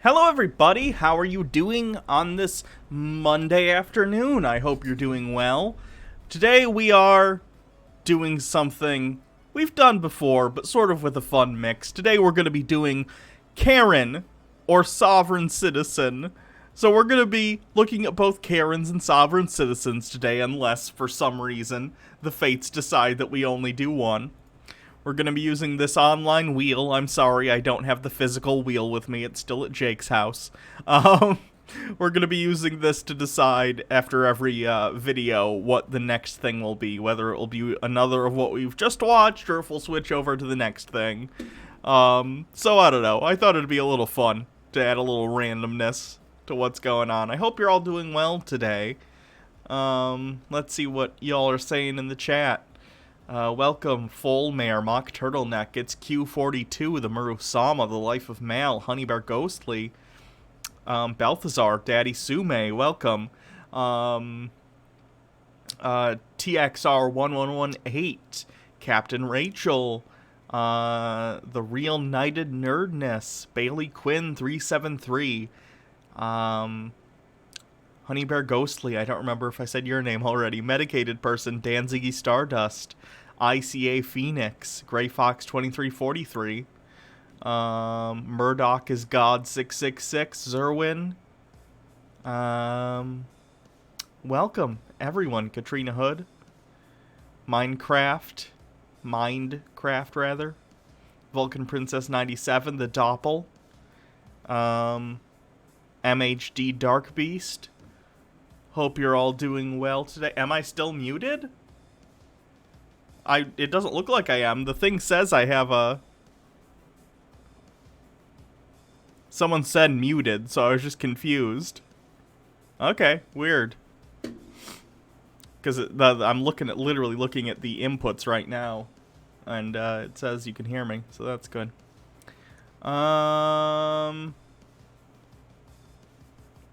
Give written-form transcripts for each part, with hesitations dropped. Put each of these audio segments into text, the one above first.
Hello everybody, how are you doing on this Monday afternoon? I hope you're doing well. Today we are doing something we've done before, but sort of with a fun mix. Today we're going to be doing Karen, or Sovereign Citizen. So we're going to be looking at both Karens and Sovereign Citizens today, unless for some reason the fates decide that we only do one. We're going to be using this online wheel. I'm sorry, I don't have the physical wheel with me. It's still at Jake's house. We're going to be using this to decide after every video what the next thing will be, whether it will be another of what we've just watched or if we'll switch over to the next thing. So I don't know. I thought it'd be a little fun to add a little randomness to what's going on. I hope you're all doing well today. Let's see what y'all are saying in the chat. Welcome, Folmare, Mock Turtleneck, it's Q42, the Murusama, The Life of Mal, Honeybear Ghostly, Balthazar, Daddy Sume, welcome, TXR1118, Captain Rachel, The Real Knighted Nerdness, Bailey Quinn 373, Honeybear Ghostly, I don't remember if I said your name already, Medicated Person, Danzigi Stardust, ICA Phoenix, Gray Fox 2343, Murdoch is God 666, Zerwin, welcome everyone, Katrina Hood, Mindcraft rather, Vulcan Princess 97, The Doppel, MHD Dark Beast. Hope you're all doing well today. Am I still muted? It doesn't look like I am. The thing says I have a... Someone said muted, so I was just confused. Okay, weird. Because I'm literally looking at the inputs right now. And it says you can hear me, so that's good.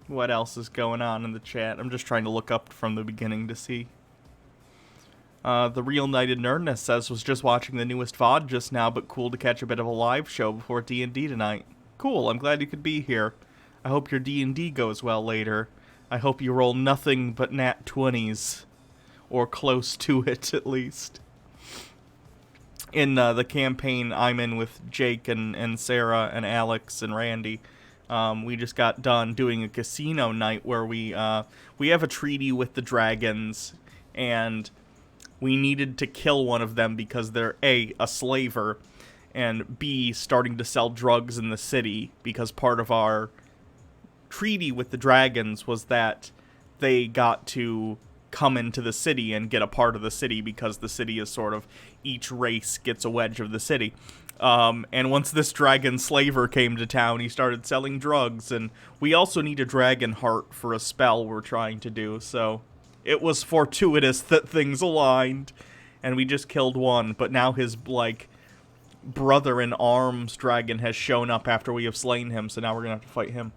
What else is going on in the chat? I'm just trying to look up from the beginning to see. The Real Knighted Nerdness says, was just watching the newest VOD just now, but cool to catch a bit of a live show before D&D tonight. Cool, I'm glad you could be here. I hope your D&D goes well later. I hope you roll nothing but nat 20s. Or close to it, at least. In the campaign I'm in with Jake and Sarah and Alex and Randy, we just got done doing a casino night where we have a treaty with the dragons, and we needed to kill one of them because they're A, a slaver, and B, starting to sell drugs in the city, because part of our treaty with the dragons was that they got to come into the city and get a part of the city because the city is sort of, each race gets a wedge of the city. And once this dragon slaver came to town, he started selling drugs, and we also need a dragon heart for a spell we're trying to do, so it was fortuitous that things aligned, and we just killed one, but now his, like, brother-in-arms dragon has shown up after we have slain him, so now we're gonna have to fight him.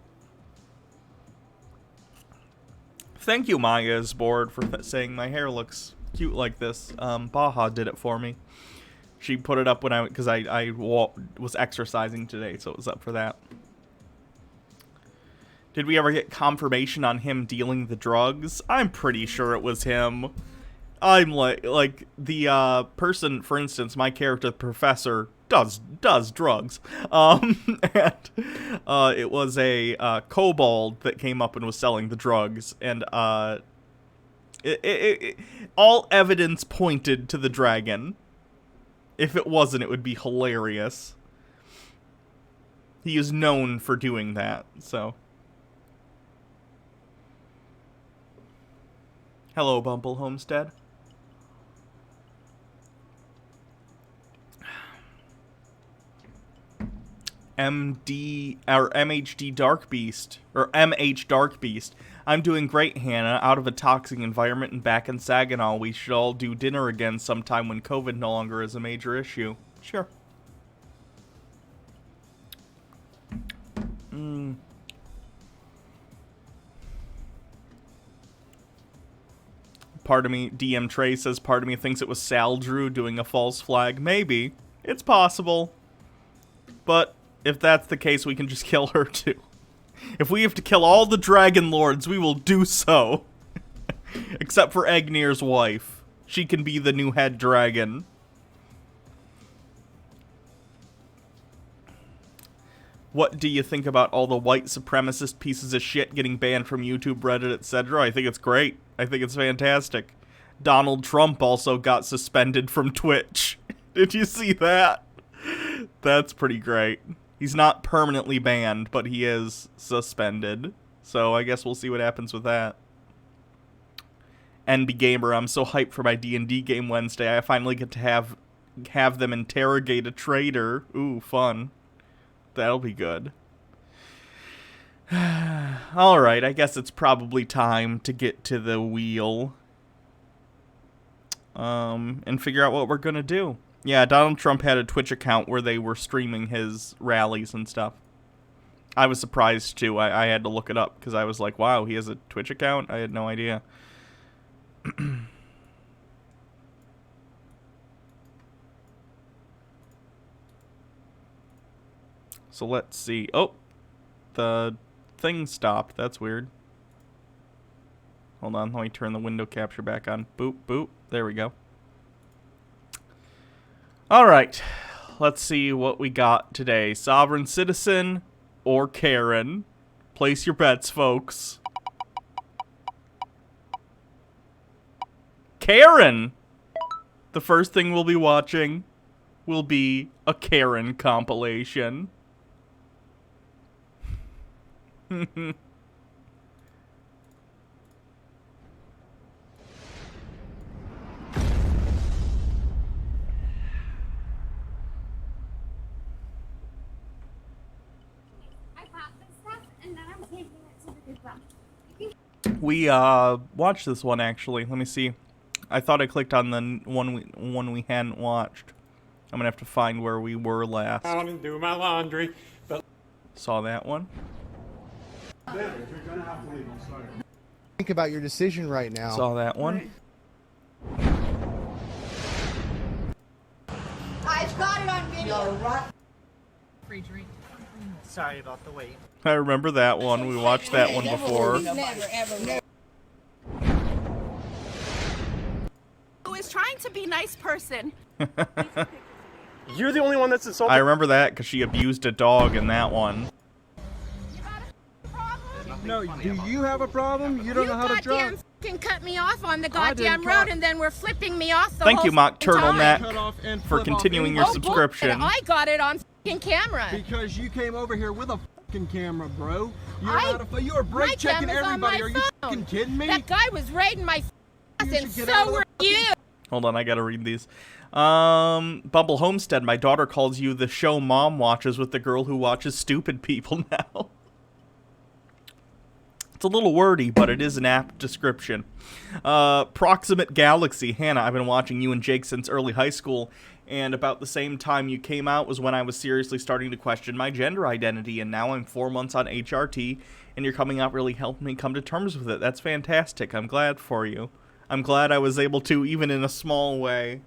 Thank you, Maya's board, for saying my hair looks cute like this. Baja did it for me. She put it up when because I was exercising today, so it was up for that. Did we ever get confirmation on him dealing the drugs? I'm pretty sure it was him. I'm like the person, for instance, my character, the professor, does drugs. And it was a kobold that came up and was selling the drugs, and all evidence pointed to the dragon. If it wasn't, it would be hilarious. He is known for doing that, so. Hello, Bumble Homestead. MHD Dark Beast, or MH Dark Beast. I'm doing great, Hannah. Out of a toxic environment and back in Saginaw. We should all do dinner again sometime when COVID no longer is a major issue. Sure. Part of me, DM Trey says, part of me thinks it was Sal Drew doing a false flag. Maybe. It's possible. But if that's the case, we can just kill her too. If we have to kill all the Dragon Lords, we will do so. Except for Egnir's wife. She can be the new head dragon. What do you think about all the white supremacist pieces of shit getting banned from YouTube, Reddit, etc.? I think it's great. I think it's fantastic. Donald Trump also got suspended from Twitch. Did you see that? That's pretty great. He's not permanently banned, but he is suspended. So I guess we'll see what happens with that. NB Gamer, I'm so hyped for my D&D game Wednesday. I finally get to have them interrogate a traitor. Ooh, fun. That'll be good. Alright, I guess it's probably time to get to the wheel. And figure out what we're gonna do. Yeah, Donald Trump had a Twitch account where they were streaming his rallies and stuff. I was surprised, too. I had to look it up, because I was like, wow, he has a Twitch account? I had no idea. So let's see. Oh, the thing stopped. That's weird. Hold on, let me turn the window capture back on. Boop, boop. There we go. Alright, let's see what we got today. Sovereign Citizen or Karen. Place your bets, folks. Karen! The first thing we'll be watching will be a Karen compilation. We watched this one actually. Let me see. I thought I clicked on the one we hadn't watched. I'm gonna have to find where we were last. I want to do my laundry, but saw that one. Think about your decision right now. Saw that one. I've got it on video. Free drink. sorry about the wait. I remember that one. We watched that one before. Never, ever, never. Who is trying to be nice person. You're the only one that's insulted. I remember that because she abused a dog in that one. You got a problem? No, do you have a problem? You don't know how to drive. You goddamn cut me off on the goddamn road and then we're flipping me off the Thank whole you, Mock time. Turtleneck, for continuing your subscription. And I got it on fucking camera. Because you came over here with a fucking camera, bro. You were My brake checking camera's on everybody. my Are you phone. fucking kidding me? That guy was raiding my ass, You and should get out so of were the you. Hold on, I gotta read these. Bumble Homestead, my daughter calls you the show mom watches with the girl who watches stupid people now. It's a little wordy, but it is an apt description. Proximate Galaxy, Hannah, I've been watching you and Jake since early high school, and about the same time you came out was when I was seriously starting to question my gender identity, and now I'm 4 months on HRT, and you're coming out really helped me come to terms with it. That's fantastic. I'm glad for you. I'm glad I was able to, even in a small way,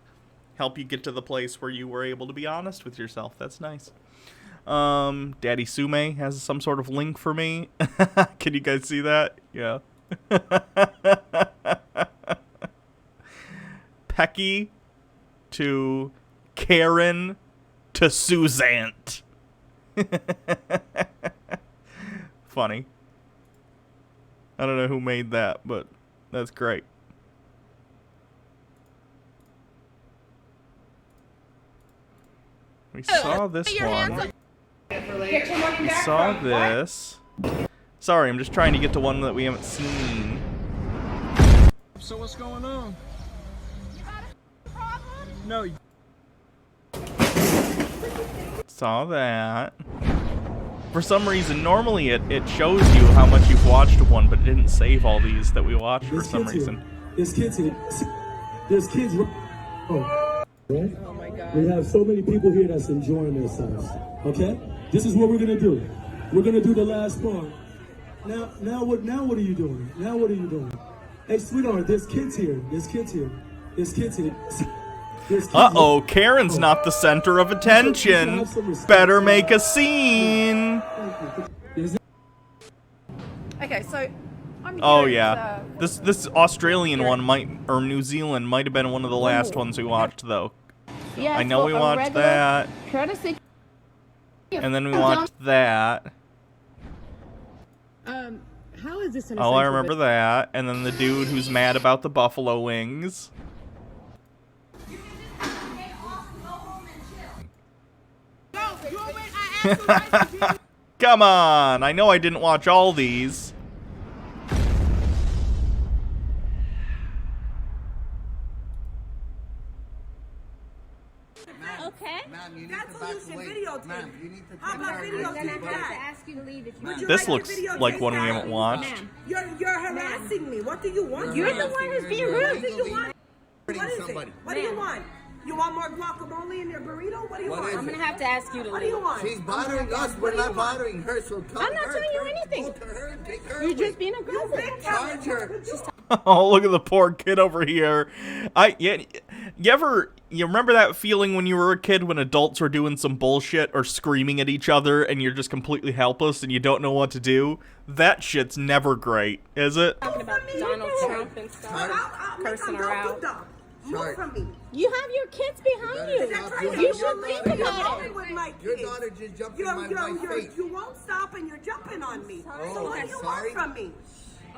help you get to the place where you were able to be honest with yourself. That's nice. Daddy Sume has some sort of link for me. Can you guys see that? Yeah. Pecky to Karen to Suzant. Funny. I don't know who made that, but that's great. We saw this one. We saw this. Sorry, I'm just trying to get to one that we haven't seen. So what's going on? No. Saw that. For some reason, normally it shows you how much you've watched one, but it didn't save all these that we watched for some reason. There's kids here. There's kids. Oh. Right? Oh my God. We have so many people here that's enjoying themselves. Okay? This is what we're gonna do. We're gonna do the last part. Now what are you doing? Now what are you doing? Hey, sweetheart, there's kids here. There's kids here. There's kids here. Uh-oh, Karen's not the center of attention. Better make a scene. Okay, so oh yeah, this Australian one might, or New Zealand might have been one of the last ones we watched though. Yeah, I know we watched that, and then we watched that. How is this an Oh, I remember that, and then the dude who's mad about the buffalo wings. Come on, I know I didn't watch all these. Okay. Ma'am, you need to back away. Ma'am, you need to How about videotape that? Ask you to leave if you This looks like one we haven't watched. You're harassing me. What do you want? You're the one who's being rude. What do you want? What is it? What do you want? You want more guacamole in your burrito? What do you want? I'm gonna have to ask you to What do you want? She's bothering us. We're not bothering her, so come. I'm not telling you anything. Go to her and take her You're away. just being aggressive. Charge her. Oh, look at the poor kid over here. You remember that feeling when you were a kid when adults were doing some bullshit or screaming at each other and you're just completely helpless and you don't know what to do? That shit's never great, is it? talking about Donald Trump and stuff, cursing her out. Move from me. You have your kids behind you. That's right. You should think about it. With my Your kids. daughter just jumped in my wife's face. You won't stop and you're jumping on me. Oh, So what do you sorry. want from me?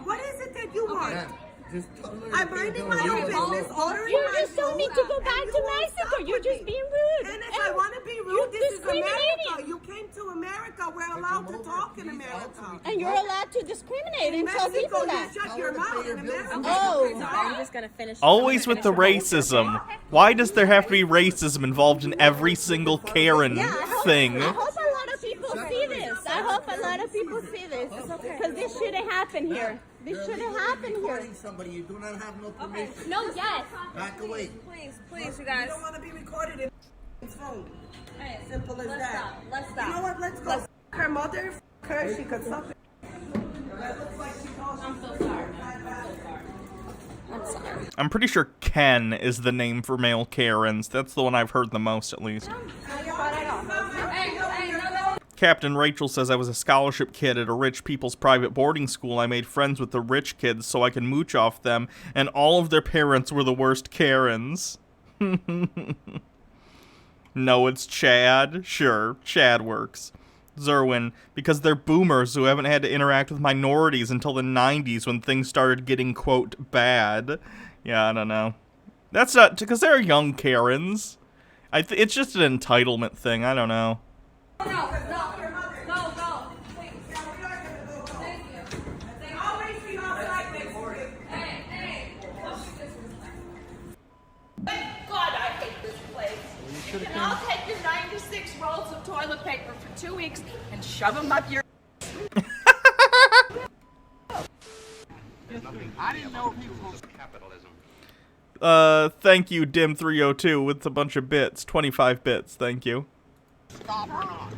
What is it that you want? Ma'am, just tell her I'm to minding go. my own You business, ordering You my just don't food, need to go and back you to won't Mexico. stop You're with just me. being rude. And if I want to be rude, you're this is America. discriminating. You came to America. We're allowed to talk in America. And you're allowed to discriminate and tell Mexico, people you that. shut your mouth. In America, Oh. I'm just gonna finish. Always with the racism. Why does there have to be racism involved in every single Karen thing? I hope a lot of people see this. I hope a lot of people see this. Because this shouldn't happen here. This shouldn't happen here. Recording somebody, you do not have no permission. No, yes. Back away. Please, you You guys. don't want to be recorded in his phone. Simple as that. Let's You know what? Let's go. Her mother, her, she could suck it. I'm pretty sure Ken is the name for male Karens. That's the one I've heard the most, at least. Captain Rachel says I was a scholarship kid at a rich people's private boarding school. I made friends with the rich kids so I can mooch off them, and all of their parents were the worst Karens. No, it's Chad. Sure, Chad works. Zerwin, because they're boomers who haven't had to interact with minorities until the 90s when things started getting, quote, bad. Yeah, I don't know. That's not, because they're young Karens. It's just an entitlement thing, I don't know. to the I'll take your 96 rolls of toilet paper for 2 weeks and shove them up your... I didn't know people. Thank you, Dim302, with a bunch of bits. 25 bits, thank you. Stop or not?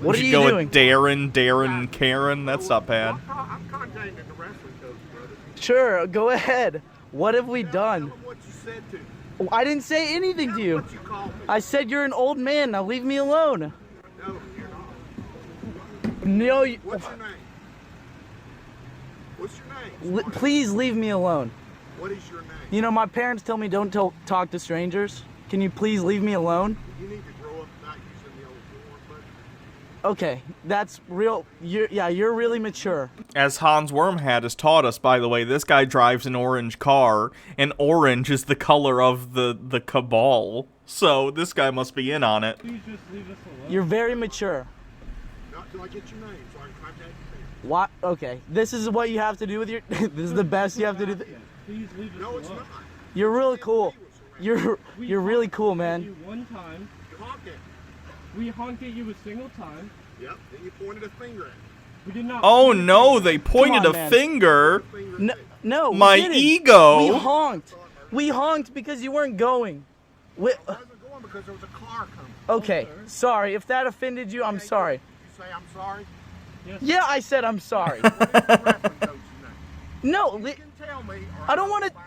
What We are should you go doing? with Darren, Karen. That's not bad. I'm contacting the wrestling coach, brother. Sure, go ahead. What have we done? Tell him what you said to me. I didn't say anything to you. What you called me. I said you're an old man. Now leave me alone. No, you're not. No, you, What's your name? What's your name? please leave me alone. What is your name? You know, my parents tell me don't talk to strangers. Can you please leave me alone? You need to grow up not using the old form, buddy. Okay, that's real. You're really mature. As Hans Wormhat has taught us, by the way, this guy drives an orange car, and orange is the color of the cabal. So this guy must be in on it. Please just leave us alone. You're very mature. Not till I get your name, so I can contact you. What? Okay, this is what you have to do with your. This is the best you have to do. Please leave us No, alone. it's not. You're really cool. You're really cool, man. You one time. You honked at me. We honked at you a single time. Yep. Then you pointed a finger at me. We did not. Oh no, they pointed on, a man. finger. Finger No, at me. no. we My didn't. ego. We honked. We honked because you weren't going. We, I wasn't going because there was a car coming. okay, sorry. If that offended you, I'm sorry. You say I'm sorry? Yeah, I said I'm sorry. What is the wrestling coach's name? No, You can tell me. Or I don't I'll wanna- find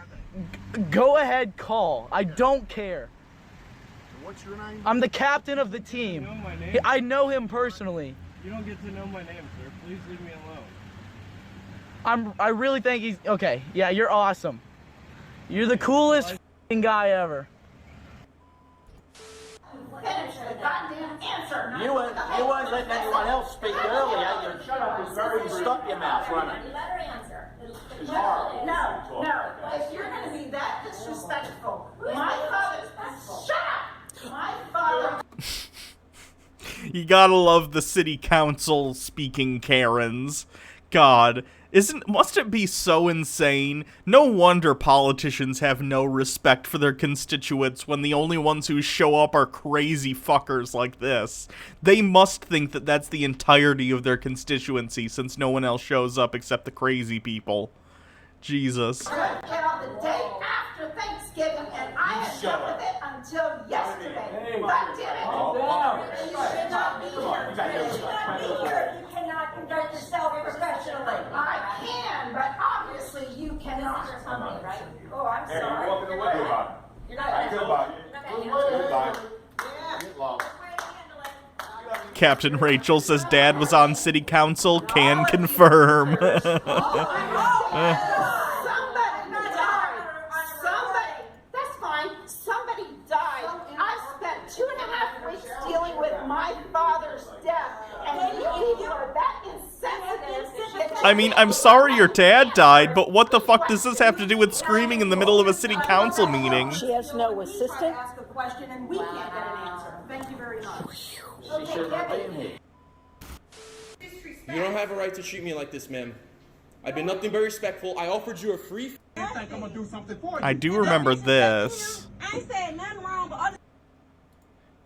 out. go ahead, call. I don't care. What's your name? I'm the captain of the You team. know my name. I know him personally. You don't get to know my name, sir. Please leave me alone. I really think he's okay. Yeah, you're awesome. You're the coolest f***ing guy ever. Finish the goddamn answer. You weren't letting anyone else speak earlier. You shut up and stop your mouth running. Let her answer. It's horrible. No. If you're going to be that disrespectful, my father, shut up. My father. You gotta love the city council speaking Karens. God, must it be so insane? No wonder politicians have no respect for their constituents when the only ones who show up are crazy fuckers like this. They must think that that's the entirety of their constituency since no one else shows up except the crazy people. Jesus. Get out the day after Thanksgiving, and I had dealt with it until yesterday. God damn it. You should not be here. You should not be here. You cannot conduct yourself professionally. I can, but obviously you cannot. Right? Oh, I'm sorry. Hey, you're walking away. You're not Goodbye. Goodbye. Get lost. Captain Rachel says Dad was on city council. Can confirm. That's fine. Somebody died. I've spent 2.5 weeks dealing with my father's death, and you are that insensitive. I mean, I'm sorry your dad died, but what the fuck does this have to do with screaming in the middle of a city council meeting? She has no assistant. Ask a question, and we can't get an answer. Thank you very much. She shouldn't have been here. You don't have a right to treat me like this, ma'am. I've been nothing but respectful. I offered you a free... You think I'm gonna do something for you? I do remember this. I ain't saying nothing wrong, but other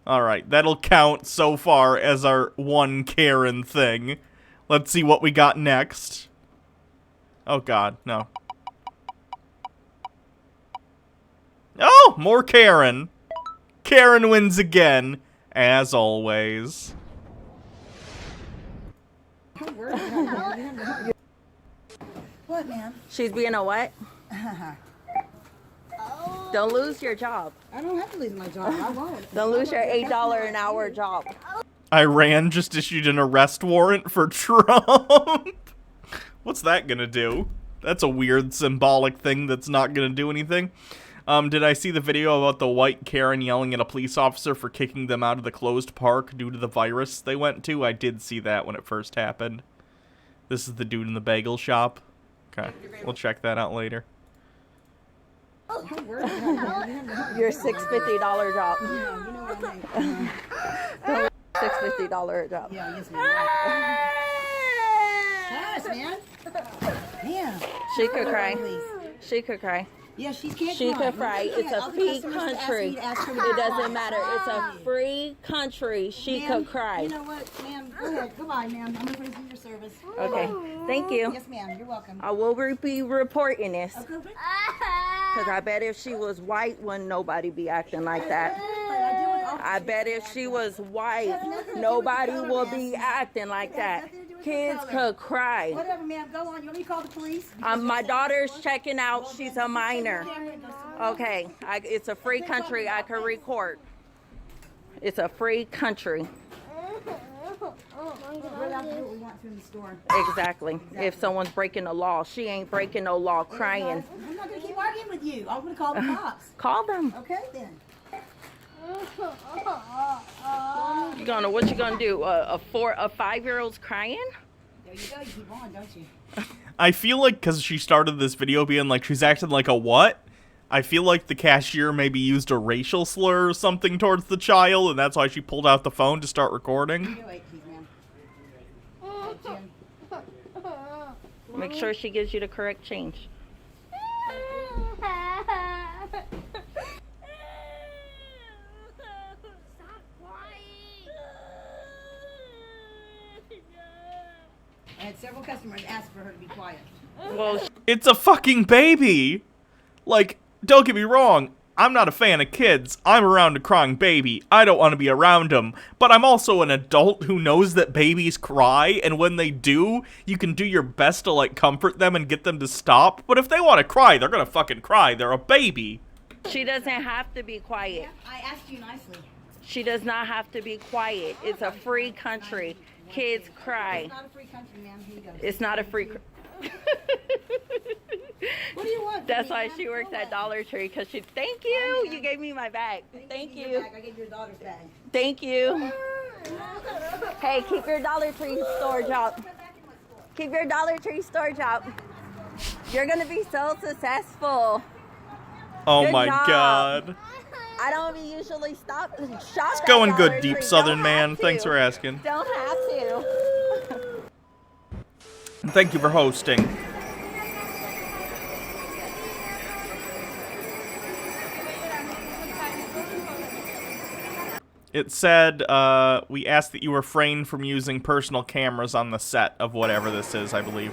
Alright, that'll count so far as our one Karen thing. Let's see what we got next. Oh god, no. Oh, more Karen. Karen wins again, as always. what, man? She's being a what? Don't lose your job. I don't have to leave my job. I won't. Don't lose your $8 an hour job. Iran just issued an arrest warrant for Trump. What's that gonna do? That's a weird symbolic thing that's not gonna do anything. Did I see the video about the white Karen yelling at a police officer for kicking them out of the closed park due to the virus they went to? I did see that when it first happened. This is the dude in the bagel shop. Okay, we'll check that out later. Your $650 job. $650 job. Yeah, yes, man. Gosh, man. Man. She could cry. She could cry. Yeah, she can't She cry. could fry. No, she It's can't. a Other free customers ask me country. to ask her to It cry. doesn't matter. It's a free country. She Ma'am, could cry. You know what, ma'am? Go ahead. Goodbye, ma'am. I'm going to receive your service. Okay. Thank you. Yes, ma'am. You're welcome. I will be reporting this. Okay. Because I bet if she was white, wouldn't nobody be acting like that. I bet if she was white, nobody would be acting like that. Kids could cry. Whatever, ma'am. Go on. You want me to call the police? My daughter's checking out. She's a minor. Okay. It's a free country. I can record. It's a free country. We're allowed to do what we want to in the store. Exactly. If someone's breaking the law, she ain't breaking no law crying. I'm not going to keep arguing with you. I'm going to call the cops. Call them. Okay, then. What you gonna do? A 5-year-old's crying? There you go. You keep on, don't you? I feel like because she started this video being like she's acting like a what? I feel like the cashier maybe used a racial slur or something towards the child, and that's why she pulled out the phone to start recording. Make sure she gives you the correct change. I had several customers ask for her to be quiet. Well, It's a fucking baby! Like, don't get me wrong, I'm not a fan of kids. I'm around a crying baby. I don't want to be around them. But I'm also an adult who knows that babies cry, and when they do, you can do your best to, like, comfort them and get them to stop. But if they want to cry, they're gonna fucking cry. They're a baby. she doesn't have to be quiet. I asked you nicely. She does not have to be quiet. It's a free country. Kids cry. It's not a free country, ma'am. Here you go. It's not a free. What do you want? That's why she works at Dollar Tree, because she. Thank you. You gave me my bag. Thank you. I gave your daughter's bag. Thank you. Hey, keep your Dollar Tree store job. Keep your Dollar Tree store job. You're gonna be so successful. Oh Good my job. god. I don't usually shop. It's going good, Deep Southern man. Thanks for asking. Don't have to. And thank you for hosting. It said, we asked that you refrain from using personal cameras on the set of whatever this is, I believe.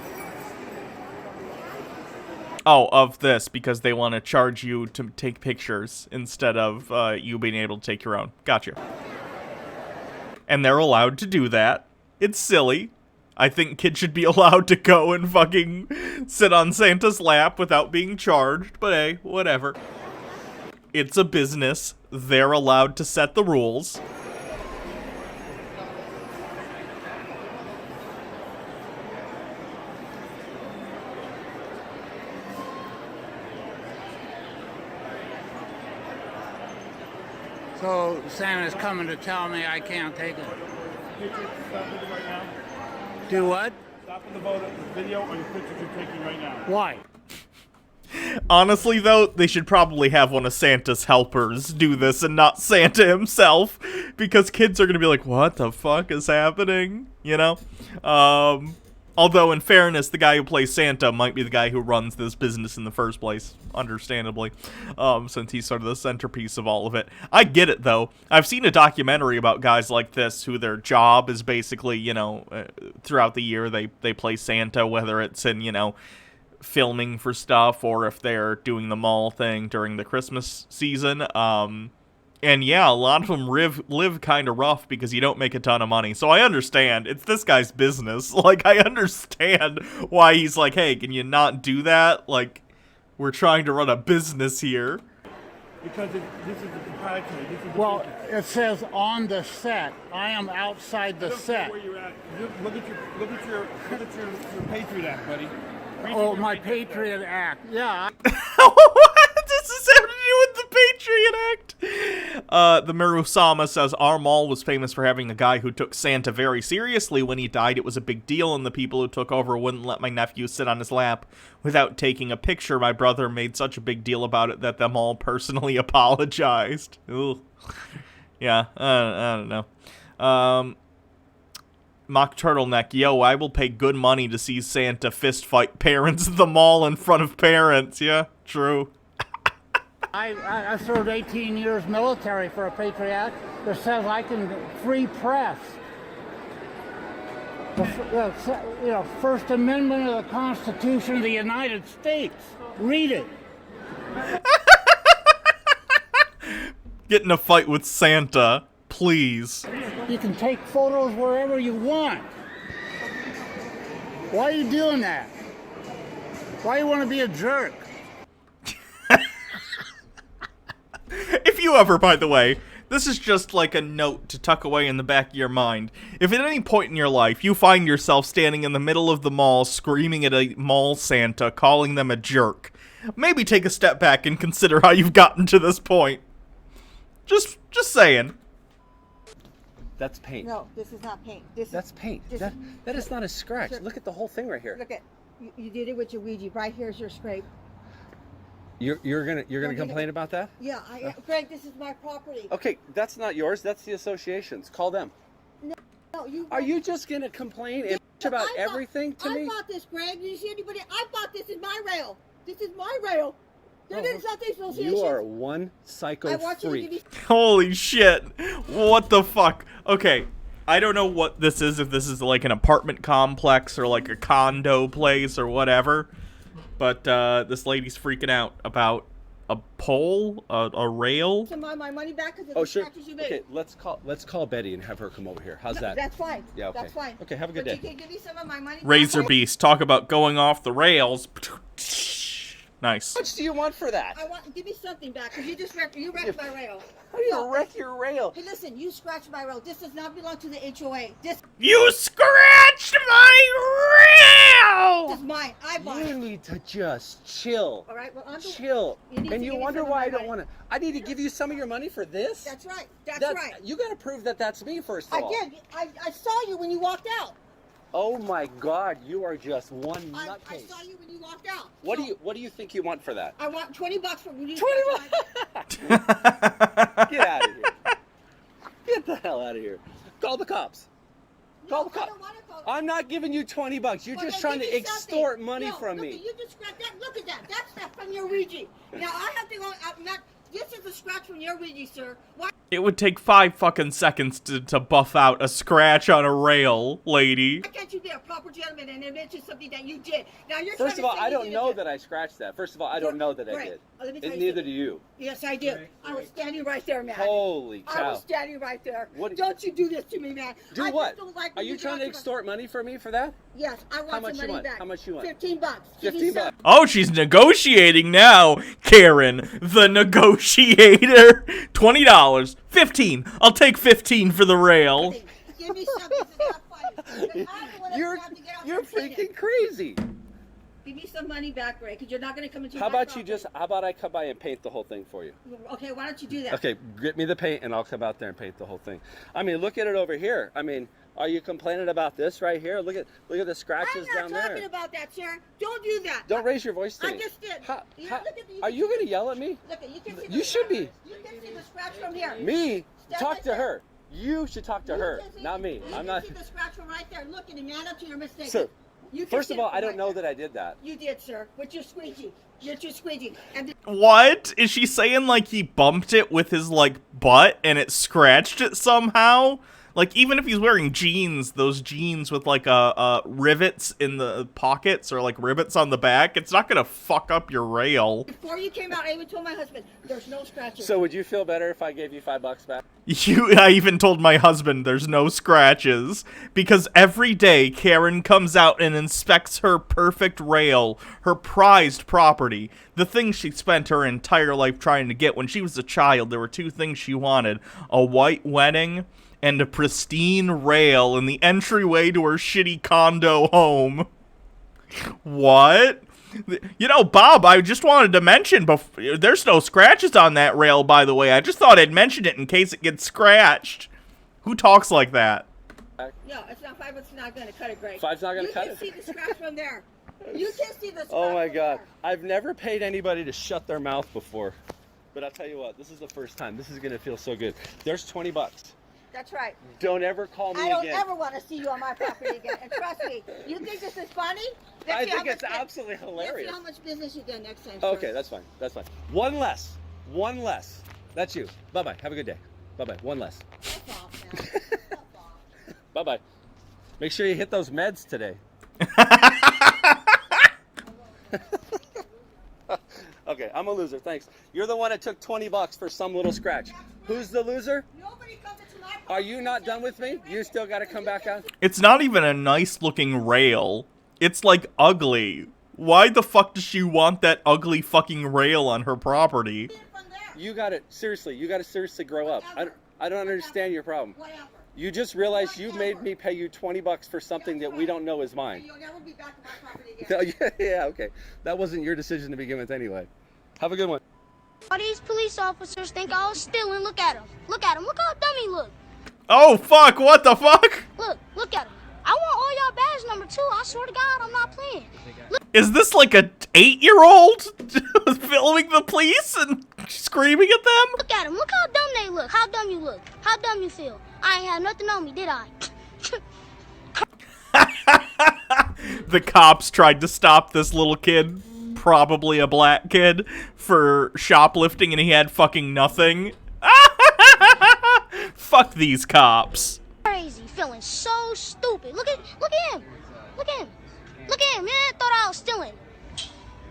Oh, of this, because they want to charge you to take pictures instead of you being able to take your own. Gotcha. And they're allowed to do that. It's silly. I think kids should be allowed to go and fucking sit on Santa's lap without being charged, but hey, whatever. It's a business. They're allowed to set the rules. So Santa's coming to tell me I can't take it. Stop it right now. Do what? Stop the video or the pictures you're taking right now. Why? Honestly, though, they should probably have one of Santa's helpers do this and not Santa himself, because kids are gonna be like, what the fuck is happening? You know? Although, in fairness, the guy who plays Santa might be the guy who runs this business in the first place, understandably, since he's sort of the centerpiece of all of it. I get it, though. I've seen a documentary about guys like this who their job is basically, you know, throughout the year they play Santa, whether it's in, you know, filming for stuff or if they're doing the mall thing during the Christmas season. And yeah, a lot of them live kind of rough because you don't make a ton of money. So I understand. It's this guy's business. Like, I understand why he's like, hey, can you not do that? Like, we're trying to run a business here. Because this is the proprietary. This is Well, it says on the set. I am outside the set. where you're at. Look at your Patriot Act, buddy. Oh, my Patriot Act. Yeah. What does this have to do with the Patriot Act? The Marusama says, our mall was famous for having a guy who took Santa very seriously. When he died, it was a big deal, and the people who took over wouldn't let my nephew sit on his lap without taking a picture. My brother made such a big deal about it that the mall personally apologized. Ugh. Yeah, I don't know. Mock Turtleneck, yo, I will pay good money to see Santa fist fight parents at the mall in front of parents. Yeah, true. I served 18 years military for a Patriot Act that says I can free press. The First Amendment of the Constitution of the United States. Read it. Get in a fight with Santa, please. You can take photos wherever you want. Why are you doing that? Why you want to be a jerk? If you ever, by the way, this is just like a note to tuck away in the back of your mind. If at any point in your life you find yourself standing in the middle of the mall screaming at a mall Santa, calling them a jerk, maybe take a step back and consider how you've gotten to this point. Just saying. That's paint. No, this is not paint. That's paint. That is not a scratch. Sir, look at the whole thing right here. Look at, you did it with your Ouija. Right here's your scrape. You're gonna complain about that? Yeah, Greg, this is my property. Okay, that's not yours. That's the association's. Call them. No, you. Are you just gonna complain and bitch about everything to me? I bought this, Greg. Did you see anybody? I bought this. Is my rail. This is my rail. That is not the association. You are one psycho freak. Holy shit. What the fuck? Okay, I don't know what this is, if this is like an apartment complex or like a condo place or whatever, but this lady's freaking out about a pole, a rail. To my money back because of the sure. You made. Okay, let's call Betty and have her come over here. How's that? That's fine. Yeah, okay. That's fine. Okay, have a good day. You can give me some of my money Razor back. Beast, talk about going off the rails. Nice. How much do you want for that? Give me something back because you wrecked my rail. How do you wreck your rail? Hey, listen, you scratched my rail. This does not belong to the HOA. You scratched my rail! This is mine. I bought it. You need to just chill. All right, well, chill. And you wonder why I don't want to. I need to give you some of your money for this? That's right. That's right. You got to prove that that's me first of all. I did. I saw you when you walked out. Oh my God, you are just one nutcase. I saw you when you walked out. What do you think you want for that? I want $20 for you. 20 bucks. Get out of here. Get the hell out of here. Call the cops. Call the cops. I'm not giving you 20 bucks. You're just trying to extort money from me. You just scratched that. Look at that. That's that from your Ouija. Now I have to go. This is a scratch from your Ouija, sir. Why? It would take 5 fucking seconds to buff out a scratch on a rail, lady. Why can't you be a proper gentleman and admit to something that you did? Now you're First of all, I don't know that I scratched that. First of all, I don't know that I did. And neither do you. Yes, I did. I was standing right there, man. Holy cow. I was standing right there. Don't you do this to me, man. Do what? Are you trying to extort money from me for that? Yes, I want some money back. How much you want? $15. 15 bucks. Oh, she's negotiating now, Karen, the negotiator. $20, 15. I'll take 15 for the rail. Give me something. This is not funny. You're freaking crazy. Give me some money back, Ray, because you're not going to come into How about I come by and paint the whole thing for you? Okay, why don't you do that? Okay, get me the paint and I'll come out there and paint the whole thing. I mean, look at it over here. I mean, are you complaining about this right here? Look at the scratches down there. I'm not talking about that, sir. Don't do that. Don't raise your voice to me. I just did. Are you going to yell at me? Look, you should be. You can see the scratch from here. Me? Talk to her. You should talk to her, not me. I'm not. You can see the scratch from right there. Look, and man up to your mistake. Sir, first of all, I don't know that I did that. You did, sir. With your squeegee. You're too squeegee. What? Is she saying like he bumped it with his like butt and it scratched it somehow? Like, even if he's wearing jeans, those jeans with, like, rivets in the pockets or, like, rivets on the back, it's not gonna fuck up your rail. Before you came out, I even told my husband, there's no scratches. So would you feel better if I gave you $5 back? I even told my husband there's no scratches. Because every day, Karen comes out and inspects her perfect rail, her prized property, the thing she spent her entire life trying to get. When she was a child, there were 2 things she wanted: a white wedding and a pristine rail in the entryway to her shitty condo home. What? You know, Bob, I just wanted to mention, there's no scratches on that rail, by the way. I just thought I'd mention it in case it gets scratched. Who talks like that? No, it's not 5, it's not going to cut it, Greg. 5's not going to cut it? You can see the scratch from there. You can see the scratch Oh my from God. there. I've never paid anybody to shut their mouth before. But I'll tell you what, this is the first time. This is going to feel so good. There's 20 bucks. That's right. Don't ever call me again. I don't ever want to see you on my property again. And trust me, you think this is funny? I think it's absolutely hilarious. Let's see how much business you get next time. Okay, that's fine. That's fine. One less. One less. That's you. Bye-bye. Have a good day. Bye-bye. One less. Bye-bye. Make sure you hit those meds today. Okay, I'm a loser. Thanks. You're the one that took 20 bucks for some little scratch. Who's the loser? Are you not done with me? You still got to come back out? It's not even a nice looking rail. It's like ugly. Why the fuck does she want that ugly fucking rail on her property? You got to seriously grow up. I don't understand your problem. You just realized you made me pay you 20 bucks for something that we don't know is mine. You'll never be back on my property again. Yeah, okay. That wasn't your decision to begin with anyway. Have a good one. All these police officers think I was stealing. Look at him. Look at him. Look how dumb he look. Oh fuck, what the fuck? Look at him. I want all y'all badge number too. I swear to God, I'm not playing. Look. Is this like a 8-year-old filming the police and screaming at them? Look at them. Look how dumb they look. How dumb you look. How dumb you feel. I ain't had nothing on me, did I? The cops tried to stop this little kid, probably a black kid, for shoplifting and he had fucking nothing. Fuck these cops. Crazy, feeling so stupid. Look at him. Look at him. Look at him, man. Thought I was stealing.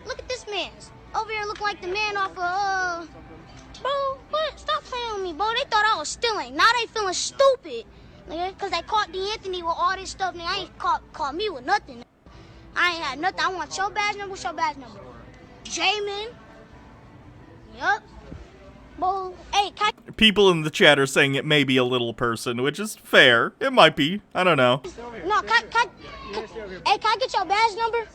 Look at this man. Over here looking like the man off of, bro, what? Stop playing with me, bro. They thought I was stealing. Now they feeling stupid. Nigga, because they caught D'Anthony with all this stuff. Nigga, I ain't caught me with nothing. I ain't had nothing. I want your badge number. What's your badge number? Jamin. Yup. Bro, hey, People in the chat are saying it may be a little person, which is fair. It might be. I don't know. No, hey, can I get your badge number?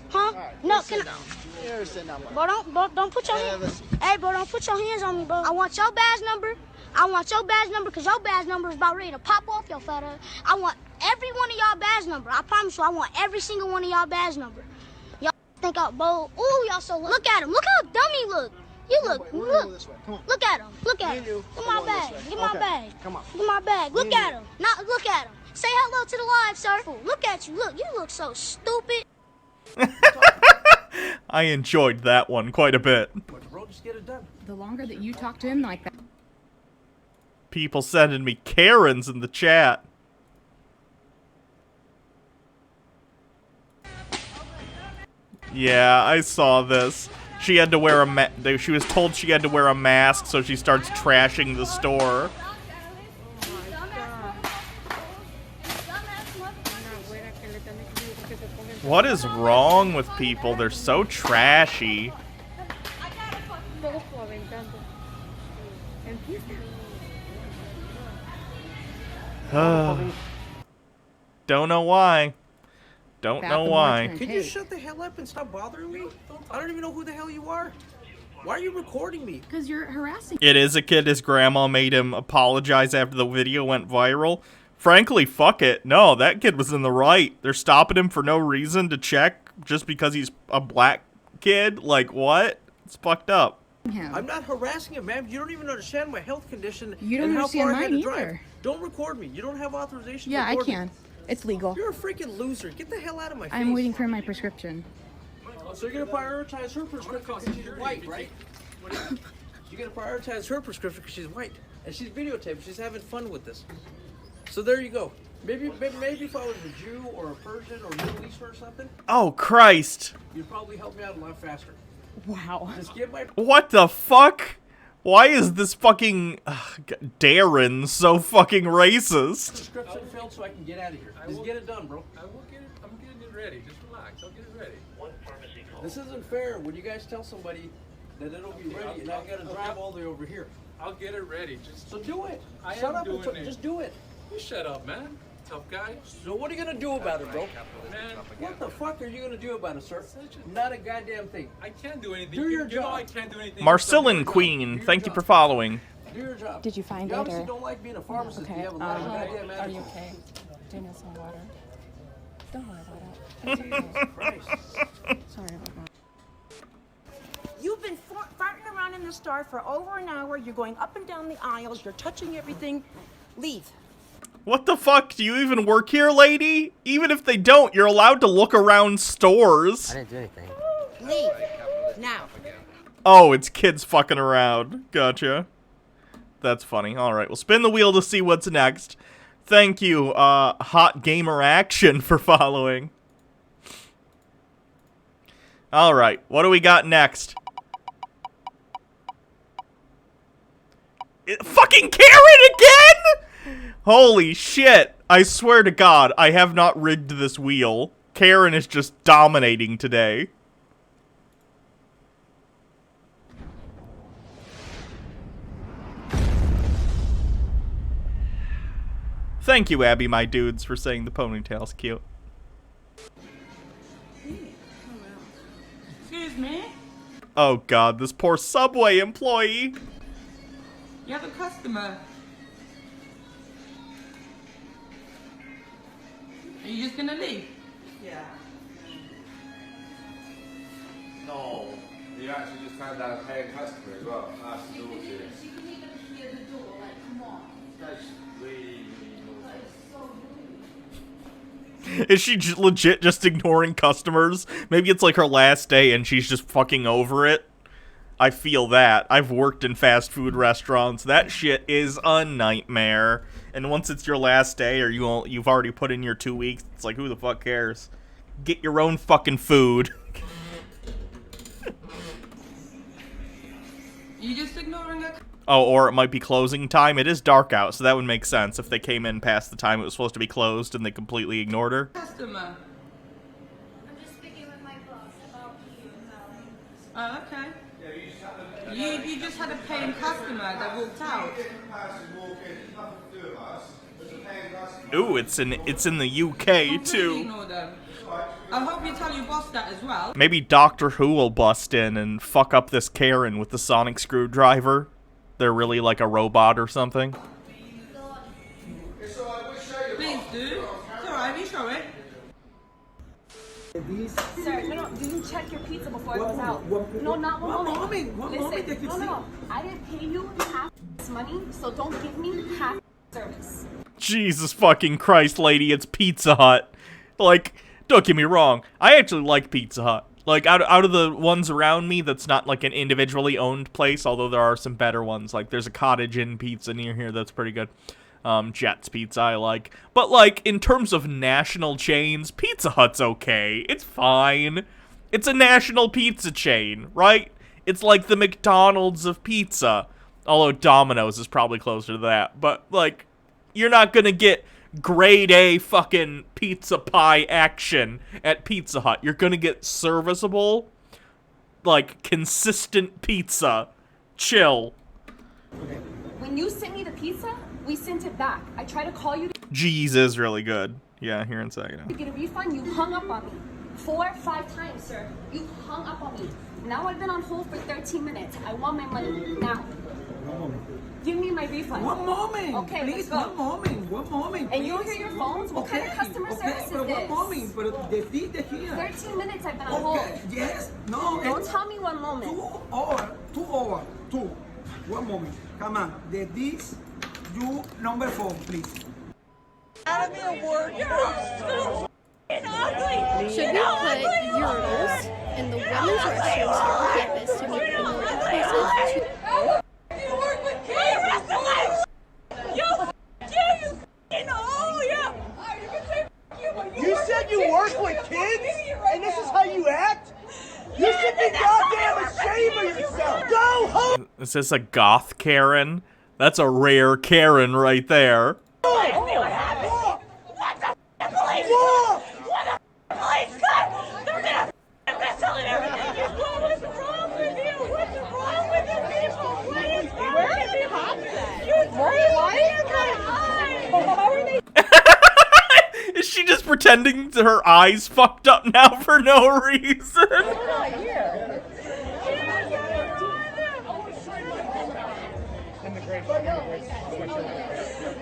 Huh? No, can I? Bro, don't put your hands. Hey, bro, don't put your hands on me, bro. I want your badge number. I want your badge number because your badge number is about ready to pop off your fat ass. I want every one of y'all badge number. I promise you, I want every single one of y'all badge number. Y'all think out, bro. Ooh, y'all so look at him. Look how dumb he look. You look. Look at him. Look at him. Get my bag. Get my bag. Come on. Get my bag. Look at him. Not look at him. Say hello to the live, sir. Look at you. Look, you look so stupid. I enjoyed that one quite a bit. Just get it done. The longer that you talk to him like that. People sending me Karens in the chat. Yeah, I saw this. She had to wear a she was told she had to wear a mask, so she starts trashing the store. What is wrong with people? They're so trashy. Don't know why. Don't know why. Could you shut the hell up and stop bothering me? I don't even know who the hell you are. Why are you recording me? Because you're harassing. It is a kid. His grandma made him apologize after the video went viral. Frankly, fuck it. No, that kid was in the right. They're stopping him for no reason to check just because he's a black kid. Like, what? It's fucked up. I'm not harassing him, man. You don't even understand my health condition You don't and how understand far I had mine to drive. either. Don't record me. You don't have authorization Yeah, to I record can. me. It's legal. You're a freaking loser. Get the hell out of my face. I'm waiting for my prescription. So you're gonna prioritize her prescription because she's white, right? You're gonna prioritize her prescription because she's white, and she's videotaping. She's having fun with this. So there you go. Maybe if I was a Jew or a Persian or Middle Eastern or something. Oh, Christ. You'd probably help me out a lot faster. Wow. Just get my. What the fuck? Why is this fucking Darren so fucking racist? Prescription filled so I can get out of here. Just get it done, bro. I will get it. I'm getting it ready. Just relax. I'll get it ready. One pharmacy call. This isn't fair when you guys tell somebody that it'll be ready and I gotta drive all the way over here. I'll get it ready. Just so do it. I Shut am up doing and it. just do it. You shut up, man. Tough guy. So what are you gonna do about it, bro? Man, What the fuck are you gonna do about it, sir? Not a goddamn thing. I can't do anything. Do your You job. know I can't do anything. Marcellin Queen, thank you for following. Do your job. Did you find You it obviously or? don't like being a pharmacist. Okay. You have a lot of goddamn Are attitude. you okay? Do you need some water? Don't worry about it. Christ. Sorry about that. You've been farting around in the store for over an hour. You're going up and down the aisles. You're touching everything. Leave. What the fuck? Do you even work here, lady? Even if they don't, you're allowed to look around stores. I didn't do anything. Leave. Now. Oh, it's kids fucking around. Gotcha. That's funny. Alright, we'll spin the wheel to see what's next. Thank you, Hot Gamer Action, for following. Alright, what do we got next? Fucking Karen again?! Holy shit. I swear to God, I have not rigged this wheel. Karen is just dominating today. Thank you, Abby, my dudes, for saying the ponytail's cute. Excuse me? Oh God, this poor Subway employee. You have a customer. Are you just gonna leave? Yeah. No, you actually just turned down a paying customer as well. Absolutely. She couldn't even hear the door, like, come on. That's really Is she legit just ignoring customers? Maybe it's like her last day and she's just fucking over it. I feel that. I've worked in fast food restaurants. That shit is a nightmare. And once it's your last day or you've already put in your 2 weeks, it's like, who the fuck cares? Get your own fucking food. You just ignoring a Oh, or it might be closing time. It is dark out, so that would make sense if they came in past the time it was supposed to be closed and they completely ignored her. customer. I'm just speaking with my boss about you and Oh, okay. You just had a paying customer that walked out. Ooh, it's in the UK too. Ignore them. I hope you tell your boss that as well. Maybe Doctor Who will bust in and fuck up this Karen with the sonic screwdriver. They're really like a robot or something. Please do. It's alright, you show it. Sir, no, you didn't check your pizza before it goes out. No, not one moment. Listen, no. I didn't pay you half this money, so don't give me half service. Jesus fucking Christ, lady, it's Pizza Hut. Like, don't get me wrong, I actually like Pizza Hut. Like, out of the ones around me, that's not, like, an individually owned place, although there are some better ones. Like, there's a Cottage Inn pizza near here that's pretty good. Jet's Pizza I like. But, like, in terms of national chains, Pizza Hut's okay. It's fine. It's a national pizza chain, right? It's like the McDonald's of pizza. Although Domino's is probably closer to that. But, like, you're not gonna get grade A fucking pizza pie action at Pizza Hut. You're gonna get serviceable, like, consistent pizza. Chill. When you sent me the pizza, we sent it back. I tried to call you Jeez is really good. Yeah, here in a second. to get a refund. You hung up on me 4 or 5 times, sir. You hung up on me. Now I've been on hold for 13 minutes. I want my money now. Give me my refund. One moment. Okay, please, let's go. One moment. And you don't please. hear your phones? What kind of customer service is but this? One moment, but the fee here. 13 minutes I've been on hold. Okay, yes, no. Don't tell me 1 moment. 2 hours. 2. 1 moment. Come on. This, you number 4, please. Out of your work. You're so ugly. Should we put urinals in the women's restrooms here on campus to make them more inclusive? You work with kids. You said you work with kids, and this is how you act? You should be goddamn ashamed of yourself. Go home. Is this a goth Karen? That's a rare Karen right there. Is she just pretending that her eyes fucked up now for no reason?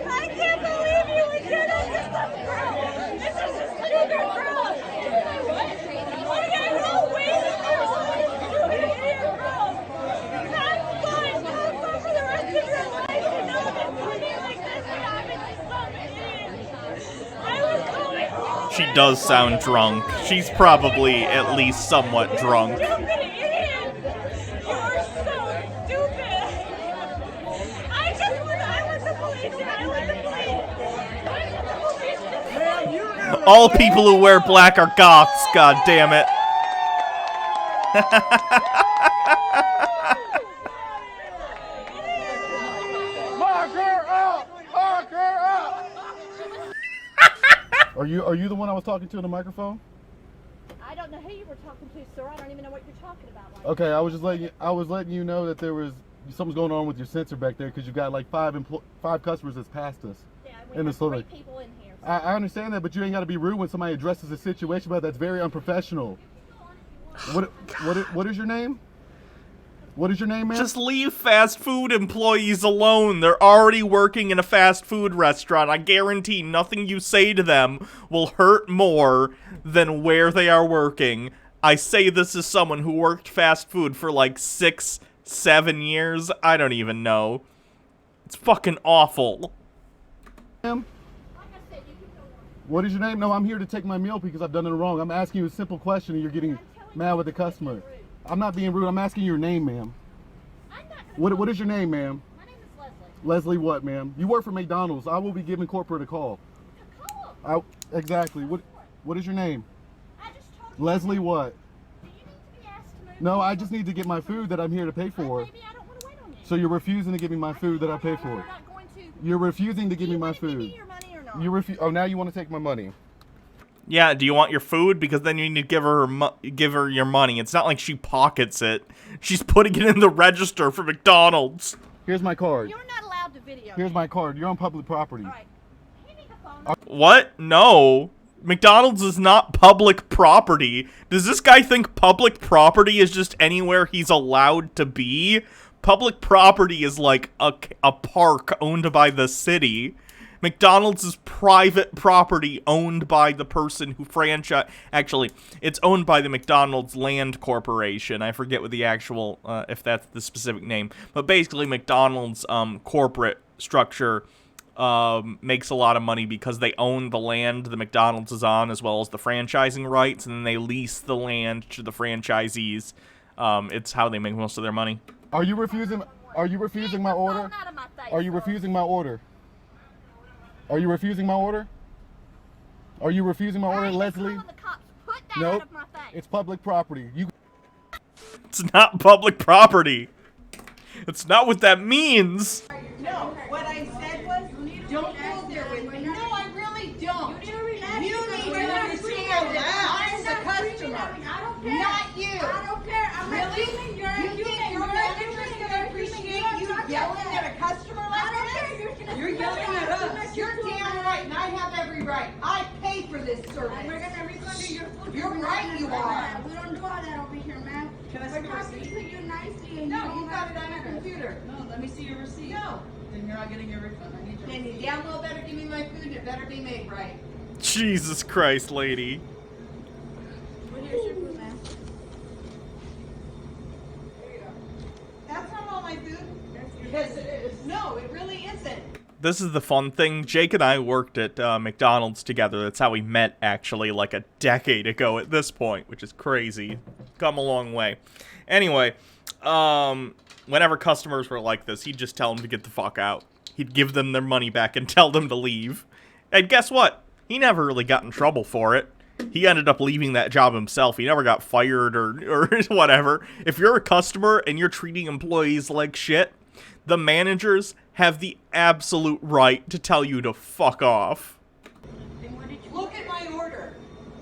I can't believe you would do this to some girl. This is a stupid girl. What? I got no reason for all this stupid idiot girl. Have fun. Have fun for the rest of your life. You know that something like this would happen to some idiot. I was going home. She does sound drunk. She's probably at least somewhat drunk. Stupid idiot. You're All people who wear black are goths, god damn it. Mark her up! Mark her up! Are you the one I was talking to in the microphone? I don't know who you were talking to, sir. I don't even know what you're talking about. Right Okay, I was letting you know that there was something's going on with your sensor back there because you've got like five customers that's passed us. Yeah, in the store. 3 people in here. So. I understand that, but you ain't got to be rude when somebody addresses a situation, but that's very unprofessional. What is your name? What is your name, man? Just leave fast food employees alone. They're already working in a fast food restaurant. I guarantee nothing you say to them will hurt more than where they are working. I say this as someone who worked fast food for like 6-7 years. I don't even know. It's fucking awful. What is your name? No, I'm here to take my meal because I've done it wrong. I'm asking you a simple question and you're getting mad with the customer. I'm not being rude. I'm asking your name, ma'am. What is your name, ma'am? My name is Leslie. Leslie what, ma'am? You work for McDonald's. I will be giving corporate a call. Exactly. What is your name? I just told you. Leslie what? Do you need to be asked to move? No, I just need to get my food that I'm here to pay for. Maybe I don't want to wait on you. So you're refusing to give me my food that I pay for. You're not going to. You're refusing to give me my food. Give me your money or not? You Oh, now you want to take my money. Yeah, do you want your food? Because then you need to give her your money. It's not like she pockets it. She's putting it in the register for McDonald's. Here's my card. You're not allowed to video. Here's my card. You're on public property. All right. Hand me the phone. What? No. McDonald's is not public property. Does this guy think public property is just anywhere he's allowed to be? Public property is like a park owned by the city. McDonald's is private property owned by the person who franchise. Actually, it's owned by the McDonald's Land Corporation. I forget what the actual, if that's the specific name. But basically, McDonald's corporate structure makes a lot of money because they own the land the McDonald's is on, as well as the franchising rights, and then they lease the land to the franchisees. It's how they make most of their money. Are you refusing my order? Are you refusing my order? Are you refusing my order? Are you refusing my order, Leslie? Nope. It's public property. It's not public property. It's not what that means. No, what I said was, don't go there with me. No, I really don't. You need to understand that I'm the customer, not you. I don't care. I'm really? You think your manager's gonna appreciate you yelling at a customer like this? You're yelling at us. You're damn right, and I have every right. I pay for this service. We're gonna refund your food. You're right, you are. We don't do all that over here, ma'am. Can I see your receipt? To you nicely and no, you got it on your computer. No, let me see your receipt. No. Then you're not getting your refund. I need your Then you damn well better give me my food, and it better be made right. Jesus Christ, lady. Well, here's your food, ma'am. That's not all my food. Yes, it is. No, it really isn't. This is the fun thing. Jake and I worked at McDonald's together. That's how we met, actually, like a decade ago at this point, which is crazy. Come a long way. Anyway, whenever customers were like this, he'd just tell them to get the fuck out. He'd give them their money back and tell them to leave. And guess what? He never really got in trouble for it. He ended up leaving that job himself. He never got fired or whatever. If you're a customer and you're treating employees like shit, the managers have the absolute right to tell you to fuck off. Look at my order.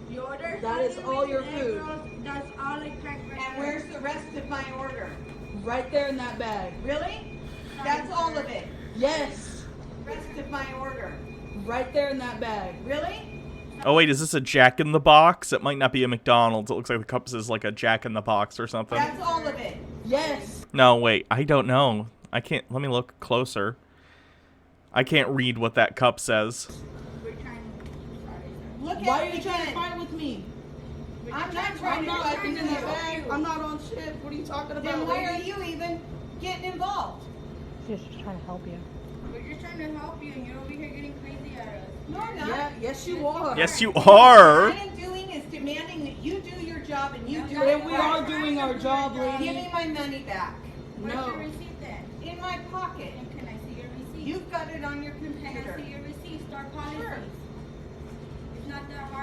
The order? That is all your food. That's all exactly. And where's the rest of my order? Right there in that bag. Really? That's all of it? Yes. Rest of my order? Right there in that bag. Really? Oh wait, is this a Jack in the Box? It might not be a McDonald's. It looks like the cup says like a Jack in the Box or something. That's all of it? Yes. No, wait, I don't know. I can't, let me look closer. I can't read what that cup says. Look at Why it are you trying to again. fight with me? I'm not trying I'm to not fight looking with in that you. bag. I'm not on shit. What are you talking about? Then why are lady? you even getting involved? She's just trying to help you. We're just trying to help you, and you're over here getting crazy at us. No, I'm not. Yeah, yes you are. Yes, you are. What I am doing is demanding that you do your job and you do And it we right. are doing our job, lady. Give me my money back. Where's No. your receipt then? In my pocket. And can I see your receipt? You've got it on your Can I computer. see your receipt? Start calling. Sure. It's not that hard.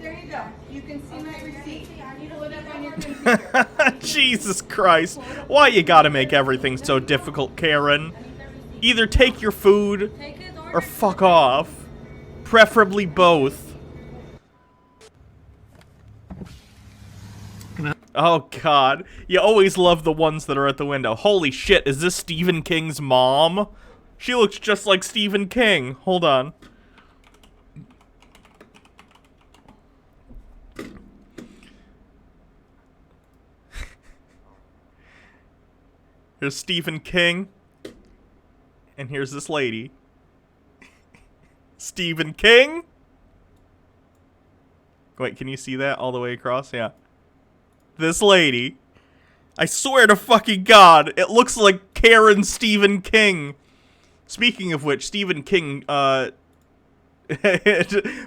There you go. You can see my receipt. Pull it up on your computer. Jesus Christ. Why you gotta make everything so difficult, Karen? Either take your food or fuck off. Preferably both. Oh God. You always love the ones that are at the window. Holy shit, is this Stephen King's mom? She looks just like Stephen King. Hold on. Here's Stephen King. And here's this lady. Stephen King? Wait, can you see that all the way across? Yeah. This lady. I swear to fucking God, it looks like Karen Stephen King. Speaking of which, Stephen King,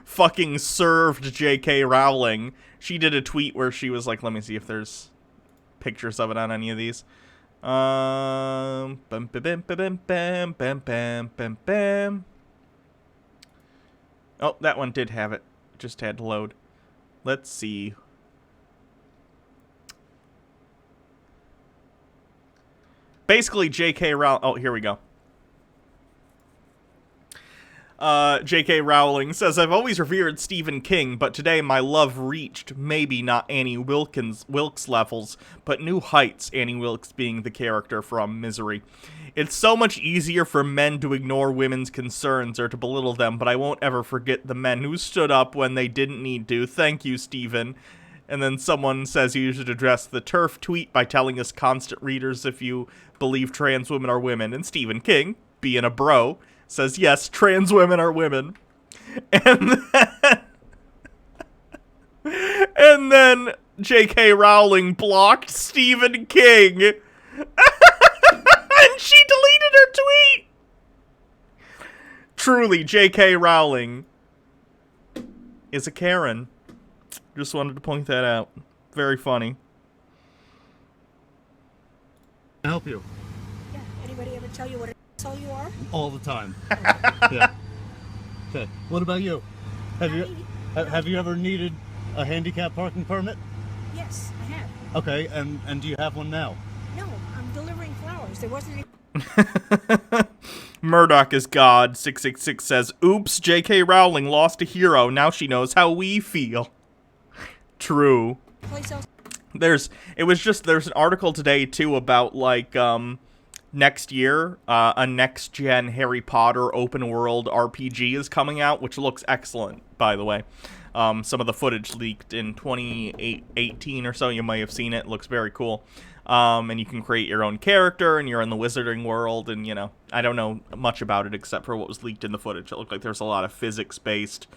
fucking served J.K. Rowling. She did a tweet where she was like, let me see if there's pictures of it on any of these. Bam, bam, bam, bam, bam, bam, bam, bam, bam. Oh, that one did have it. Just had to load. Let's see. Basically, J.K. Rowling... Oh, here we go. J.K. Rowling says, I've always revered Stephen King, but today my love reached maybe not Annie Wilkes levels, but new heights, Annie Wilkes being the character from Misery. It's so much easier for men to ignore women's concerns or to belittle them, but I won't ever forget the men who stood up when they didn't need to. Thank you, Stephen. And then someone says you should address the TERF tweet by telling us constant readers if you believe trans women are women. And Stephen King, being a bro, says, yes, trans women are women. And then J.K. Rowling blocked Stephen King. And she deleted her tweet. Truly, J.K. Rowling is a Karen. Just wanted to point that out. Very funny. Can I help you? Yeah, anybody ever tell you what an asshole you are? All the time. Yeah. Okay. What about you? Have you ever needed a handicap parking permit? Yes, I have. Okay, and do you have one now? No, I'm delivering flowers. There wasn't any... Murdoch is God. 666 says, oops, J.K. Rowling lost a hero. Now she knows how we feel. True. There's an article today too about like next year a next gen Harry Potter open world RPG is coming out, which looks excellent, by the way. Some of the footage leaked in 2018 or so, you may have seen it. Looks very cool. And you can create your own character, and you're in the wizarding world, and you know, I don't know much about it except for what was leaked in the footage. It looked like there's a lot of physics-based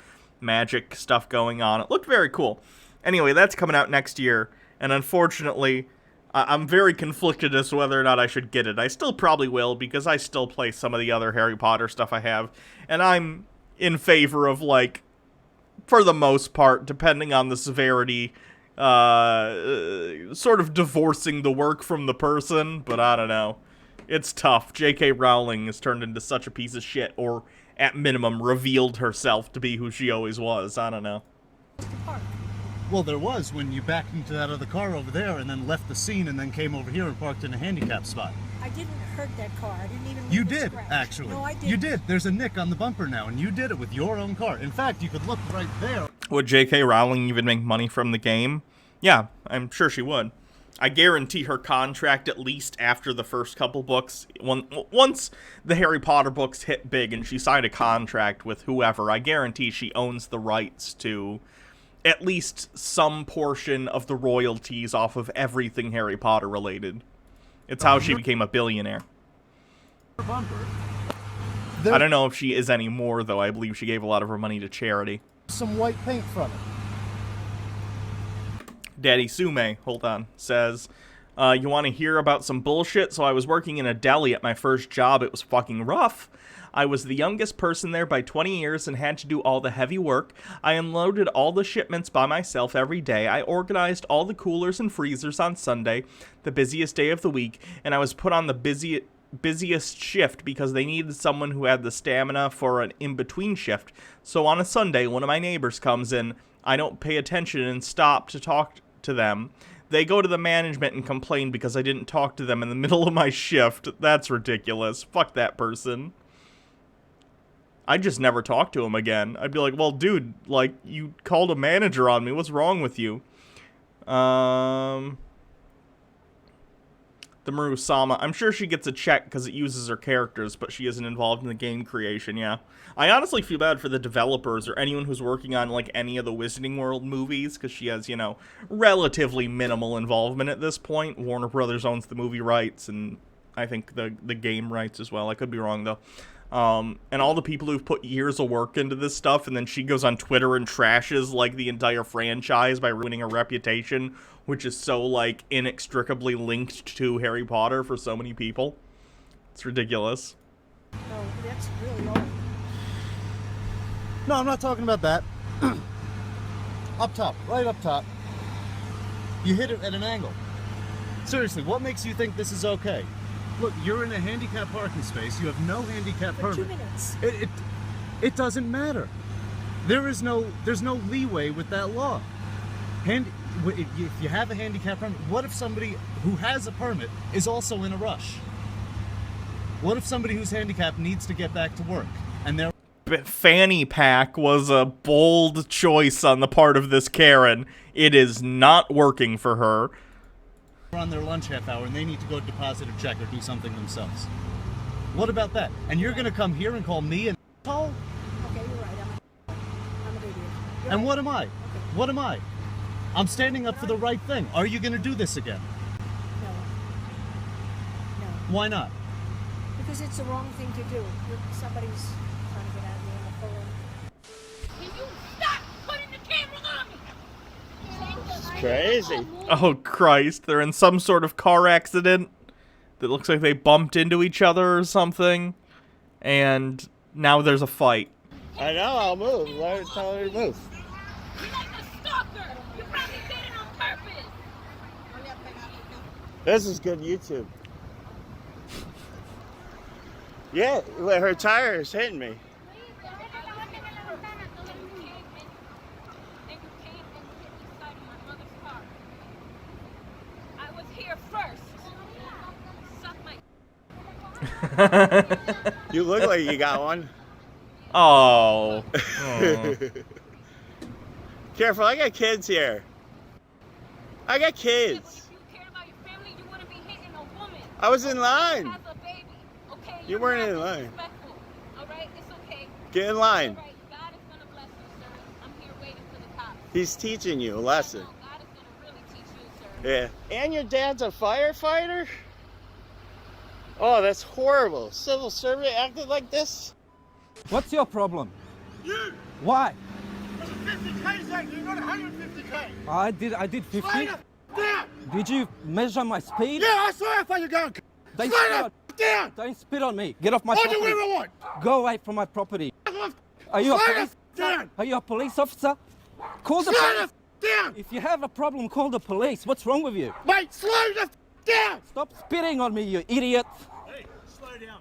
magic stuff going on. It looked very cool. Anyway, that's coming out next year, and unfortunately, I'm very conflicted as to whether or not I should get it. I still probably will, because I still play some of the other Harry Potter stuff I have, and I'm in favor of, like, for the most part, depending on the severity, sort of divorcing the work from the person, but I don't know. It's tough. J.K. Rowling has turned into such a piece of shit, or, at minimum, revealed herself to be who she always was. I don't know. Well, there was when you backed into that other car over there and then left the scene and then came over here and parked in a handicap spot. I didn't hurt that car. I didn't even... You did, actually. No, I didn't. You did. There's a nick on the bumper now, and you did it with your own car. In fact, you could look right there. Would J.K. Rowling even make money from the game? Yeah, I'm sure she would. I guarantee her contract, at least after the first couple books, once the Harry Potter books hit big and she signed a contract with whoever, I guarantee she owns the rights to at least some portion of the royalties off of everything Harry Potter related. It's how she became a billionaire. I don't know if she is anymore, though. I believe she gave a lot of her money to charity. Some white paint from it. Daddy Sume, hold on, says, you want to hear about some bullshit? So I was working in a deli at my first job. It was fucking rough. I was the youngest person there by 20 years and had to do all the heavy work. I unloaded all the shipments by myself every day. I organized all the coolers and freezers on Sunday, the busiest day of the week, and I was put on the busiest shift because they needed someone who had the stamina for an in-between shift. So on a Sunday, one of my neighbors comes in. I don't pay attention and stop to talk to them. They go to the management and complain because I didn't talk to them in the middle of my shift. That's ridiculous. Fuck that person. I'd just never talk to him again. I'd be like, well, dude, like, you called a manager on me. What's wrong with you? The Maru-sama. I'm sure she gets a check because it uses her characters, but she isn't involved in the game creation, yeah. I honestly feel bad for the developers or anyone who's working on, like, any of the Wizarding World movies, because she has, you know, relatively minimal involvement at this point. Warner Brothers owns the movie rights, and I think the game rights as well. I could be wrong, though. And all the people who've put years of work into this stuff, and then she goes on Twitter and trashes, like, the entire franchise by ruining her reputation, which is so, like, inextricably linked to Harry Potter for so many people. It's ridiculous. No, that's really low. No, I'm not talking about that. Up top, right up top. You hit it at an angle. Seriously, what makes you think this is okay? Look, you're in a handicapped parking space. You have no handicap permit. 2 minutes. It doesn't matter. There's no leeway with that law. If you have a handicap permit, what if somebody who has a permit is also in a rush? What if somebody who's handicapped needs to get back to work and they're... Fanny pack was a bold choice on the part of this Karen. It is not working for her. On their lunch half hour and they need to go deposit a check or do something themselves. What about that? And you're gonna come here and call me an asshole? Okay, you're right. I'm an idiot. And what am I? Okay. What am I? I'm standing up for the right thing. Are you gonna do this again? No. Why not? Because it's the wrong thing to do. Somebody's trying to get out of me on the phone. Can you stop putting the camera on me? Crazy. Oh, Christ. They're in some sort of car accident that looks like they bumped into each other or something. And now there's a fight. I know, I'll move. Tell her to move. You're like a stalker. You probably did it on purpose. This is good YouTube. Yeah, her tire is hitting me. I was here first. Suck my... You look like you got one. Oh. Careful, I got kids here. I got kids. If you cared about your family, you wouldn't be hitting a woman. I was in line. Has a baby. Okay, You weren't in line. respectful. All right, it's okay. Get in line. All right, God is gonna bless you, sir. I'm here waiting for the cops. He's teaching you a lesson. God is gonna really teach you, sir. Yeah. And your dad's a firefighter? Oh, that's horrible. Civil servant acted like this? What's your problem? You! Why? There's a 50K zone, you're not 150K! I did 50. Slow the down! Did you measure my speed? Yeah, I saw how far you're going! Don't Slow spit the on- down! Don't spit on me. Get off my I'll property. do whatever I want! Go away from my property. Are you a Slow police? the down! Are you a police officer? Call the Slow police. the down! If you have a problem, call the police. What's wrong with you? Mate, slow the down! Stop spitting on me, you idiot. Hey, slow down.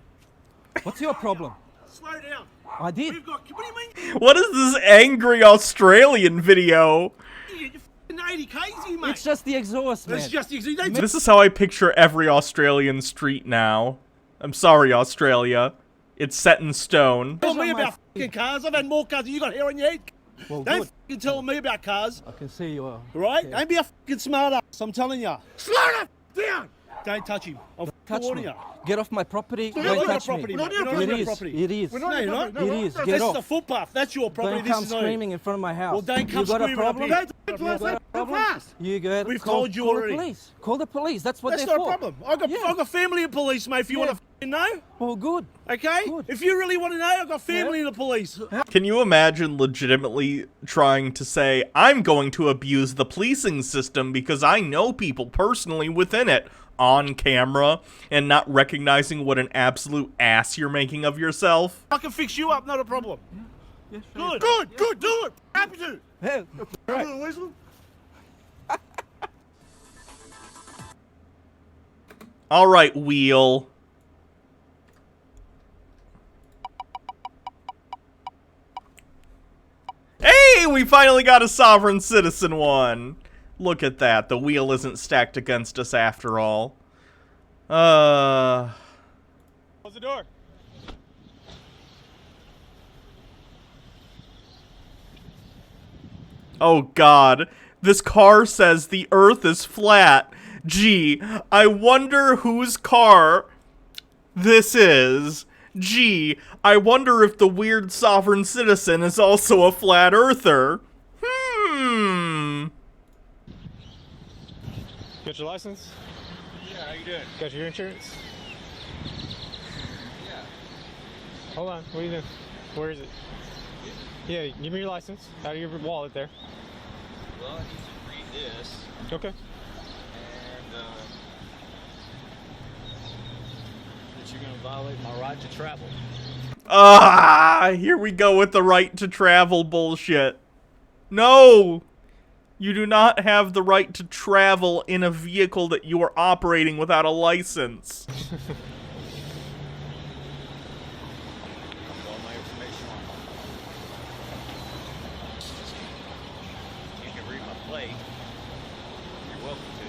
What's your problem? Slow down. I did. We've got, what do you mean? What is this angry Australian video? You're f***ing 80 k's, mate. It's just the exhaust, man. It's just the exhaust. This is how I picture every Australian street now. I'm sorry, Australia. It's set in stone. Tell me about f***ing cars. I've had more cars than you got hair on your head. Well, Don't good. f***ing tell me about cars. I can see you are. Right? Okay. Don't be a f***ing smart ass. I'm telling you. Slow the f*** down. Don't touch him. I'll Touch warn me. you. Get off my property. We're Don't not on your touch property, me. mate. We're not on It your is. property. It is. We're not No, on your you're property. not. It is. Get This off. is the footpath. That's your property. Don't come This is screaming in front of my house. Well, don't come you got a screaming up problem? here. You got a problem? You got. We've call, told you call already. the police. Call the police. That's what That's they're not for. a problem. I've got family in police, mate, if you Yeah. want to know. Well, good. Okay? Good. If you really want to know, I've got family in the police. Can you imagine legitimately trying to say, I'm going to abuse the policing system because I know people personally within it on camera and not recognizing what an absolute ass you're making of yourself? I can fix you up, not a problem. Yeah, sure. Good, good, good, do it. Happy to. Yeah. Right. Whistle. All right, Wheel. we finally got a sovereign citizen one. Look at that. The wheel isn't stacked against us after all. Close the door. Oh God. This car says the earth is flat. Gee, I wonder whose car this is. Gee, I wonder if the weird sovereign citizen is also a flat earther. Got your license? Yeah, how you doing? Got your insurance? Yeah. Hold on, what are you doing? Where is it? Yeah, give me your license out of your wallet there. Well, I need to read this. Okay. And, that you're gonna violate my right to travel. Ah, here we go with the right to travel bullshit. No! You do not have the right to travel in a vehicle that you are operating without a license. All my information on. You can read my plate. You're welcome to.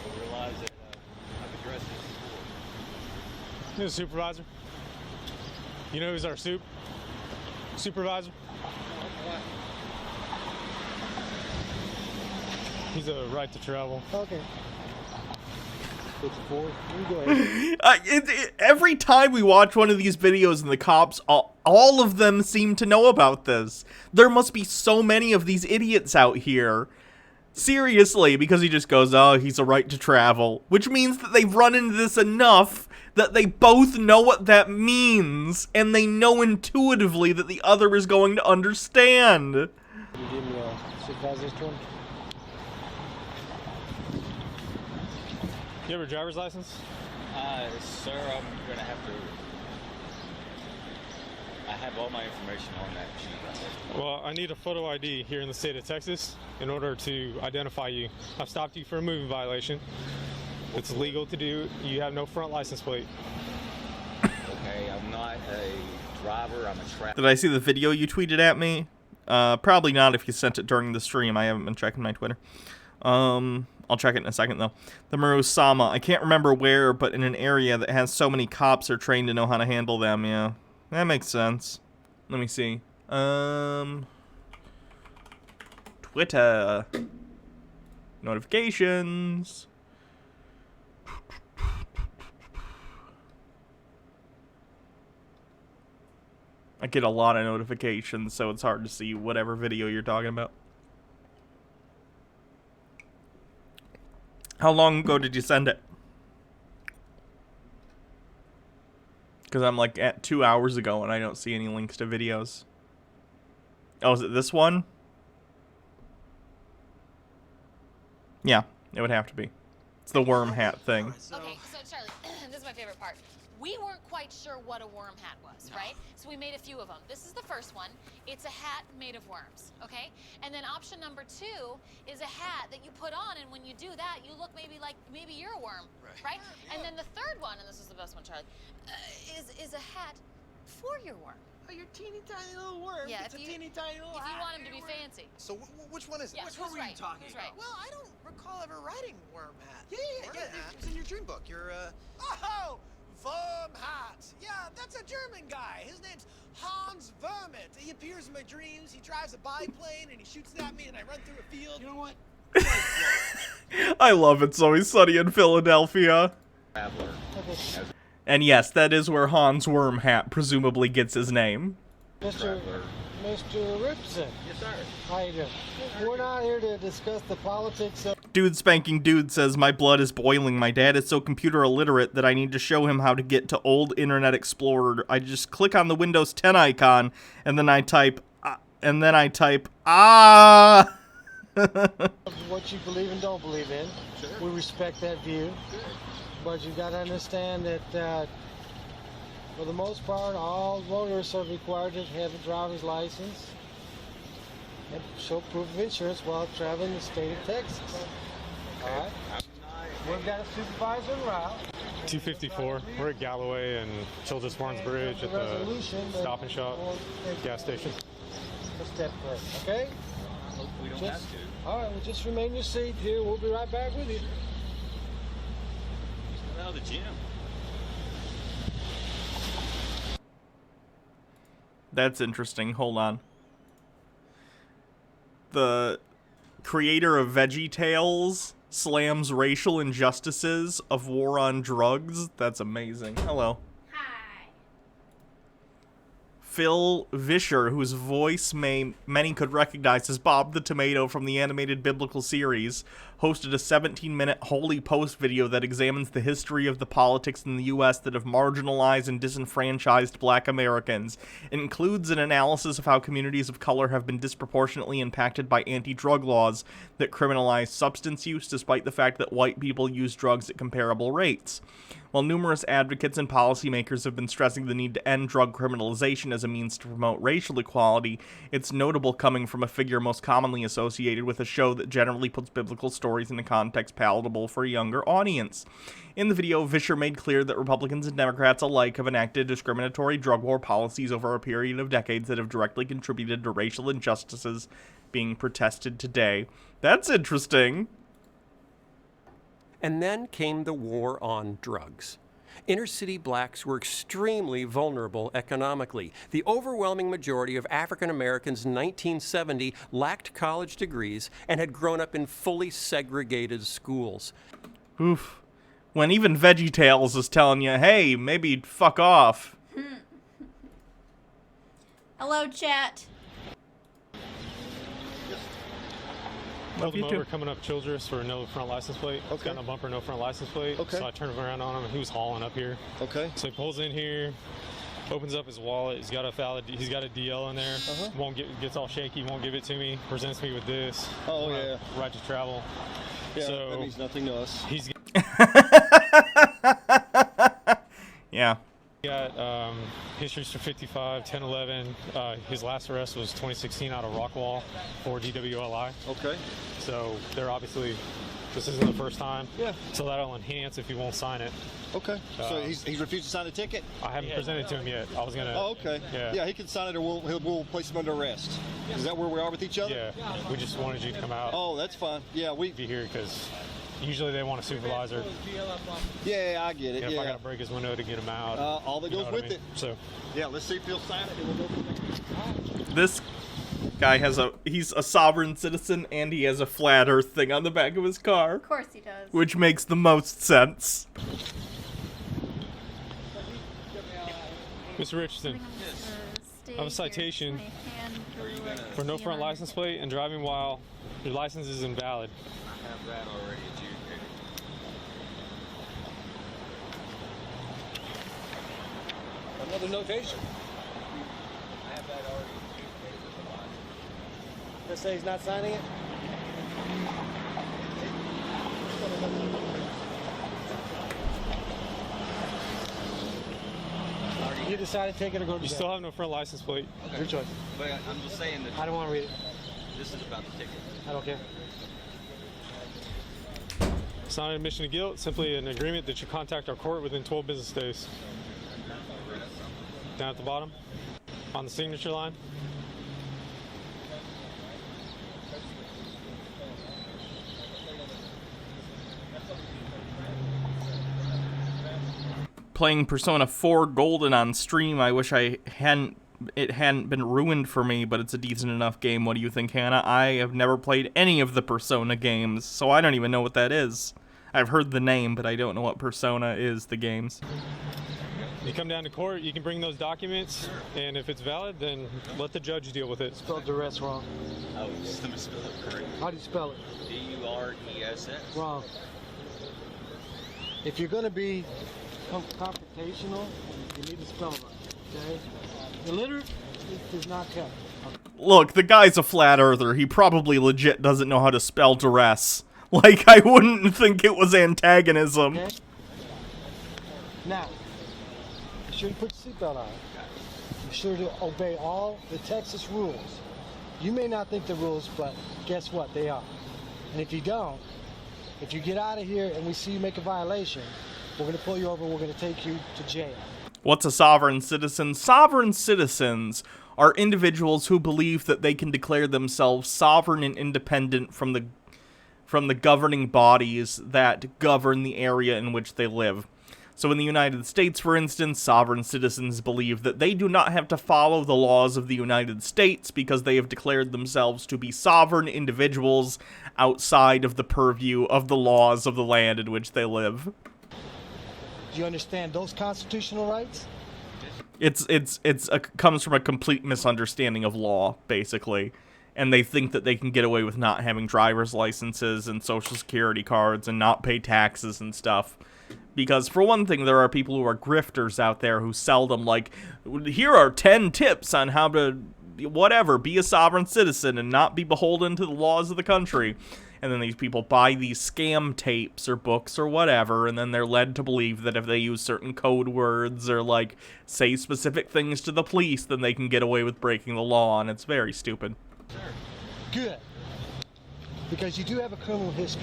You'll realize that I've addressed this before. You're the supervisor. You know who's our supervisor? He's a right to travel. Okay. Push it forward. You go ahead. Every time we watch one of these videos and the cops, all of them seem to know about this. There must be so many of these idiots out here. Seriously, because he just goes, oh, he's a right to travel. Which means that they've run into this enough that they both know what that means. And they know intuitively that the other is going to understand. You give me a supervisor's term? You have a driver's license? Sir, I'm gonna have to. I have all my information on that sheet right there. Well, I need a photo ID here in the state of Texas in order to identify you. I've stopped you for a moving violation. It's legal to do. You have no front license plate. Okay, I'm not a driver, I'm a traveler. Did I see the video you tweeted at me? Probably not if you sent it during the stream. I haven't been checking my Twitter. I'll check it in a second, though. The Marusama. I can't remember where, but in an area that has so many cops are trained to know how to handle them, yeah. That makes sense. Let me see. Twitter. Notifications. I get a lot of notifications, so it's hard to see whatever video you're talking about. How long ago did you send it? Because I'm like at 2 hours ago and I don't see any links to videos. Oh, is it this one? Yeah, it would have to be. It's the worm hat thing. Okay, so Charlie, this is my favorite part. We weren't quite sure what a worm hat was, right? So we made a few of them. This is the first one. It's a hat made of worms, okay? And then option number 2 is a hat that you put on, and when you do that, you look maybe like you're a worm, right? And then the third one, and this is the best one, Charlie, is a hat for your worm. Oh, you're teeny tiny little worm. Yeah, it's a teeny tiny little if you hat. want him to be fancy. So which one is it? Yeah, Which who's one were you right? talking Who's about? right? Well, I don't recall ever writing worm hat. Yeah. It's in your dream book. You're Oh, Worm hat. Yeah, that's a German guy. His name's Hans Vermit. He appears in my dreams. He drives a biplane and he shoots at me and I run through a field. You know what? I love It's Always Sunny in Philadelphia. And yes, that is where Hans Wormhat presumably gets his name. Mr. Ripson. Yes, sir. How you doing? We're not here to discuss the politics of... Dude Spanking Dude says, my blood is boiling. My dad is so computer illiterate that I need to show him how to get to old Internet Explorer. I just click on the Windows 10 icon, and then I type, what you believe and don't believe in. Sure. We respect that view. But you got to understand that for the most part, all motorists are required to have a driver's license and show proof of insurance while traveling the state of Texas. Okay. All right? We've got a supervisor en route. 254. We're at Galloway and Childress Farms Bridge at the Stop and Shop gas station. step further, okay? We don't Just- have to. All right, well, just remain in your seat here. We'll be right back with you. Get out of the gym. That's interesting. Hold on. The creator of VeggieTales slams racial injustices of war on drugs. That's amazing. Hello. Phil Vischer, whose voice many could recognize as Bob the Tomato from the animated biblical series, hosted a 17-minute Holy Post video that examines the history of the politics in the U.S. that have marginalized and disenfranchised black Americans. It includes an analysis of how communities of color have been disproportionately impacted by anti-drug laws that criminalize substance use despite the fact that white people use drugs at comparable rates. While numerous advocates and policymakers have been stressing the need to end drug criminalization as a means to promote racial equality, it's notable coming from a figure most commonly associated with a show that generally puts biblical stories in a context palatable for a younger audience. In the video, Vischer made clear that Republicans and Democrats alike have enacted discriminatory drug war policies over a period of decades that have directly contributed to racial injustices being protested today. That's interesting. And then came the war on drugs. Inner-city blacks were extremely vulnerable economically. The overwhelming majority of African Americans in 1970 lacked college degrees and had grown up in fully segregated schools. Oof. When even VeggieTales is telling you, hey, maybe fuck off. Hello, chat. Pulled him over coming up Childress for no front license plate. Okay. He's got no bumper, no front license plate. Okay. So I turned around on him and he was hauling up here. Okay. So he pulls in here, opens up his wallet. He's got a DL in there. Gets all shaky, won't give it to me. Presents me with this. Oh, yeah. Right to travel. Yeah, so that means nothing to us. He's yeah. got histories for 55, 10, 11. His last arrest was 2016 out of Rockwall for DWLI. Okay. So they're obviously, this isn't the first time. Yeah. So that'll enhance if he won't sign it. Okay. So he refused to sign the ticket? I haven't presented to him yet. I was gonna. Oh, okay. Yeah. He can sign it or we'll place him under arrest. Is that where we are with each other? Yeah. We just wanted you to come out. Oh, that's fine. Yeah, we be here because usually they want a supervisor. Yeah, I get it. If I gotta break his window to get him out. All that goes with it. So. Yeah, let's see if he'll sign it and we'll go from there. This guy he's a sovereign citizen and he has a flat earth thing on the back of his car. Of course he does. Which makes the most sense. Mr. Richardson, I have a citation for no front license plate and driving while your license is invalid. I have that already adjudicated. Another notation. I have that already adjudicated with the license. Let's say he's not signing it. You decided to take it or go to You jail. still have no front license plate. Okay. Your choice. But I'm just saying that I don't want to read it. this is about the ticket. I don't care. It's not an admission of guilt, simply an agreement that you contact our court within 12 business days. Down at the bottom, on the signature line. Playing Persona 4 Golden on stream. I wish it hadn't been ruined for me, but it's a decent enough game. What do you think, Hannah? I have never played any of the Persona games, so I don't even know what that is. I've heard the name, but I don't know what Persona is, the games. You come down to court, you can bring those documents, and if it's valid, then let the judge deal with it. Spelled duress wrong. Oh, just let me spell it correct. How do you spell it? D-U-R-E-S-S. Wrong. If you're going to be confrontational, you need to spell it right, okay? Illiterate does not count. Look, the guy's a flat earther. He probably legit doesn't know how to spell duress. Like, I wouldn't think it was antagonism. Okay? Now, be sure to put your seatbelt on. Be sure to obey all the Texas rules. You may not think the rules, but guess what? They are. And if you don't, if you get out of here and we see you make a violation, we're going to pull you over and we're going to take you to jail. What's a sovereign citizen? Sovereign citizens are individuals who believe that they can declare themselves sovereign and independent from the governing bodies that govern the area in which they live. So in the United States, for instance, sovereign citizens believe that they do not have to follow the laws of the United States because they have declared themselves to be sovereign individuals outside of the purview of the laws of the land in which they live. Do you understand those constitutional rights? It comes from a complete misunderstanding of law, basically. And they think that they can get away with not having driver's licenses and social security cards and not pay taxes and stuff. Because, for one thing, there are people who are grifters out there who sell them, like, here are 10 tips on how to, whatever, be a sovereign citizen and not be beholden to the laws of the country. And then these people buy these scam tapes or books or whatever, and then they're led to believe that if they use certain code words or, like, say specific things to the police, then they can get away with breaking the law, and it's very stupid. Good. Because you do have a criminal history.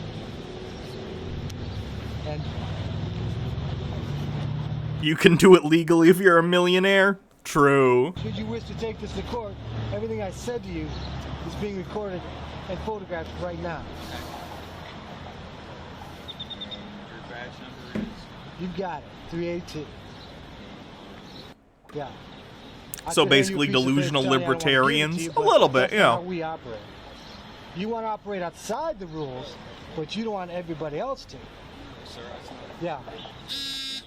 And you can do it legally if you're a millionaire? True. Should you wish to take this to court, everything I said to you is being recorded and photographed right now. Your badge number is? You've got it. 382. Yeah. So basically delusional libertarians? A little bit, yeah. That's how we operate. You want to operate outside the rules, but you don't want everybody else to. Sir, that's not. Yeah. You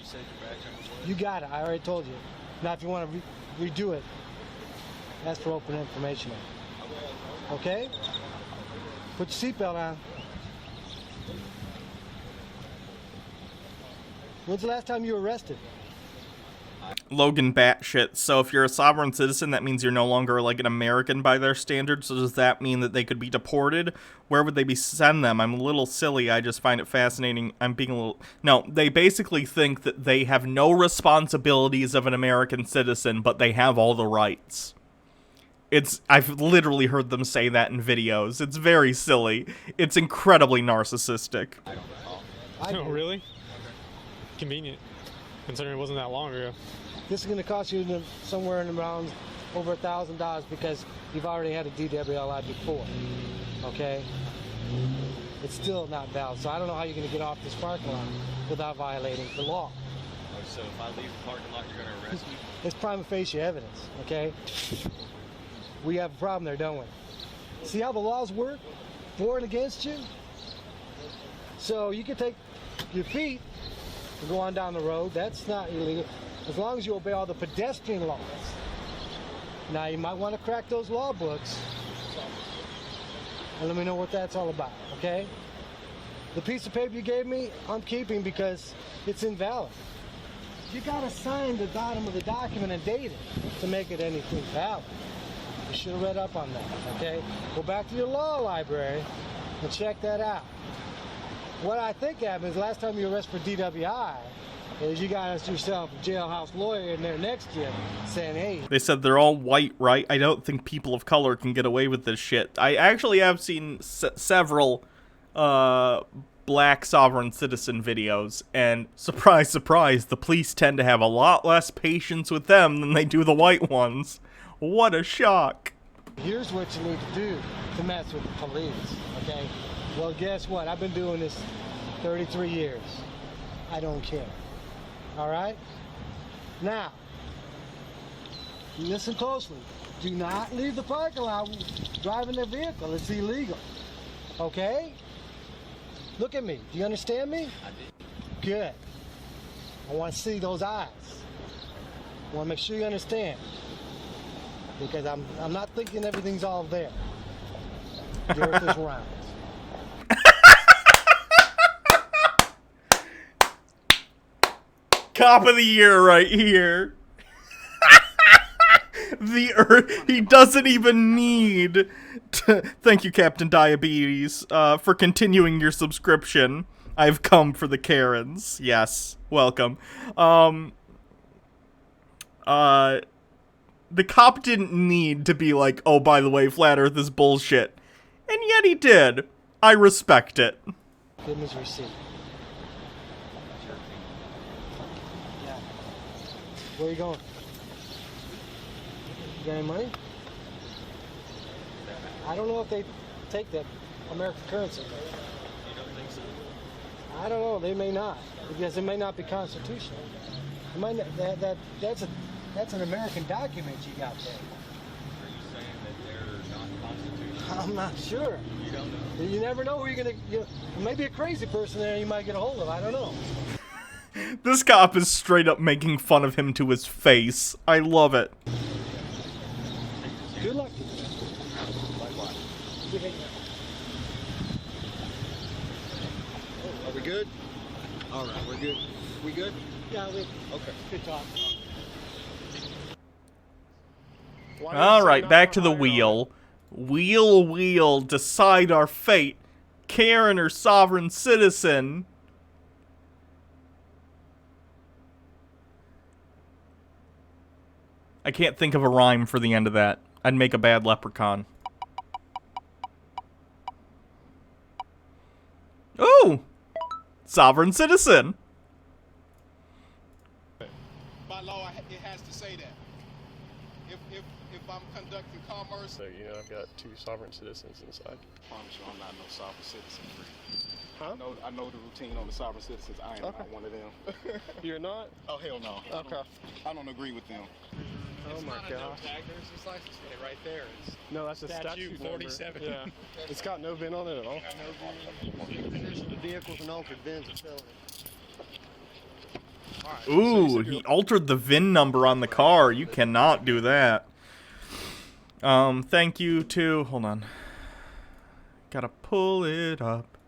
said your badge number was? You got it. I already told you. Now, if you want to redo it, ask for open information. Okay? Put your seatbelt on. When's the last time you were arrested? Logan batshit. So if you're a sovereign citizen, that means you're no longer like an American by their standards. So does that mean that they could be deported? Where would they send them? I'm a little silly. I just find it fascinating. I'm being a little... No, they basically think that they have no responsibilities of an American citizen, but they have all the rights. I've literally heard them say that in videos. It's very silly. It's incredibly narcissistic. Oh, really? Convenient, considering it wasn't that long ago. This is going to cost you somewhere in around over $1,000 because you've already had a DWI before, okay? It's still not valid, so I don't know how you're going to get off this parking lot without violating the law. Oh, so if I leave the parking lot, you're going to arrest me? It's prima facie evidence, okay? We have a problem there, don't we? See how the laws work? For and against you? So you can take your feet and go on down the road. That's not illegal, as long as you obey all the pedestrian laws. Now, you might want to crack those law books and let me know what that's all about, okay? The piece of paper you gave me, I'm keeping because it's invalid. You got to sign the bottom of the document and date it to make it anything valid. You should have read up on that, okay? Go back to your law library and check that out. What I think happens last time you arrest for DWI is you got yourself a jailhouse lawyer in there next to you saying, hey. They said they're all white, right? I don't think people of color can get away with this shit. I actually have seen several black sovereign citizen videos, and surprise, surprise, the police tend to have a lot less patience with them than they do the white ones. What a shock. Here's what you need to do to mess with the police, okay? Well, guess what? I've been doing this 33 years. I don't care. All right? Now, listen closely. Do not leave the parking lot driving their vehicle. It's illegal. Okay? Look at me. Do you understand me? I did. Good. I want to see those eyes. I want to make sure you understand. Because I'm not thinking everything's all there. The earth is round. Cop of the year right here. The earth, he doesn't even need to, thank you, Captain Diabetes, for continuing your subscription. I've come for the Karens. Yes, welcome. The cop didn't need to be like, oh, by the way, flat earth is bullshit. And yet he did. I respect it. Give me his receipt. Yeah. Where are you going? You got any money? I don't know if they take that American currency. You don't think so? I don't know. They may not, because it may not be constitutional. It might not, that's an American document you got there. Are you saying that they're not constitutional? I'm not sure. You don't know? You never know who you're gonna. Maybe a crazy person there you might get a hold of. I don't know. This cop is straight up making fun of him to his face. I love it. Good luck. Are we good? All right, we're good. We good? Yeah, we. Okay. Good talk. All right, back to the wheel. Wheel, wheel, decide our fate. Karen or sovereign citizen? I can't think of a rhyme for the end of that. I'd make a bad leprechaun. Ooh! Sovereign citizen. By law, it has to say that. If I'm conducting commerce. So, you know, I've got 2 sovereign citizens inside. I promise you, I'm not no sovereign citizen. Huh? I know the routine on the sovereign citizens. I am not one of them. You're not? Oh, hell no. Okay. I don't agree with them. Oh my gosh. There's his license plate right there. It's No, that's a statute 47. Yeah. It's got no VIN on it at all. The vehicle's an altered VIN. Ooh, he altered the VIN number on the car. You cannot do that. Thank you to... Hold on. Gotta pull it up.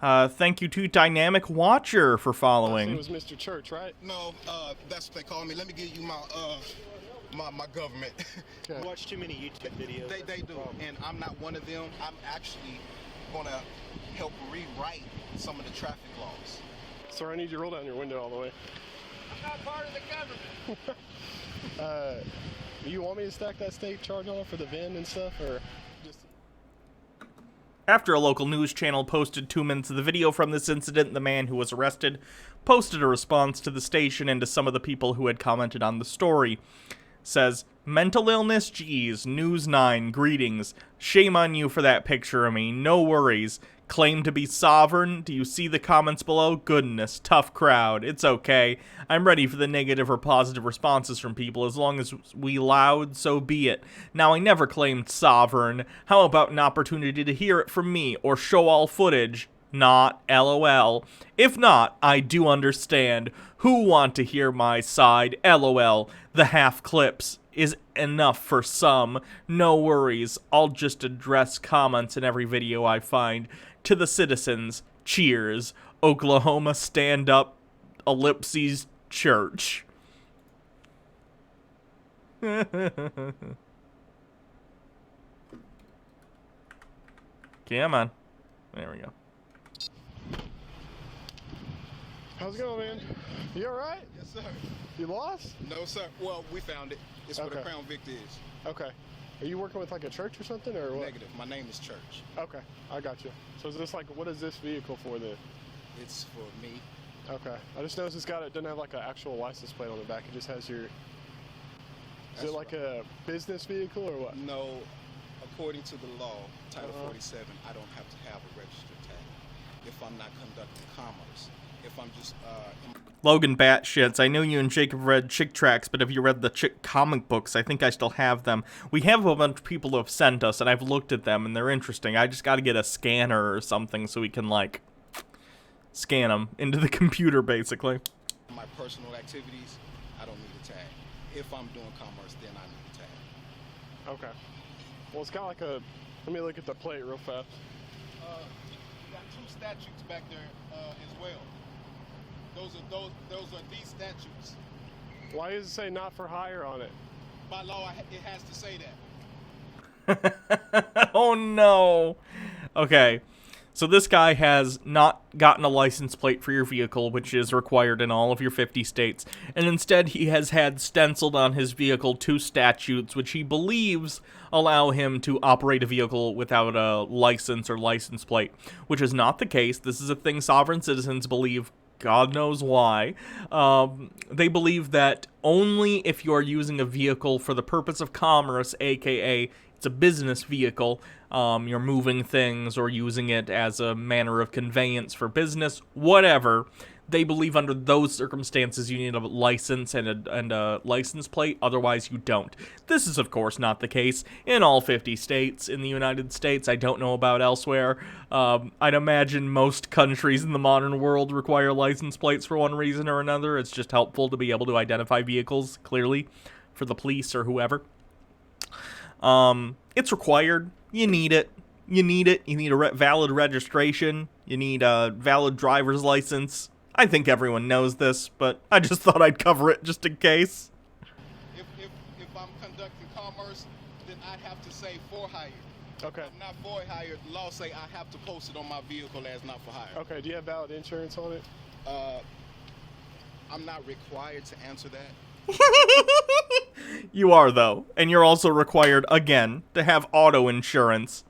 Thank you to Dynamic Watcher for following. It was Mr. Church, right? No, that's what they call me. Let me give you my my government. Okay. Watch too many YouTube videos. They do, and I'm not one of them. I'm actually gonna help rewrite some of the traffic laws. Sir, I need you to roll down your window all the way. I'm not part of the government. Do you want me to stack that state charge on for the VIN and stuff, or just... After a local news channel posted 2 minutes of the video from this incident, the man who was arrested posted a response to the station and to some of the people who had commented on the story. Says, mental illness, geez, News 9, greetings. Shame on you for that picture of me, no worries. Claim to be sovereign? Do you see the comments below? Goodness, tough crowd. It's okay. I'm ready for the negative or positive responses from people. As long as we loud, so be it. Now, I never claimed sovereign. How about an opportunity to hear it from me, or show all footage? Not, LOL. If not, I do understand. Who want to hear my side? LOL. The half clips is enough for some. No worries. I'll just address comments in every video I find. To the citizens, cheers. Oklahoma stand up, ellipses, church. Come on. There we go. How's it going, man? You alright? Yes, sir. You lost? No, sir. Well, we found it. It's where the Okay. Crown Vic is. Okay. Are you working with like a church or something, or what? Negative. My name is Church. Okay, I got you. So is this like, what is this vehicle for then? It's for me. Okay. I just noticed it doesn't have like an actual license plate on the back. It just has your... Is it like a business vehicle or what? No, according to the law, Title 47, I don't have to have a registered tag if I'm not conducting commerce. If I'm just Logan Batshits, I know you and Jacob read Chick Tracks, but have you read the Chick comic books? I think I still have them. We have a bunch of people who have sent us, and I've looked at them, and they're interesting. I just gotta get a scanner or something so we can, like, scan them into the computer, basically. my personal activities, I don't need a tag. If I'm doing commerce, then I need a tag. Okay. Well, it's got like a... Let me look at the plate real fast. You got 2 statutes back there as well. Those are these statutes. Why does it say not for hire on it? By law, it has to say that. Oh no. Okay. So this guy has not gotten a license plate for your vehicle, which is required in all of your 50 states, and instead he has had stenciled on his vehicle 2 statutes which he believes allow him to operate a vehicle without a license or license plate, which is not the case. This is a thing sovereign citizens believe. God knows why. They believe that only if you are using a vehicle for the purpose of commerce, aka it's a business vehicle, you're moving things or using it as a manner of conveyance for business, whatever, they believe under those circumstances you need a license and a license plate, otherwise you don't. This is, of course, not the case in all 50 states in the United States. I don't know about elsewhere. I'd imagine most countries in the modern world require license plates for one reason or another. It's just helpful to be able to identify vehicles clearly for the police or whoever. It's required. You need it. You need it. You need a valid registration. You need a valid driver's license. I think everyone knows this, but I just thought I'd cover it just in case. If I'm conducting commerce, then I'd have to say for hire. Okay. If I'm not for hire, the law say I have to post it on my vehicle as not for hire. Okay, do you have valid insurance on it? I'm not required to answer that. You are, though, and you're also required, again, to have auto insurance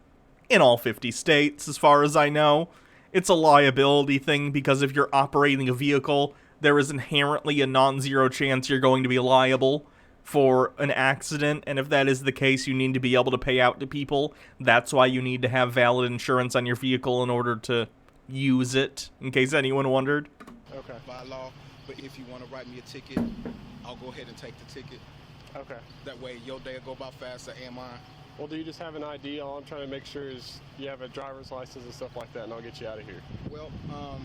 in all 50 states, as far as I know. It's a liability thing because if you're operating a vehicle, there is inherently a non-zero chance you're going to be liable for an accident, and if that is the case, you need to be able to pay out to people. That's why you need to have valid insurance on your vehicle in order to use it, in case anyone wondered. Okay. By law, but if you want to write me a ticket, I'll go ahead and take the ticket. Okay. That way your day will go by faster and mine. Well, do you just have an ID? All I'm trying to make sure is you have a driver's license and stuff like that, and I'll get you out of here. Well, I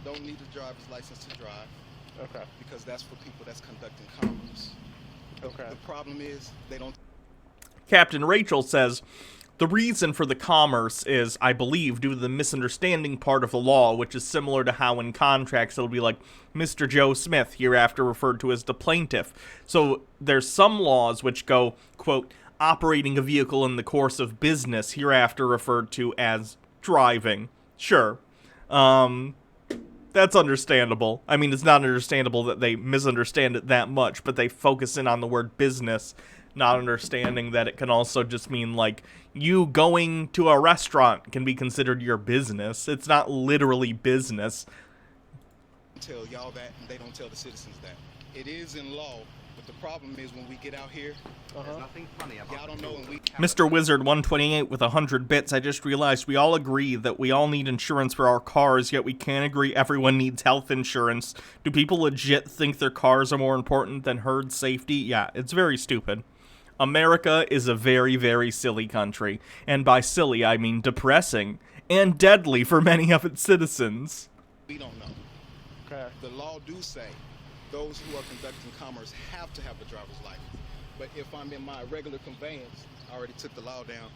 don't need a driver's license to drive. Okay. Because that's for people that's conducting commerce. Okay. The problem is they don't... Captain Rachel says, the reason for the commerce is, I believe, due to the misunderstanding part of the law, which is similar to how in contracts it'll be like, Mr. Joe Smith, hereafter referred to as the plaintiff. So there's some laws which go, quote, operating a vehicle in the course of business, hereafter referred to as driving. Sure. That's understandable. I mean, it's not understandable that they misunderstand it that much, but they focus in on the word business, not understanding that it can also just mean, like, you going to a restaurant can be considered your business. It's not literally business. Tell y'all that, and they don't tell the citizens that. It is in law, but the problem is when we get out here, there's nothing funny about y'all don't know when we... Mr. Wizard 128 with 100 bits, I just realized we all agree that we all need insurance for our cars, yet we can't agree everyone needs health insurance. Do people legit think their cars are more important than herd safety? Yeah, it's very stupid. America is a very, very silly country, and by silly I mean depressing, and deadly for many of its citizens. We don't know. Okay. The law do say those who are conducting commerce have to have a driver's license. But if I'm in my regular conveyance, I already took the law down.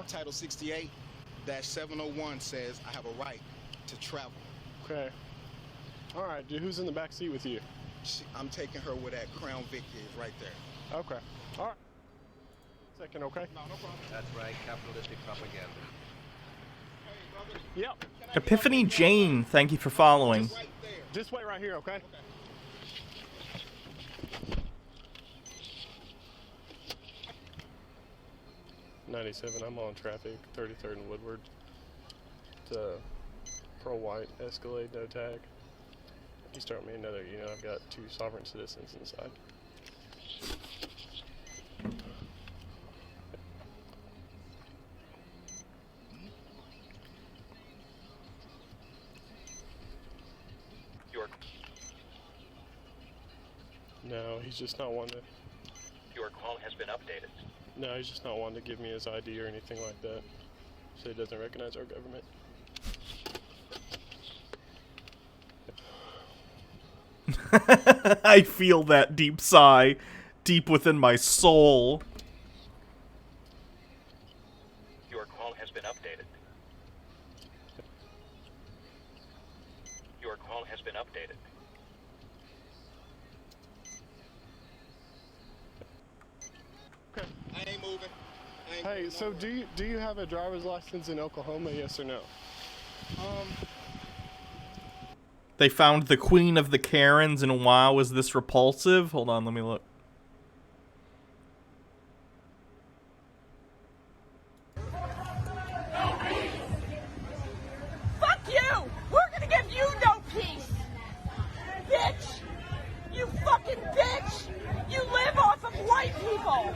Title 68-701 says I have a right to travel. Okay. All right, dude, who's in the back seat with you? I'm taking her where that Crown Vic is right there. Okay. All right. Second, okay? No problem. That's right, capitalistic propaganda. Yep. Epiphany Jane, thank you for following. Just wait right here, okay? 97, I'm on traffic, 33rd and Woodward. It's a Pearl White Escalade, no tag. You start me another, I've got 2 sovereign citizens inside. No, he's just not one to... Your call has been updated. No, he's just not one to give me his ID or anything like that. So he doesn't recognize our government. I feel that deep sigh deep within my soul. Your call has been updated. Your call has been updated. I ain't moving. Hey, so do you have a driver's license in Oklahoma, yes or no? They found the queen of the Karens, and wow, is this repulsive? Hold on, let me look. Fuck you! We're gonna give you no peace! Bitch! You fucking bitch! You live off of white people!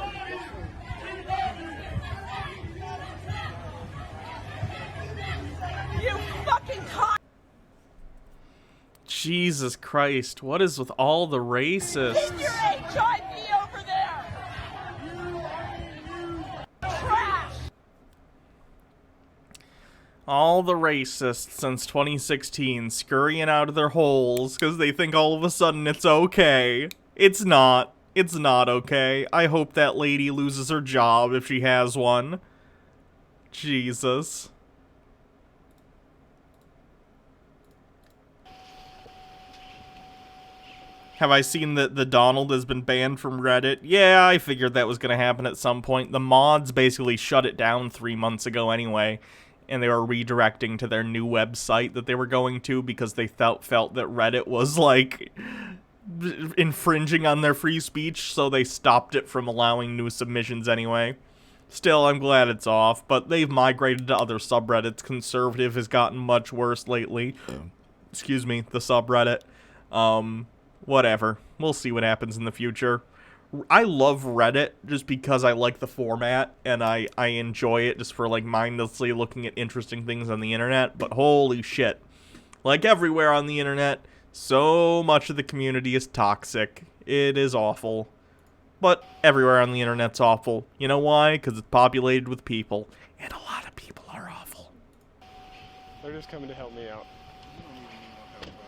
Jesus Christ, what is with all the racists? Leave your HIV over there! Trash! All the racists since 2016 scurrying out of their holes because they think all of a sudden it's okay. It's not. It's not okay. I hope that lady loses her job if she has one. Jesus. Have I seen that the Donald has been banned from Reddit? Yeah, I figured that was going to happen at some point. The mods basically shut it down 3 months ago anyway, and they were redirecting to their new website that they were going to because they felt that Reddit was, like, infringing on their free speech, so they stopped it from allowing new submissions anyway. Still, I'm glad it's off, but they've migrated to other subreddits. Conservative has gotten much worse lately. Excuse me, the subreddit. Whatever. We'll see what happens in the future. I love Reddit just because I like the format, and I enjoy it just for, like, mindlessly looking at interesting things on the internet, but holy shit. Like everywhere on the internet, so much of the community is toxic. It is awful. But everywhere on the internet's awful. You know why? Because it's populated with people, and a lot of people are awful. They're just coming to help me out.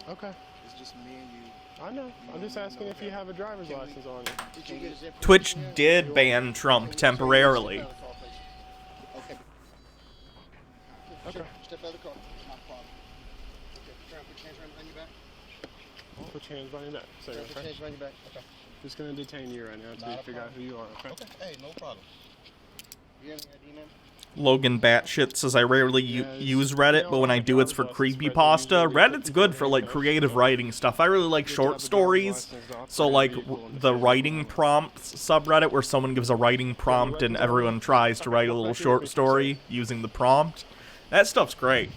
Okay. It's just me and you. I know. I'm just asking if you have a driver's license on you. Twitch did ban Trump temporarily. Okay. Okay. Step out of the car. Not a problem. Okay. Try and put your hands behind your back. Put your hands behind your back. So, Put your hands behind your back. Okay. Just gonna detain you right now until you figure out who you are. Okay. Okay. Hey, no problem. You have any ID, man? Logan Batshit says I rarely use Reddit, but when I do, it's for creepypasta. Reddit's good for, like, creative writing stuff. I really like short stories, so, like, the writing prompts subreddit where someone gives a writing prompt and everyone tries to write a little short story using the prompt. That stuff's great.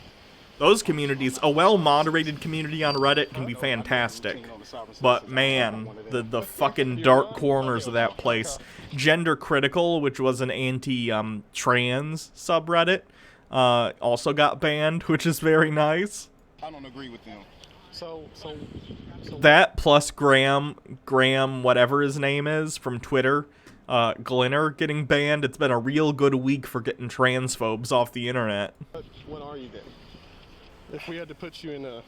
Those communities, a well-moderated community on Reddit can be fantastic. But, man, the fucking dark corners of that place. Gender Critical, which was an anti-trans subreddit, also got banned, which is very nice. I don't agree with them. So that plus Graham, whatever his name is, from Twitter, Glinner getting banned. It's been a real good week for getting transphobes off the internet. What are you then? If we had to put you in a...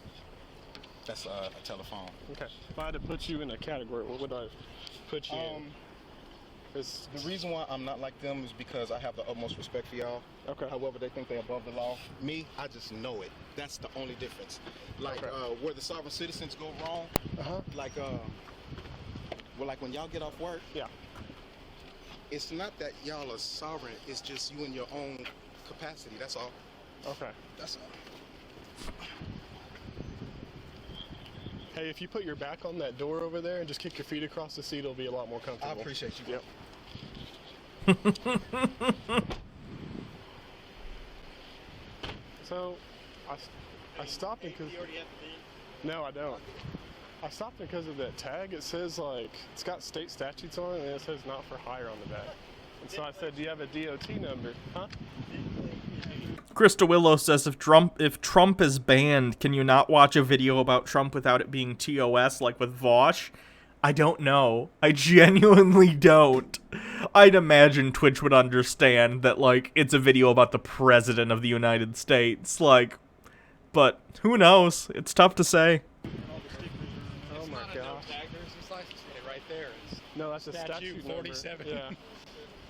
That's a telephone. Okay. If I had to put you in a category, what would I put you in? The reason why I'm not like them is because I have the utmost respect for y'all. Okay. However, they think they're above the law. Me, I just know it. That's the only difference. Like, where the sovereign citizens go wrong, like, well, like when y'all get off work, it's not that y'all are sovereign, it's just you in your own capacity, that's all. Okay. That's all. Hey, if you put your back on that door over there and just kick your feet across the seat, it'll be a lot more comfortable. I appreciate you. Yep. So, I stopped because... No, I don't. I stopped because of that tag. It says, like, it's got state statutes on it, and it says not for hire on the back. And so I said, do you have a DOT number? Huh? Krista Willow says, if Trump is banned, can you not watch a video about Trump without it being TOS, like with Vosh? I don't know. I genuinely don't. I'd imagine Twitch would understand that, like, it's a video about the President of the United States, like, but who knows? It's tough to say. Oh my gosh. Right there. No, that's a statute 47. Number. Yeah.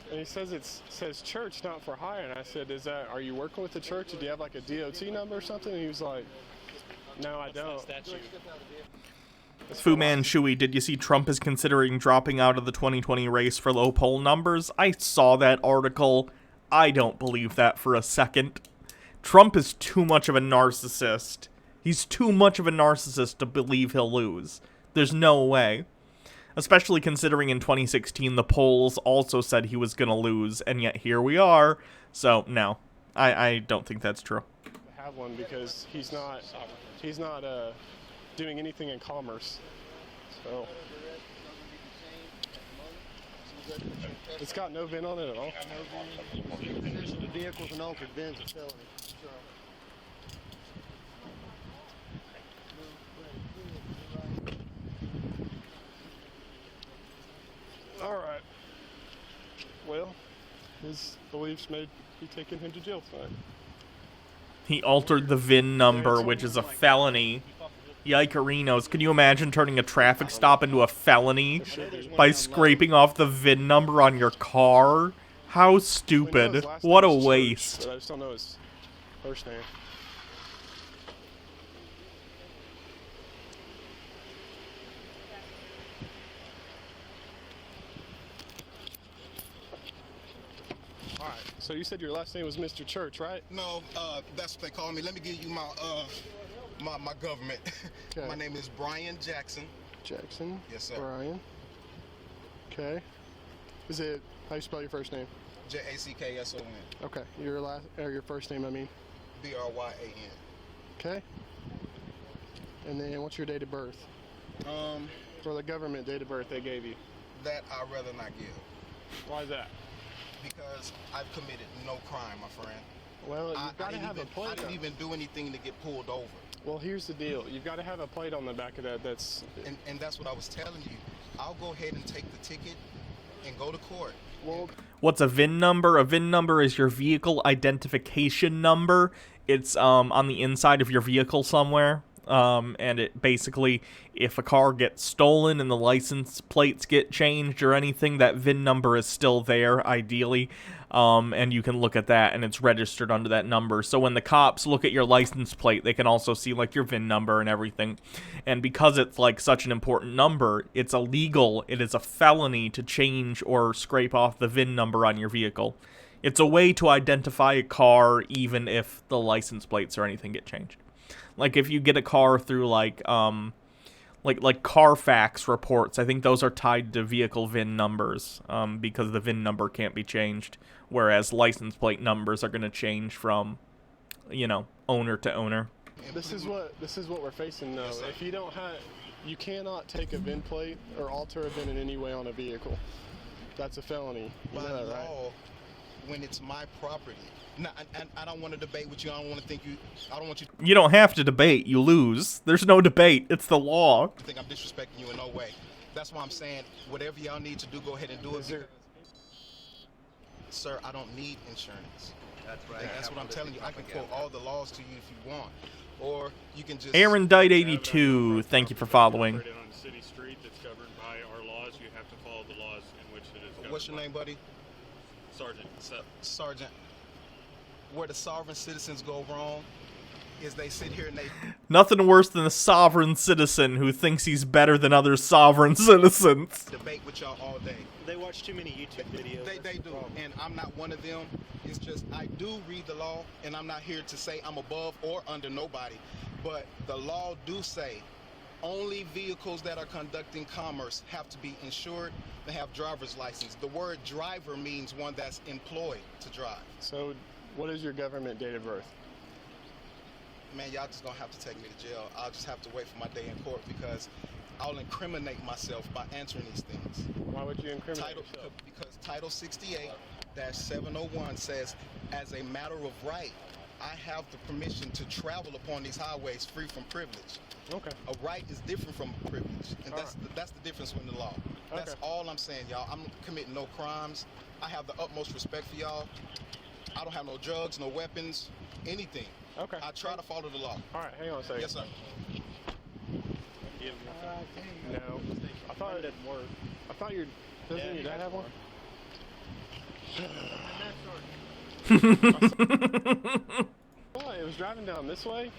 And he says it says church, not for hire. And I said, are you working with the church? Do you have like a DOT number or something? And he was like, no, I don't. Fu Manchu, did you see Trump is considering dropping out of the 2020 race for low poll numbers? I saw that article. I don't believe that for a second. Trump is too much of a narcissist. He's too much of a narcissist to believe he'll lose. There's no way. Especially considering in 2016 the polls also said he was going to lose, and yet here we are. So, no. I don't think that's true. I have one because he's not doing anything in commerce. So it's got no VIN on it at all. The vehicle's an altered VIN's a felony. All right. Well, his beliefs may be taking him to jail tonight. He altered the VIN number, which is a felony. Yikerinos, can you imagine turning a traffic stop into a felony by scraping off the VIN number on your car? How stupid. What a waste. I just don't know his first name. Alright, so you said your last name was Mr. Church, right? No, that's what they call me. Let me give you my my government. Okay. My name is Brian Jackson. Jackson? Yes, sir. Brian. Okay. Is it, how you spell your first name? Jackson. Okay, your last, or your first name, I mean. Bryan. Okay. And then what's your date of birth? For the government date of birth they gave you. That I'd rather not give. Why is that? Because I've committed no crime, my friend. Well, you've got to have a plate. I didn't even do anything to get pulled over. Well, here's the deal. You've got to have a plate on the back of that that's... And that's what I was telling you. I'll go ahead and take the ticket and go to court. Well, what's a VIN number? A VIN number is your vehicle identification number. It's on the inside of your vehicle somewhere. And it basically, if a car gets stolen and the license plates get changed or anything, that VIN number is still there, ideally. And you can look at that and it's registered under that number. So when the cops look at your license plate, they can also see like your VIN number and everything. And because it's like such an important number, it's illegal. It is a felony to change or scrape off the VIN number on your vehicle. It's a way to identify a car even if the license plates or anything get changed. Like if you get a car through like Carfax reports, I think those are tied to vehicle VIN numbers because the VIN number can't be changed, whereas license plate numbers are going to change from, you know, owner to owner. This is what we're facing though. Yes, if you don't have, you cannot take a VIN plate or alter a VIN in any way on a vehicle. That's a felony. You By know that, law, right? when it's my property. No, and I don't want to debate with you. I don't want to think you. I don't want you. You don't have to debate. You lose. There's no debate. It's the law. I think I'm disrespecting you in no way. That's why I'm saying whatever y'all need to do, go ahead and do it. Because, sir, I don't need insurance. That's right. That's what I'm telling you. I can quote all the laws to you if you want, or you can just. Aaron Dight 82. Thank you for following. On a city street that's governed by our laws, you have to follow the laws in which it is governed. What's your name, buddy? Sergeant. What's up? Sergeant. Where the sovereign citizens go wrong is they sit here and they... Nothing worse than a sovereign citizen who thinks he's better than other sovereign citizens. Debate with y'all all day. They watch too many YouTube videos. They do, and I'm not one of them. It's just I do read the law, and I'm not here to say I'm above or under nobody. But the law do say only vehicles that are conducting commerce have to be insured and have driver's license. The word driver means one that's employed to drive. So, what is your government date of birth? Man, y'all just gonna have to take me to jail. I'll just have to wait for my day in court because I'll incriminate myself by answering these things. Why would you incriminate yourself? Because Title 68-701 says, as a matter of right, I have the permission to travel upon these highways free from privilege. Okay. A right is different from a privilege, and that's the difference in the law. That's all I'm saying, y'all. I'm committing no crimes. I have the utmost respect for y'all. I don't have no drugs, no weapons, anything. Okay. I try to follow the law. All right, hang on a second. Yes, sir. No, I thought it didn't work. I thought doesn't your dad have one? Well, it was driving down this way.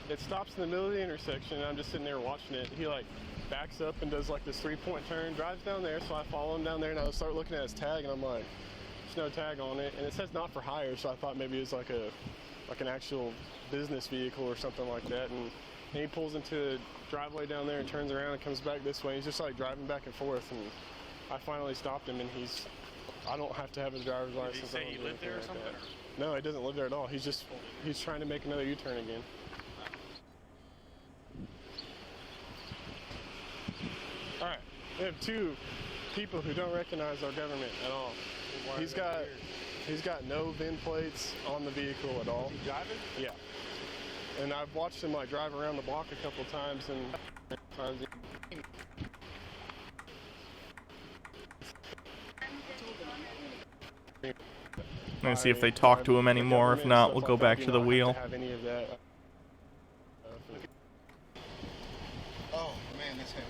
It stops in the middle of the intersection, and I'm just sitting there watching it. He like backs up and does like this 3-point turn, drives down there. So I follow him down there, and I start looking at his tag, and I'm like, there's no tag on it, and it says not for hire. So I thought maybe it was like an actual business vehicle or something like that. And he pulls into the driveway down there and turns around and comes back this way. He's just like driving back and forth, and I finally stopped him, and I don't have to have his driver's license. Did he say he lived there or something? No, he doesn't live there at all. He's trying to make another U-turn again. All right, we have two people who don't recognize our government at all. He's got no VIN plates on the vehicle at all. Is he driving? Yeah. And I've watched him like drive around the block a couple times, and Let's see if they talk to him anymore. If not, we'll go back to the wheel. Have any of that. Oh man, that's heavy.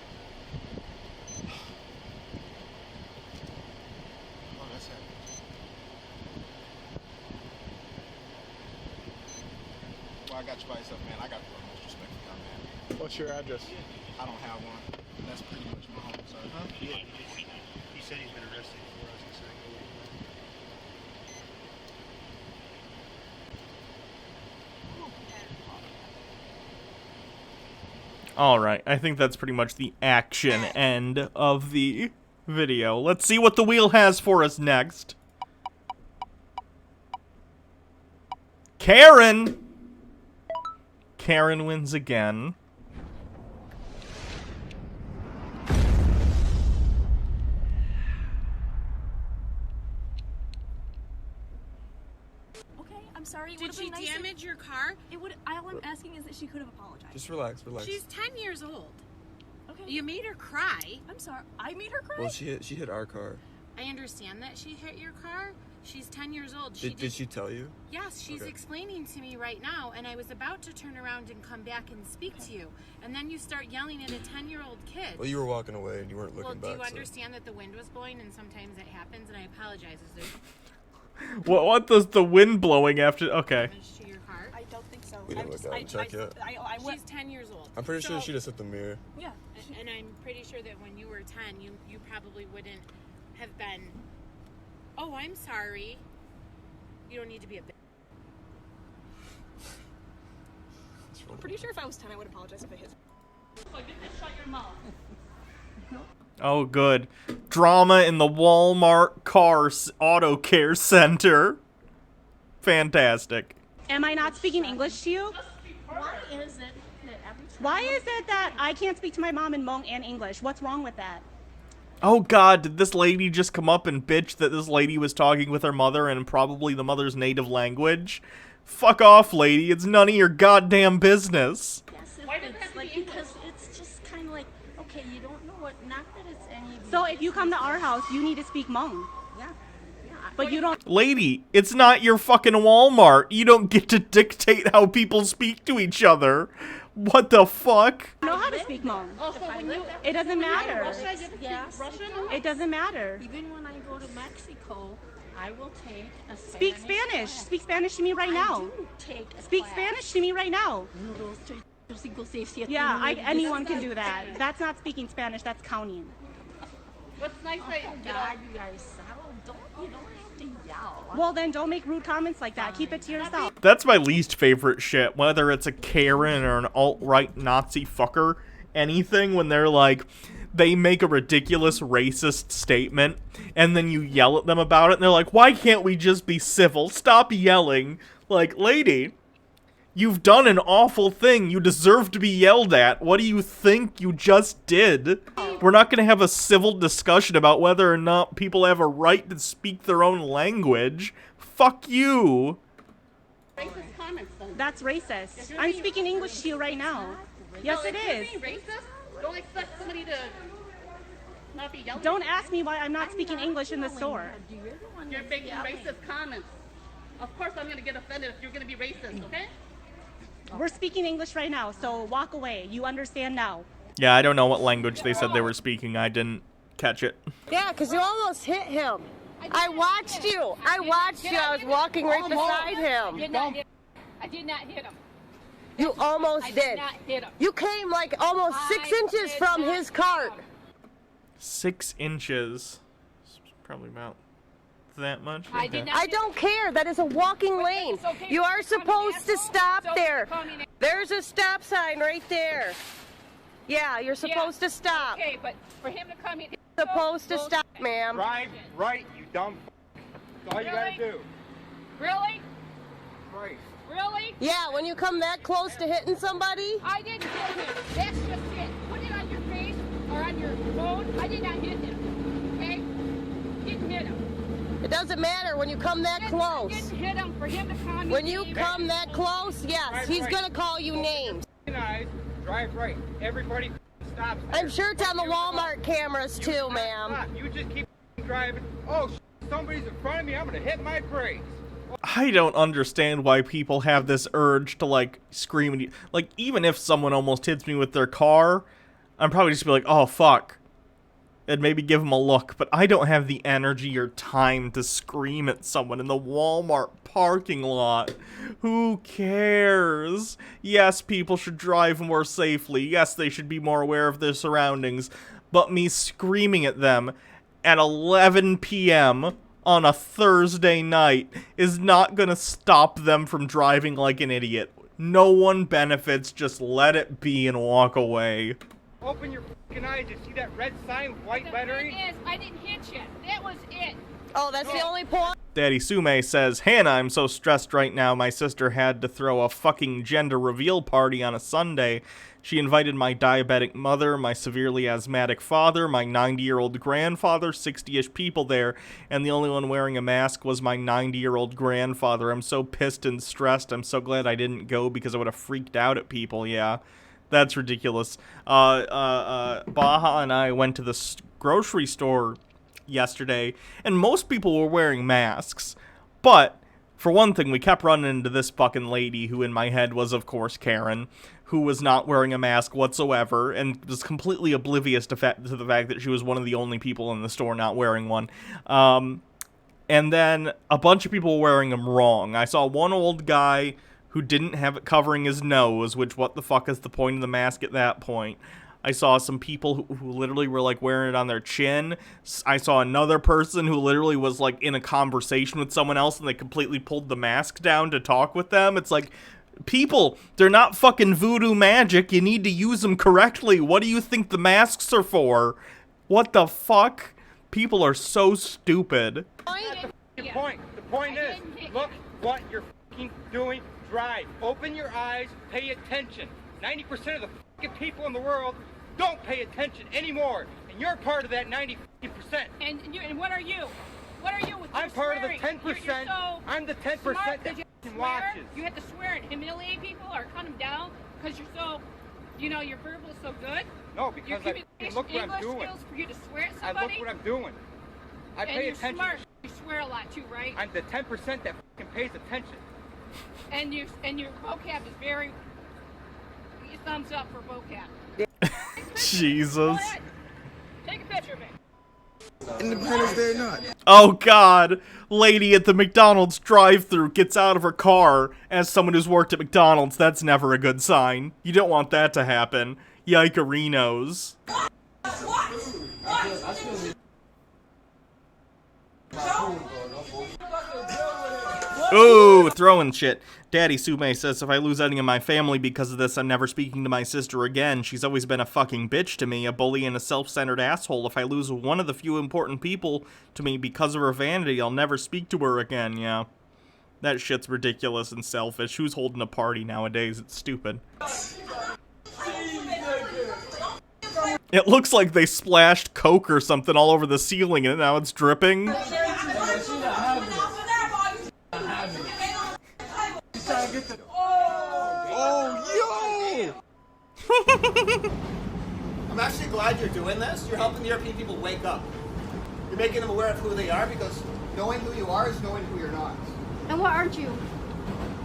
Oh, that's heavy. Well, I got you by yourself, man. I got the most respect for y'all, man. What's your address? I don't have one. That's pretty much my home, sir. Huh? He said he's been arrested for us. Alright, I think that's pretty much the action end of the video. Let's see what the wheel has for us next. Karen! Karen wins again. I'm sorry. Did she damage your car? It would. All I'm asking is that she could have apologized. Just relax, relax. She's 10 years old. Okay. You made her cry. I'm sorry. I made her cry. Well, she hit our car. I understand that she hit your car. She's 10 years old. Did she tell you? Yes, she's Okay. explaining to me right now, and I was about to turn around and come back and speak to you, and then you start yelling at a 10-year-old kid. Well, you were walking away and you weren't Well, looking do back. you so- understand that the wind was blowing, and sometimes it happens, and I apologize. Is there What does the wind blowing after? Okay. damage to your car? I don't think so. We didn't look out and check yet. She's 10 years old. I'm pretty sure So- she just hit the mirror. Yeah. And I'm pretty sure that when you were 10, you probably wouldn't have been, oh, I'm sorry. You don't need to be a bitch. I'm pretty sure if I was 10, I would apologize if I hit. Shut your mouth. Oh, good. Drama in the Walmart Auto Care Center. Fantastic. Am I not speaking English to you? Why is it that every time? Why is it that I can't speak to my mom in Hmong and English? What's wrong with that? Oh god, did this lady just come up and bitch that this lady was talking with her mother in probably the mother's native language? Fuck off, lady. It's none of your goddamn business. Yes, it's like because it's just kind of like, okay, you don't know what. Not that it's any. So if you come to our house, you need to speak Hmong. Yeah. But you don't. Lady, it's not your fucking Walmart. You don't get to dictate how people speak to each other. What the fuck? know how to speak Hmong. Also, when you, It doesn't matter. yes, It doesn't matter. Even when I go to Mexico, I will take a Speak Spanish. Speak Spanish to me right now. Speak Spanish to me right now. Yeah, anyone can do that. That's not speaking Spanish. That's counting. What's nice that you guys settle. You don't have to yell. Well, then don't make rude comments like that. Keep it to yourself. That's my least favorite shit, whether it's a Karen or an alt-right Nazi fucker, anything when they're like, they make a ridiculous racist statement, and then you yell at them about it, and they're like, why can't we just be civil? Stop yelling. Like, lady, you've done an awful thing. You deserve to be yelled at. What do you think you just did? We're not going to have a civil discussion about whether or not people have a right to speak their own language. Fuck you. Racist comments, then. That's racist. I'm speaking English to you right now. Yes, it is. Racist? Don't expect somebody to not be yelling. Don't ask me why I'm not speaking English in the store. You're making racist comments. Of course I'm going to get offended if you're going to be racist, okay? We're speaking English right now, so walk away. You understand now. Yeah, I don't know what language they said they were speaking. I didn't catch it. Yeah, because you almost hit him. I watched you. I watched you. I was walking right beside him. I did not hit him. You almost I did. did not hit him. You came like almost 6 inches from his cart. 6 inches. It's probably about that much. I don't care. That is a walking lane. You are supposed to stop there. There's a stop sign right there. Yeah, you're supposed to stop. Okay, but for him to come in. Supposed to stop, ma'am. Drive right, you dumb. That's all you gotta do. Really? Right. Really? Yeah, when you come that close to hitting somebody. I didn't hit him. That's just it. Put it on your face or on your phone. I did not hit him. Okay? Didn't hit him. It doesn't matter when you come that close. Didn't hit him for him to call me. When you come that close, yes, he's gonna call you names. Drive right. Everybody stops. I'm sure it's on the Walmart cameras too, ma'am. You just keep driving. Oh, somebody's in front of me. I'm gonna hit my brakes. I don't understand why people have this urge to, like, scream at you. Like, even if someone almost hits me with their car, I'm probably just be like, oh, fuck. And maybe give them a look. But I don't have the energy or time to scream at someone in the Walmart parking lot. Who cares? Yes, people should drive more safely. Yes, they should be more aware of their surroundings. But me screaming at them at 11 p.m. on a Thursday night is not gonna stop them from driving like an idiot. No one benefits, just let it be and walk away. Open your fucking eyes and see that red sign with white lettering? I didn't hit you. That was it. Oh, that's the only point? Daddy Sume says, Hannah, I'm so stressed right now. My sister had to throw a fucking gender reveal party on a Sunday. She invited my diabetic mother, my severely asthmatic father, my 90-year-old grandfather, 60-ish people there, and the only one wearing a mask was my 90-year-old grandfather. I'm so pissed and stressed. I'm so glad I didn't go because I would have freaked out at people, yeah. That's ridiculous. Baja and I went to the grocery store yesterday, and most people were wearing masks. But, for one thing, we kept running into this fucking lady, who in my head was, of course, Karen, who was not wearing a mask whatsoever, and was completely oblivious to the fact that she was one of the only people in the store not wearing one. And then a bunch of people were wearing them wrong. I saw one old guy who didn't have it covering his nose, which what the fuck is the point of the mask at that point? I saw some people who literally were like wearing it on their chin. I saw another person who literally was like in a conversation with someone else and they completely pulled the mask down to talk with them. It's like, people, they're not fucking voodoo magic. You need to use them correctly. What do you think the masks are for? What the fuck? People are so stupid. The point is, look what you're fucking doing. Drive. Open your eyes. Pay attention. 90% of the fucking people in the world don't pay attention anymore, and you're part of that 90%. And what are you? What are you with I'm your part swearing? of the 10%. You're so I'm the 10% smart that that you fucking swear? watches. You have to swear and humiliate people or cut them down because you're so, your verbal is so good? No, because Your I look what I'm English doing. skills for you to swear at I somebody? look what I'm doing. I and pay you're attention. smart. You swear a lot too, right? I'm the 10% that fucking pays attention. And your vocab is very. Thumbs up for vocab. Jesus. Go ahead. Take a picture of me. Independence Day or not. Oh god. Lady at the McDonald's drive-thru gets out of her car as someone who's worked at McDonald's. That's never a good sign. You don't want that to happen. Yikerinos. Ooh, throwing shit. Daddy Sume says, if I lose any of my family because of this, I'm never speaking to my sister again. She's always been a fucking bitch to me, a bully and a self-centered asshole. If I lose one of the few important people to me because of her vanity, I'll never speak to her again, yeah. That shit's ridiculous and selfish. Who's holding a party nowadays? It's stupid. It looks like they splashed Coke or something all over the ceiling and now it's dripping. I'm actually glad you're doing this. You're helping the European people wake up. You're making them aware of who they are, because knowing who you are is knowing who you're not. And what aren't you?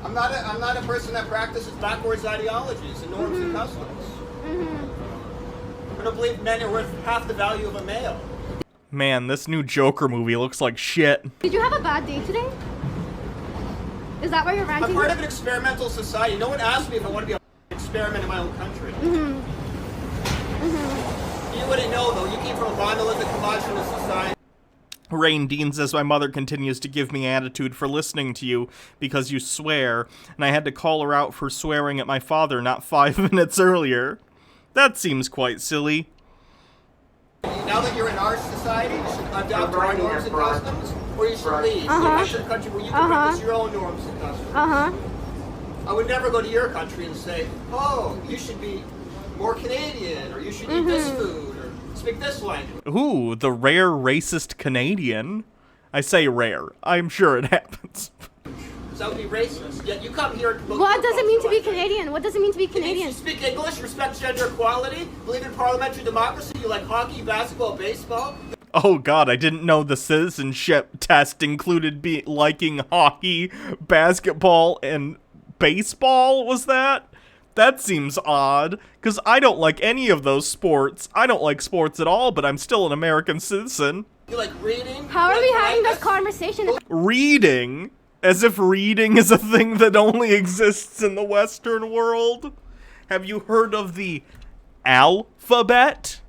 I'm not a person that practices backwards ideologies and norms and customs. I don't believe men are worth half the value of a male. Man, this new Joker movie looks like shit. Did you have a bad day today? Is that why you're ranting? I'm part of an experimental society. No one asked me if I want to be an experiment in my own country. You wouldn't know, though. You came from a monolithic homogenous society. Rain Dean says, my mother continues to give me attitude for listening to you because you swear, and I had to call her out for swearing at my father not 5 minutes earlier. That seems quite silly. Now that you're in our society, you should adopt our norms and customs, or you should leave. Enter a country where you can practice your own norms and customs. I would never go to your country and say, oh, you should be more Canadian, or you should eat this food, or speak this language. Ooh, the rare racist Canadian. I say rare. I'm sure it happens. So that would be racist. Yet you come here to What does it mean to be Canadian? What does it mean to be Canadian? You speak English, respect gender equality, believe in parliamentary democracy, you like hockey, basketball, baseball. Oh god, I didn't know the citizenship test included liking hockey, basketball, and baseball, was that? That seems odd, because I don't like any of those sports. I don't like sports at all, but I'm still an American citizen. You like reading? How are we having this conversation? Reading? As if reading is a thing that only exists in the Western world? Have you heard of the alphabet?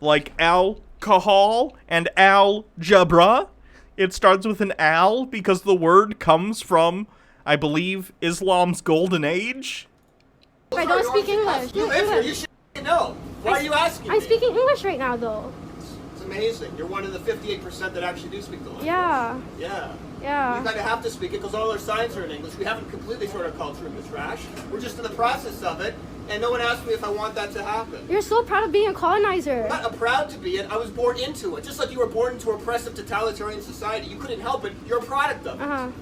Like alcohol and algebra? It starts with an al because the word comes from, I believe, Islam's golden age? I don't speak English. You live here, you should know. Why are you asking me? I'm speaking English right now, though. It's amazing. You're one of the 58% that actually do speak the language. Yeah. Yeah. Yeah. You kind of have to speak it because all our signs are in English. We haven't completely thrown our culture in the trash. We're just in the process of it, and no one asked me if I want that to happen. You're so proud of being a colonizer. I'm not proud to be it. I was born into it. Just like you were born into oppressive totalitarian society. You couldn't help it. You're a product of it.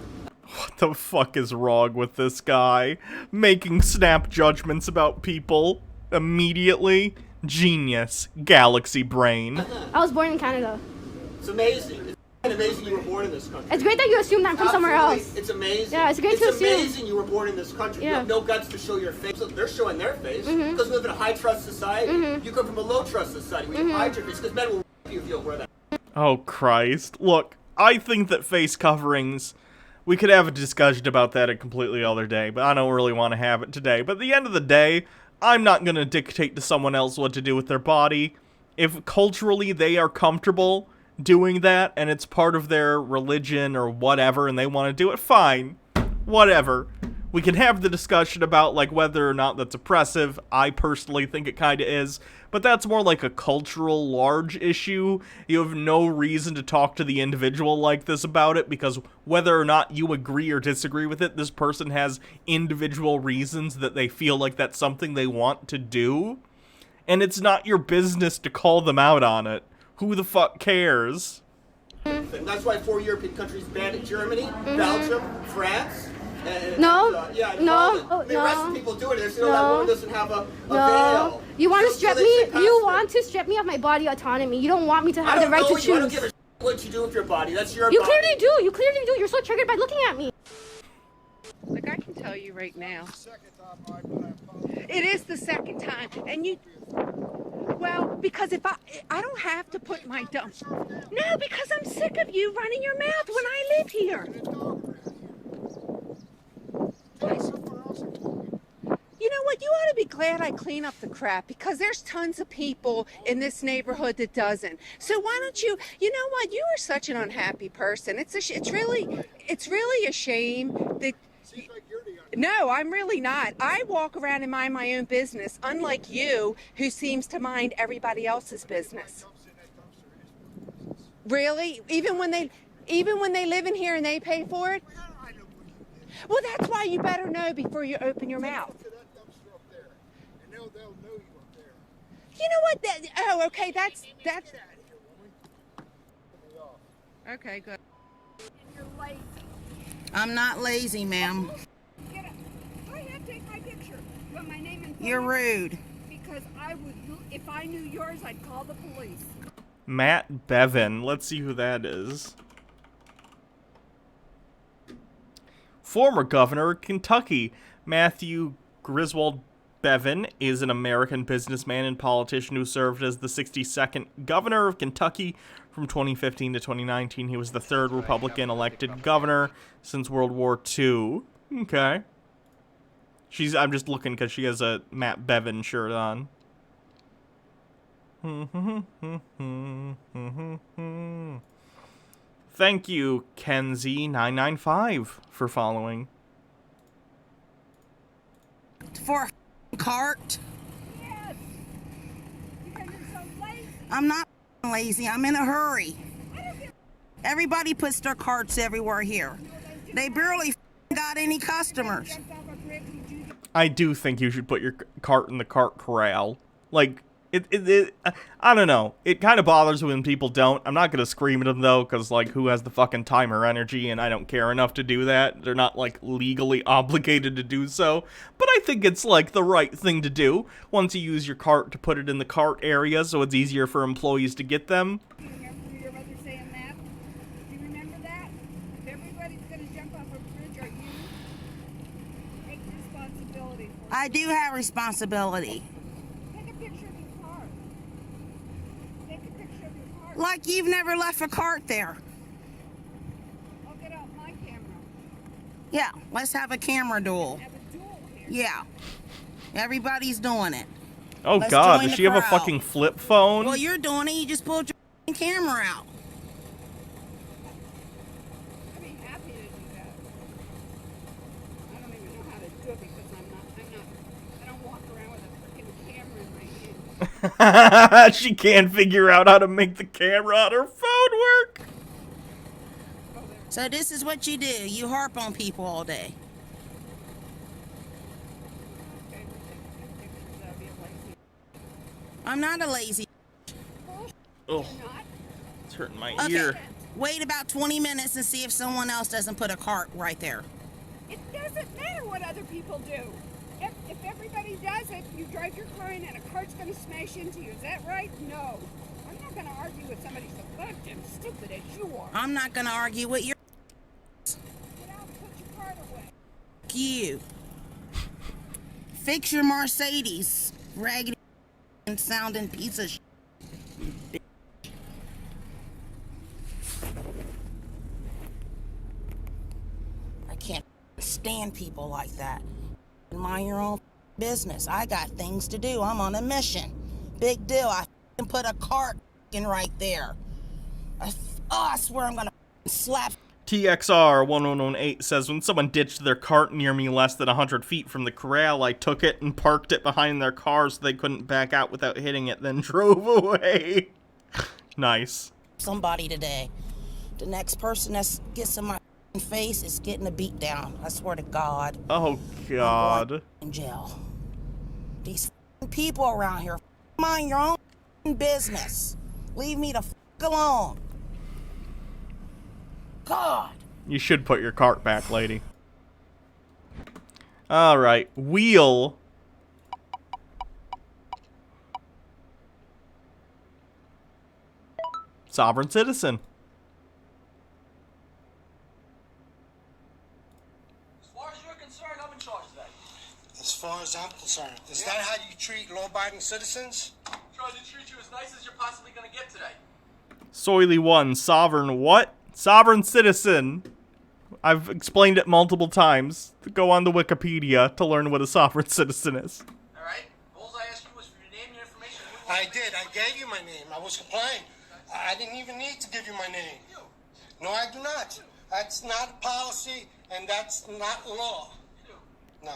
What the fuck is wrong with this guy? Making snap judgments about people immediately? Genius. Galaxy brain. I was born in Canada. It's amazing. It's amazing you were born in this country. It's great that you assume that I'm from somewhere else. It's amazing. Yeah, it's great to assume. It's amazing you were born in this country. Yeah. You have no guts to show your face. They're showing their face because we live in a high trust society. You come from a low trust society. We hide your face because men will rape you if you don't wear that. Oh, Christ. Look, I think that face coverings... We could have a discussion about that a completely other day, but I don't really want to have it today. But at the end of the day, I'm not going to dictate to someone else what to do with their body. If culturally they are comfortable doing that, and it's part of their religion or whatever, and they want to do it, fine. Whatever. We can have the discussion about, like, whether or not that's oppressive. I personally think it kind of is. But that's more like a cultural large issue. You have no reason to talk to the individual like this about it, because whether or not you agree or disagree with it, this person has individual reasons that they feel like that's something they want to do. And it's not your business to call them out on it. Who the fuck cares? And that's why 4 European countries banned it. Germany, Belgium, France. No, they arrested people doing it. They said, oh, that woman doesn't have a veil. You want to strip me? You want to strip me of my body autonomy. You don't want me to have the right to choose. I don't give a shit what you do with your body. That's your You body. clearly do. You clearly do. You're so triggered by looking at me. Like, I can tell you right now. It is the second time. And you... Well, because if I don't have to put my dump... No, because I'm sick of you running your mouth when I live here. You know what? You ought to be glad I clean up the crap, because there's tons of people in this neighborhood that doesn't. So why don't you? You know what? You are such an unhappy person. It's really a shame that. No, I'm really not. I walk around and mind my own business, unlike you, who seems to mind everybody else's business. Really? Even when they live in here and they pay for it? Well, that's why you better know before you open your mouth. You know what? Okay, that's. Okay, good. I'm not lazy, ma'am. You're rude. Because if I knew yours, I'd call the police. Matt Bevin. Let's see who that is. Former governor of Kentucky, Matthew Griswold Bevin, is an American businessman and politician who served as the 62nd governor of Kentucky from 2015 to 2019. He was the third Republican elected governor since World War II. Okay. I'm just looking because she has a Matt Bevin shirt on. Thank you, Kenzie995, for following. For a cart? Yes. Because you're so lazy. I'm not lazy. I'm in a hurry. Everybody puts their carts everywhere here. They barely got any customers. I do think you should put your cart in the cart corral. Like, I don't know. It kind of bothers when people don't. I'm not going to scream at them, though, because, like, who has the fucking time or energy, and I don't care enough to do that. They're not, like, legally obligated to do so. But I think it's, like, the right thing to do once you use your cart to put it in the cart area so it's easier for employees to get them. responsibility for I do have responsibility. Take a picture of your car. Take a picture of your car. Like you've never left a cart there. I'll get out my camera. Yeah, let's have a camera duel. Have a duel here. Yeah. Everybody's doing it. Oh Let's God, join does the she have a crowd. fucking flip phone? Well, you're doing it. You just pulled your camera out. I'd be happy to do that. I don't even know how to do it because I don't walk around with a freaking camera in my hand. She can't figure out how to make the camera on her phone work. So this is what you do. You harp on people all day. I'm not a lazy. Oh, it's hurting my Okay. ear. Wait about 20 minutes and see if someone else doesn't put a cart right there. It doesn't matter what other people do. If everybody does it, you drive your car in and a cart's going to smash into you. Is that right? No. I'm not going to argue with somebody so goddamn stupid as you are. I'm not going to argue with your. Get out and put your cart away. You. Fix your Mercedes. Raggedy and sounding piece of shit. I can't stand people like that. Mind your own business. I got things to do. I'm on a mission. Big deal. I put a cart right there. I swear I'm gonna slap. TXR 1118 says, when someone ditched their cart near me less than 100 feet from the corral, I took it and parked it behind their car so they couldn't back out without hitting it, then drove away. Nice. Somebody today. The next person that gets in my face is getting a beat down. I swear to God. Oh, God. In jail. These people around here, mind your own business. Leave me the alone. God. You should put your cart back, lady. Alright, wheel. Sovereign citizen. As far as you're concerned, I'm in charge of that. As far as I'm concerned, is that how you treat law-abiding citizens? Trying to treat you as nice as you're possibly going to get today. Soily1, sovereign what? Sovereign citizen. I've explained it multiple times. Go on to Wikipedia to learn what a sovereign citizen is. Alright? All I asked you was for your name, your information. I did. I gave you my name. I was complying. I didn't even need to give you my name. No, I do not. That's not a policy, and that's not law. No.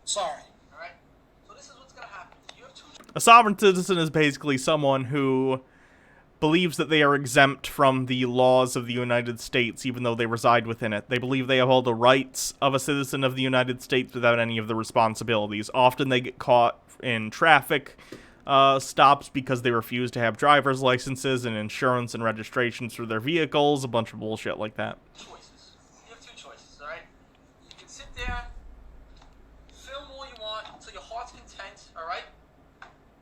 Sorry. Alright? So this is what's going to happen. You have two... A sovereign citizen is basically someone who believes that they are exempt from the laws of the United States, even though they reside within it. They believe they have all the rights of a citizen of the United States without any of the responsibilities. Often they get caught in traffic stops because they refuse to have driver's licenses and insurance and registrations for their vehicles, a bunch of bullshit like that. Choices. You have two choices, alright? You can sit there, film all you want until your heart's content, alright?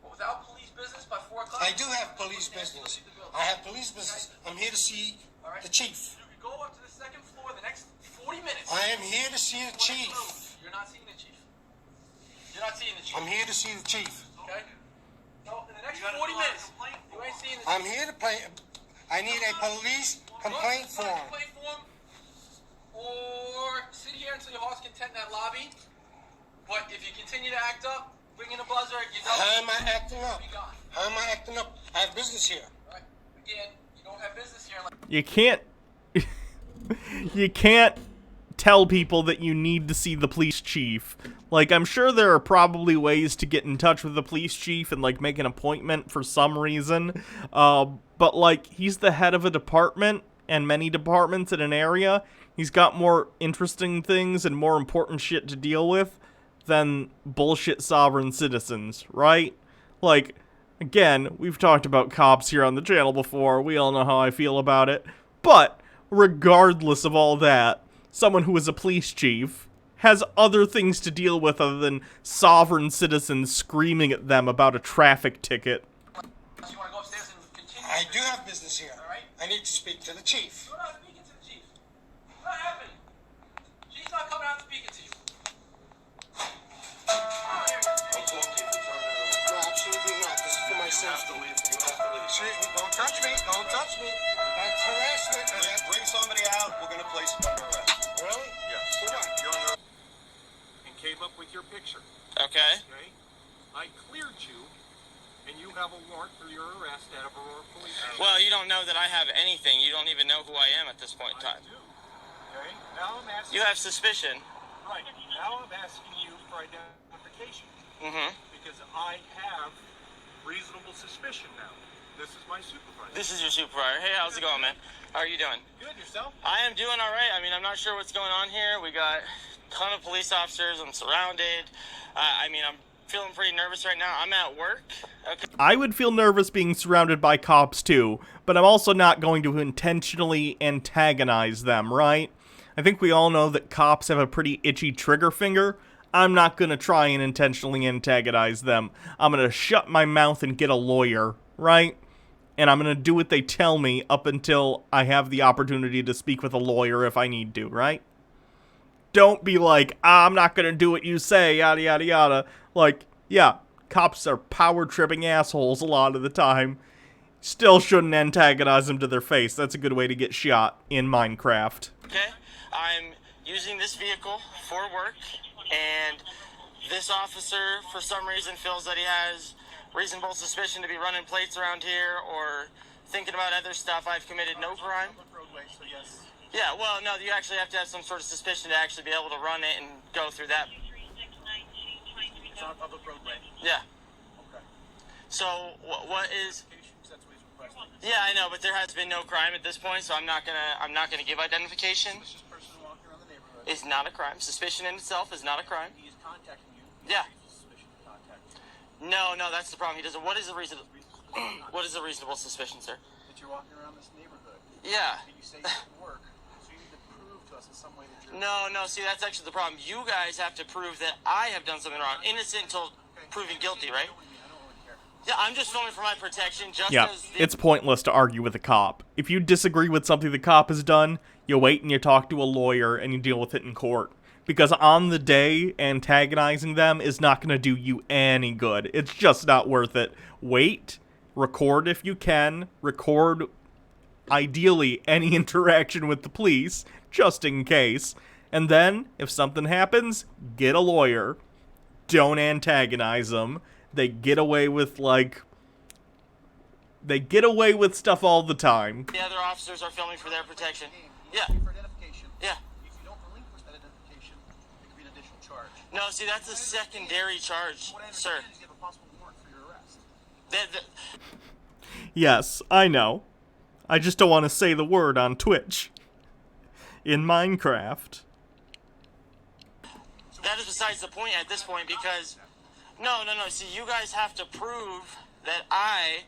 But without police business by 4 o'clock... I do have police business. I have police business. I'm here to see the chief. You can go up to the second floor the next 40 minutes. I am here to see the chief. You're not seeing the chief. You're not seeing the chief. I'm here to see the chief. Okay? No, in the next 40 minutes, you ain't seeing the chief. I'm here to play. I need a police complaint form. Complaint form, or sit here until your heart's content in that lobby. But if you continue to act up, bring in a buzzer, you know. How am I acting up? How am I acting up? I have business here. Right. Again, you don't have business here. You can't... you can't tell people that you need to see the police chief. Like, I'm sure there are probably ways to get in touch with the police chief and, like, make an appointment for some reason. But, like, he's the head of a department and many departments in an area. He's got more interesting things and more important shit to deal with than bullshit sovereign citizens, right? Like, again, we've talked about cops here on the channel before. We all know how I feel about it. But, regardless of all that, someone who is a police chief has other things to deal with other than sovereign citizens screaming at them about a traffic ticket. I do have business here. I need to speak to the chief. You're not speaking to the chief. Not happening. She's not coming out and speaking to you. Don't touch me. That's harassment. Bring somebody out. We're going to place him under arrest. Really? Yes. For what? You're under And came up with your picture. Okay. Okay? I cleared you, and you have a warrant for your arrest at Aurora Police Station. Well, you don't know that I have anything. You don't even know who I am at this point in time. Okay? Now I'm asking... You have suspicion. Right. Now I'm asking you for identification. Mm-hmm. Because I have reasonable suspicion now. This is my supervisor. This is your supervisor. Hey, how's it going, man? How are you doing? Good, yourself? I am doing all right. I mean, I'm not sure what's going on here. We got a ton of police officers. I'm surrounded. I mean, I'm feeling pretty nervous right now. I'm at work. Okay. I would feel nervous being surrounded by cops too, but I'm also not going to intentionally antagonize them, right? I think we all know that cops have a pretty itchy trigger finger. I'm not going to try and intentionally antagonize them. I'm going to shut my mouth and get a lawyer, right? And I'm going to do what they tell me up until I have the opportunity to speak with a lawyer if I need to, right? Don't be like, I'm not going to do what you say, yada, yada, yada. Like, yeah, cops are power-tripping assholes a lot of the time. Still shouldn't antagonize them to their face. That's a good way to get shot in Minecraft. Okay, I'm using this vehicle for work, and this officer, for some reason, feels that he has reasonable suspicion to be running plates around here or thinking about other stuff. I've committed no crime. Yeah, well, no, you actually have to have some sort of suspicion to actually be able to run it and go through that. It's on public roadway. Yeah. Okay. So, what is... Yeah, I know, but there has been no crime at this point, so I'm not gonna give identification. Suspicious person walking around the neighborhood. It's not a crime. Suspicion in itself is not a crime. He is contacting you. Yeah. Suspicion to contact you. No, that's the problem. He doesn't. What is a reasonable suspicion, sir? That you're walking around this neighborhood. Yeah. And you say you can work, so you need to prove to us in some way that you're... No, see, that's actually the problem. You guys have to prove that I have done something wrong. Innocent until proven guilty, right? Yeah, I'm just filming for my protection, just Yeah, as... it's pointless to argue with a cop. If you disagree with something the cop has done, you wait and you talk to a lawyer and you deal with it in court. Because on the day, antagonizing them is not going to do you any good. It's just not worth it. Wait, record if you can, record, ideally, any interaction with the police, just in case. And then, if something happens, get a lawyer. Don't antagonize them. They get away with, they get away with stuff all the time. The other officers are filming for their protection. Yeah. For identification. Yeah. If you don't relinquish that identification, it could be an additional charge. No, see, that's a secondary charge, sir. You have a possible warrant for your arrest. Yes, I know. I just don't want to say the word on Twitch. In Minecraft. That is besides the point at this point, because... No. See, you guys have to prove that I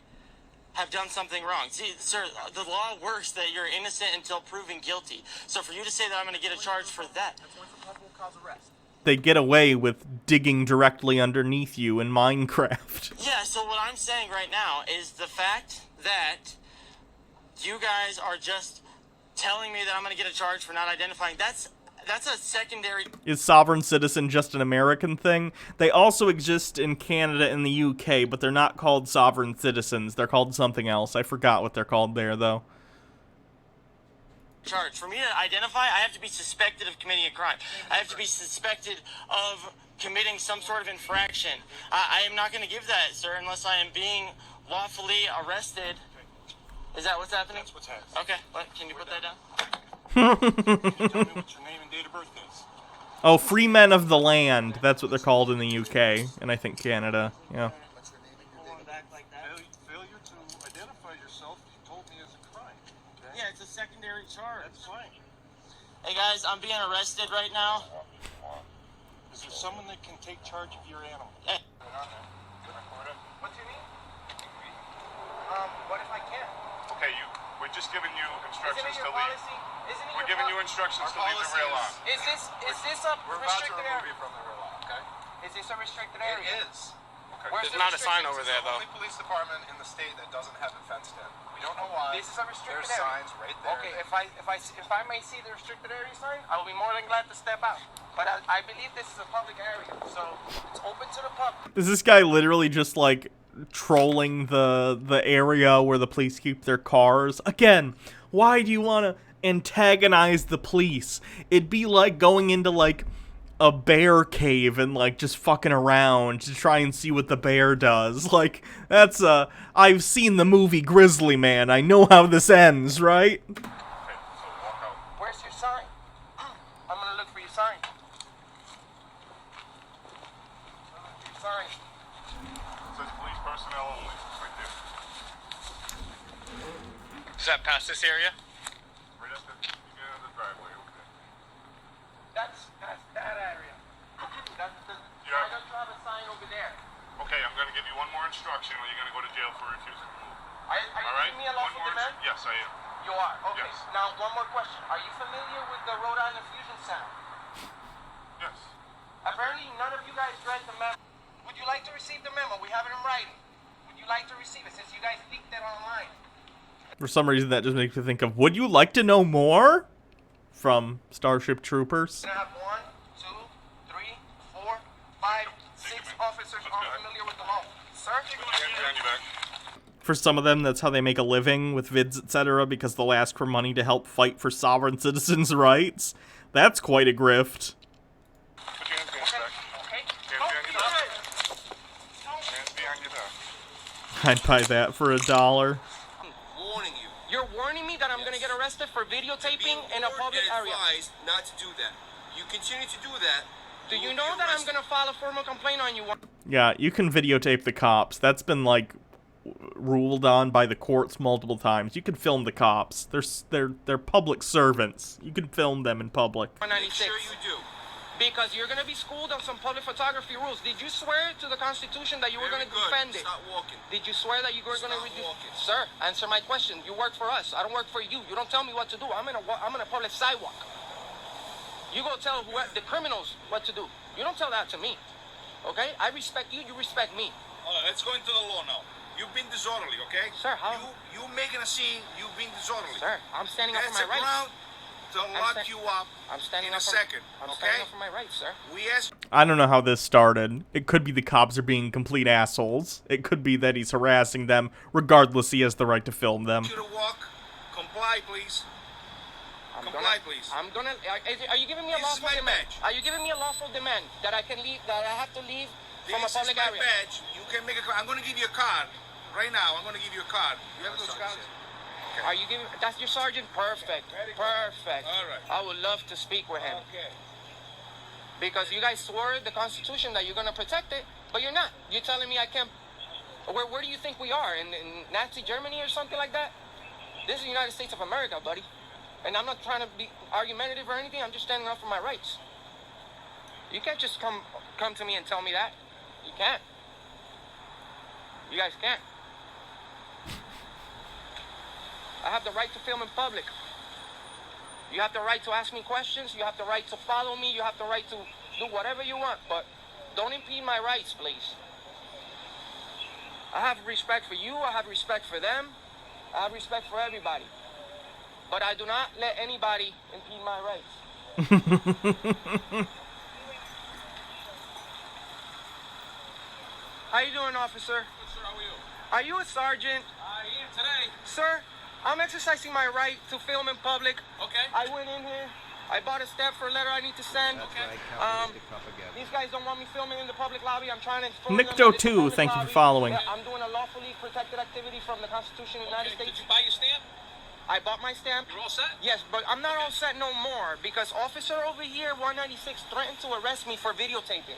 have done something wrong. See, sir, the law works that you're innocent until proven guilty. So for you to say that I'm going to get a charge for that... That's one for probable cause arrest. They get away with digging directly underneath you in Minecraft. Yeah, so what I'm saying right now is the fact that you guys are just telling me that I'm going to get a charge for not identifying, that's a secondary... Is sovereign citizen just an American thing? They also exist in Canada and the UK, but they're not called sovereign citizens. They're called something else. I forgot what they're called there, though. Charge. For me to identify, I have to be suspected of committing a crime. I have to be suspected of committing some sort of infraction. I am not going to give that, sir, unless I am being lawfully arrested. Is that what's happening? That's what's happening. Okay, can you put that down? Tell me what your name and date of birth is. Oh, free men of the land. That's what they're called in the UK, and I think Canada. Yeah. Failure to identify yourself, you told me, is a crime. Okay? Yeah, it's a secondary charge. That's fine. Hey guys, I'm being arrested right now. Is there someone that can take charge of your animal? Hey. What's your name? What if I can't? Okay, we're just giving you instructions to leave. Policy? We're giving you instructions to leave the rail on. Is this a restricted area? From the rail on, okay? Is this a restricted area? It is. Okay. Where's There's not a sign over there, It's the though. only police department in the state that doesn't have it fenced in. We don't know why. This is a restricted There's area. signs right there. Okay, if I may see the restricted area sign, I will be more than glad to step out. But I believe this is a public area, so it's open to the public. Does this guy literally just, trolling the area where the police keep their cars. Again, why do you want to antagonize the police? It'd be like going into like a bear cave and like just fucking around to try and see what the bear does. Like, that's I've seen the movie Grizzly Man. I know how this ends, right? Where's your sign? I'm gonna look for your sign. Your sign. Says police personnel only, right there. Is that past this area? Right at the beginning of the driveway over there. That's that area. Yeah. I got to have a sign over there. Okay, I'm gonna give you one more instruction, or you're gonna go to jail for refusing to move. Are you giving me a lawful demand? Yes, I am. You are? Okay. Yes. Now, one more question. Are you familiar with the Rhode Island Fusion Center? Yes. Apparently, none of you guys read the memo. Would you like to receive the memo? We have it in writing. Would you like to receive it since you guys leaked it online? For some reason, that just makes me think of, would you like to know more? From Starship Troopers. We're gonna have 1, 2, 3, 4, 5, 6 officers unfamiliar with the law. Sir? For some of them, that's how they make a living with vids, etc., because they'll ask for money to help fight for sovereign citizens' rights. That's quite a grift. I'd buy that for $1. Warning you. You're warning me that I'm gonna get arrested for videotaping in a public area. Advised not to do that. You continue to do that. Do you know that I'm gonna file a formal complaint on you? Yeah, you can videotape the cops. That's been, like, ruled on by the courts multiple times. You can film the cops. They're public servants. You can film them in public. Make sure you do. Because you're gonna be schooled on some public photography rules. Did you swear to the Constitution that you were gonna defend it? Stop walking. Did you swear that you were gonna reduce? Sir, answer my question. You work for us. I don't work for you. You don't tell me what to do. I'm in a public sidewalk. You go tell the criminals what to do. You don't tell that to me. Okay? I respect you. You respect me. All right, let's go into the law now. You've been disorderly, okay? Sir, how? You making a scene. You've been disorderly. Sir, I'm standing up for my rights. That's a ground to lock you up. I'm standing in up a second. I'm standing up for my rights, sir. We ask. I don't know how this started. It could be the cops are being complete assholes. It could be that he's harassing them. Regardless, he has the right to film them. You to walk. Comply, please. Comply, please. I'm gonna. Are you giving me a lawful demand? Are you giving me a lawful demand that I can leave? That I have to leave from a public area? Badge. You can make a. I'm gonna give you a card. Right now, I'm gonna give you a card. You have those cards? Okay. Are you giving? That's your sergeant. Perfect. Perfect. All right. I would love to speak with him. Okay. Because you guys swore the Constitution that you're gonna protect it, but you're not. You're telling me I can't. Where do you think we are? In Nazi Germany or something like that? This is the United States of America, buddy. And I'm not trying to be argumentative or anything. I'm just standing up for my rights. You can't just come to me and tell me that. You can't. You guys can't. I have the right to film in public. You have the right to ask me questions. You have the right to follow me. You have the right to do whatever you want. But don't impede my rights, please. I have respect for you. I have respect for them. I have respect for everybody. But I do not let anybody impede my rights. How you doing, officer? Good, sir. How are you? Are you a sergeant? I am today. Sir, I'm exercising my right to film in public. Okay. I went in here. I bought a stamp for a letter I need to send. Okay. These guys don't want me filming in the public lobby. I'm trying to inform Nicto2, thank you for following. I'm doing a lawfully protected activity from the Constitution of the United States. Did you buy your stamp? I bought my stamp. You're all set? Yes, but I'm not all set no more because officer over here, 196, threatened to arrest me for videotaping.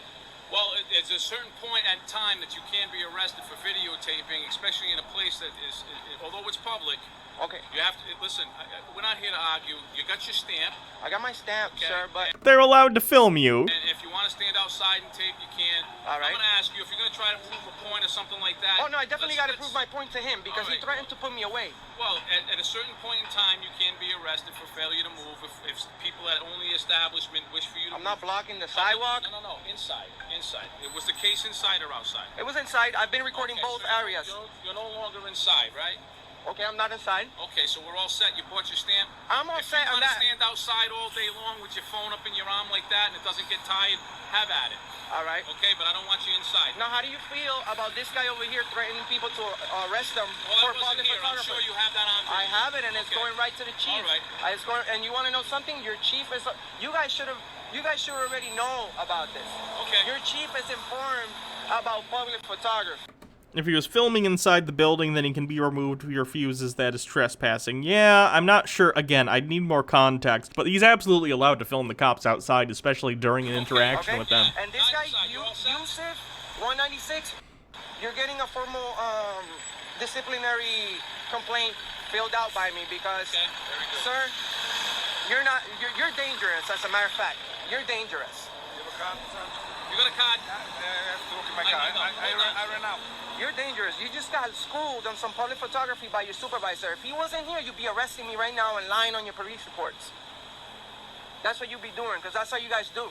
Well, it's a certain point and time that you can be arrested for videotaping, especially in a place that is, although it's public. Okay. You have to listen. We're not here to argue. You got your stamp. I got my stamp, sir, but They're allowed to film you. And if you want to stand outside and tape, you can. All right. I'm going to ask you if you're going to try to prove a point or something like that. Oh no, I definitely got to prove my point to him because he threatened to put me away. Well, at a certain point in time, you can be arrested for failure to move if people at only establishment wish for you to. I'm not blocking the sidewalk. No, inside. It was the case inside or outside? It was inside. I've been recording both areas. You're no longer inside, right? Okay, I'm not inside. Okay, so we're all set. You bought your stamp? I'm all set on If you want that. to stand outside all day long with your phone up in your arm like that and it doesn't get tired, have at it. All right. Okay, but I don't want you inside. Now, how do you feel about this guy over here threatening people to arrest them Well, for I wasn't public here. I'm photography? sure you have that on video. I have it, and it's Okay. going right to the chief. All right. It's going, and you want to know something? Your chief is. You guys should already know about this. Okay. Your chief is informed about public photography. If he was filming inside the building, then he can be removed for your fuses. That is trespassing. Yeah, I'm not sure. Again, I'd need more context, but he's absolutely allowed to film the cops outside, especially during an interaction with them. And this guy, Yusuf, 196, you're getting a formal disciplinary complaint filled out by me because, sir, you're dangerous. As a matter of fact, you're dangerous. You got a card? I ran out. You're dangerous. You just got schooled on some public photography by your supervisor. If he wasn't here, you'd be arresting me right now and lying on your police reports. That's what you'd be doing, because that's how you guys do.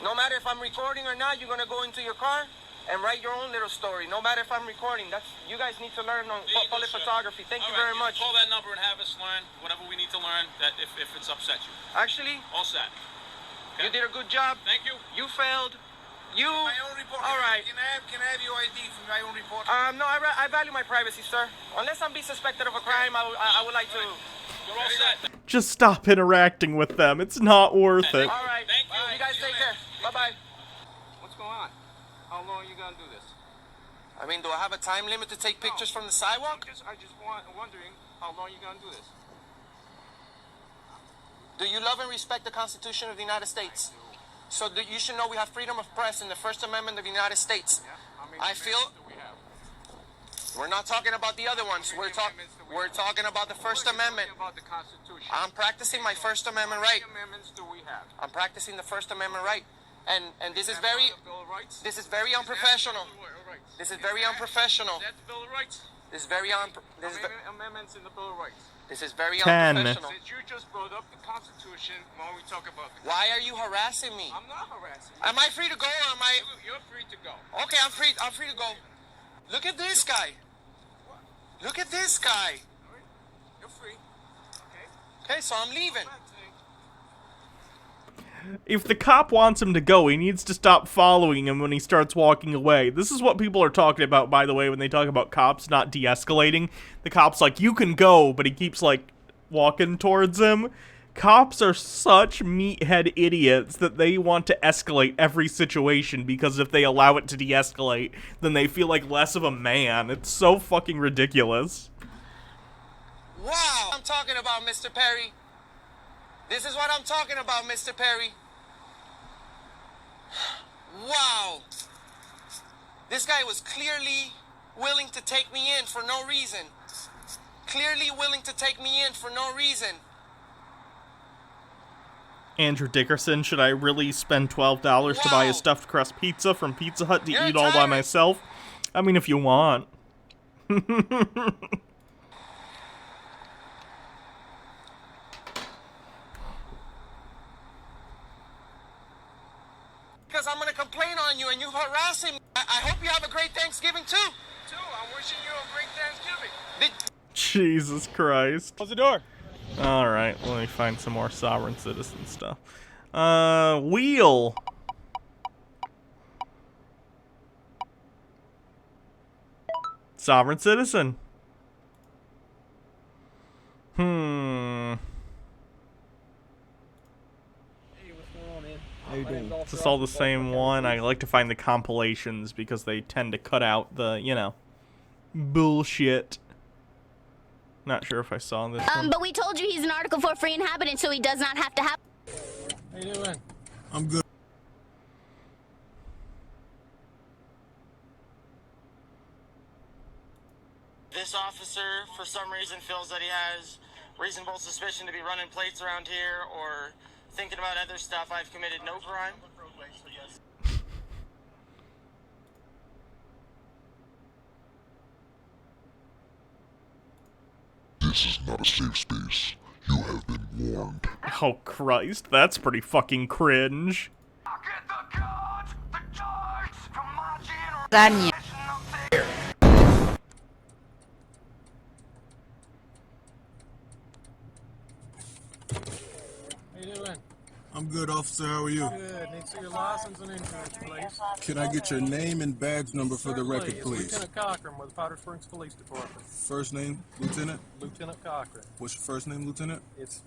No matter if I'm recording or not, you're going to go into your car and write your own little story. No matter if I'm recording. You guys need to learn on public photography. Thank you very much. Call that number and have us learn whatever we need to learn that if it's upset you. Actually, All set. you did a good job. Thank you. You failed. You. My own report. All right. Can I have your ID for my own report? No, I value my privacy, sir. Unless I'm being suspected of a crime, I would like to. You're all set. Just stop interacting with them. It's not worth it. All right. Thank you. You guys take care. Bye-bye. What's going on? How long are you going to do this? I mean, do I have a time limit to take pictures from the sidewalk? I just wondering how long you going to do this. Do you love and respect the Constitution of the United States? So you should know we have freedom of press in the First Amendment of the United States. I feel. We're not talking about the other ones. We're talking about the First Amendment. I'm practicing my First Amendment right. How many amendments do we have? I'm practicing the First Amendment right. And this is very unprofessional. This is very unprofessional. That's the Bill of Rights. This is very Amendments in the Bill of Rights. This is very 10. unprofessional. Since you just brought up the Constitution when we talk about the Why are you harassing me? I'm not harassing you. Am I free to go or am I? You're free to go. Okay, I'm free to go. Look at this guy. Look at this guy. You're free. Okay, so I'm leaving. If the cop wants him to go, he needs to stop following him when he starts walking away. This is what people are talking about, by the way, when they talk about cops not de-escalating. The cop's like, you can go, but he keeps, like, walking towards him. Cops are such meathead idiots that they want to escalate every situation because if they allow it to de-escalate, then they feel like less of a man. It's so fucking ridiculous. Wow! I'm talking about, Mr. Perry. This is what I'm talking about, Mr. Perry. Wow. This guy was clearly willing to take me in for no reason. Clearly willing to take me in for no reason. Andrew Dickerson, should I really spend $12 to buy a stuffed crust pizza from Pizza Hut to eat all by myself? I mean, if you want. Because I'm going to complain on you and you're harassing me. I hope you have a great Thanksgiving too. I'm wishing you a great Thanksgiving. Jesus Christ. Close the door. Alright, let me find some more sovereign citizen stuff. Wheel. Sovereign citizen. Is this all the same one? I like to find the compilations because they tend to cut out the, you know, bullshit. Not sure if I saw this one. But we told you he's an Article 4 free inhabitant, so he does not have to have... How you doing? I'm good. This officer, for some reason, feels that he has reasonable suspicion to be running plates around here or thinking about other stuff. I've committed no crime. This is not a safe space. You have been warned. Oh Christ, that's pretty fucking cringe. Daniel. How you doing? I'm good, officer. How are you? Good. Need to see your license and income. insurance, please? Can I get your name and badge number for the Certainly. record, It's please? Lieutenant Cochran with the Powder Springs Police Department. First name, Lieutenant? Lieutenant Cochran. What's your first name, Lieutenant? It's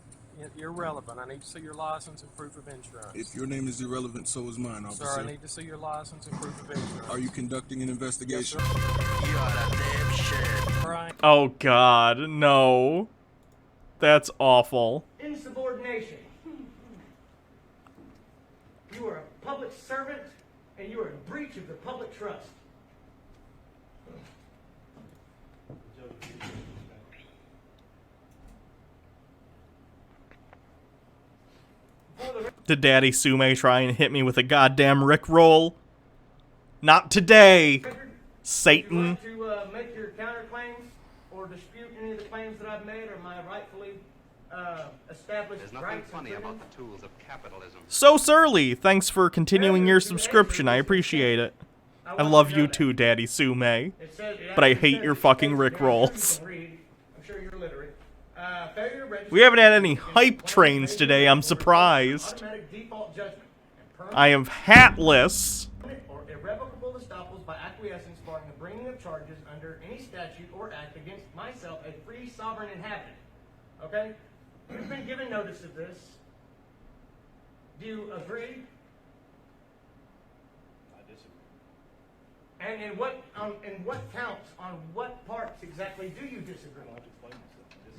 irrelevant. I need to see your license and proof of insurance. If your name is irrelevant, so is mine, officer. Sir, I need to see your license and proof of insurance. Are you conducting an investigation? You are a damn shit. Right. Oh God, no. That's awful. Insubordination. You are a public servant, and you are in breach of the public trust. Did Daddy Sume try and hit me with a goddamn Rickroll? Not today, Satan. Would you like to make your counterclaims or dispute any of the claims that I've made, or my rightfully established There's nothing rights? funny about the tools of capitalism. So Surly, thanks for continuing your subscription. I appreciate it. I love you too, Daddy Sume. But I hate your fucking Rickrolls. I'm sure you're literate. Failure to register. We haven't had any hype trains today, I'm surprised. Automatic default judgment. I am hatless. Or irrevocable estoppels by acquiescence barring the bringing of charges under any statute or act against myself, a free sovereign inhabitant. Okay? You've been given notice of this. Do you agree? I disagree. And in what counts? On what parts exactly do you disagree?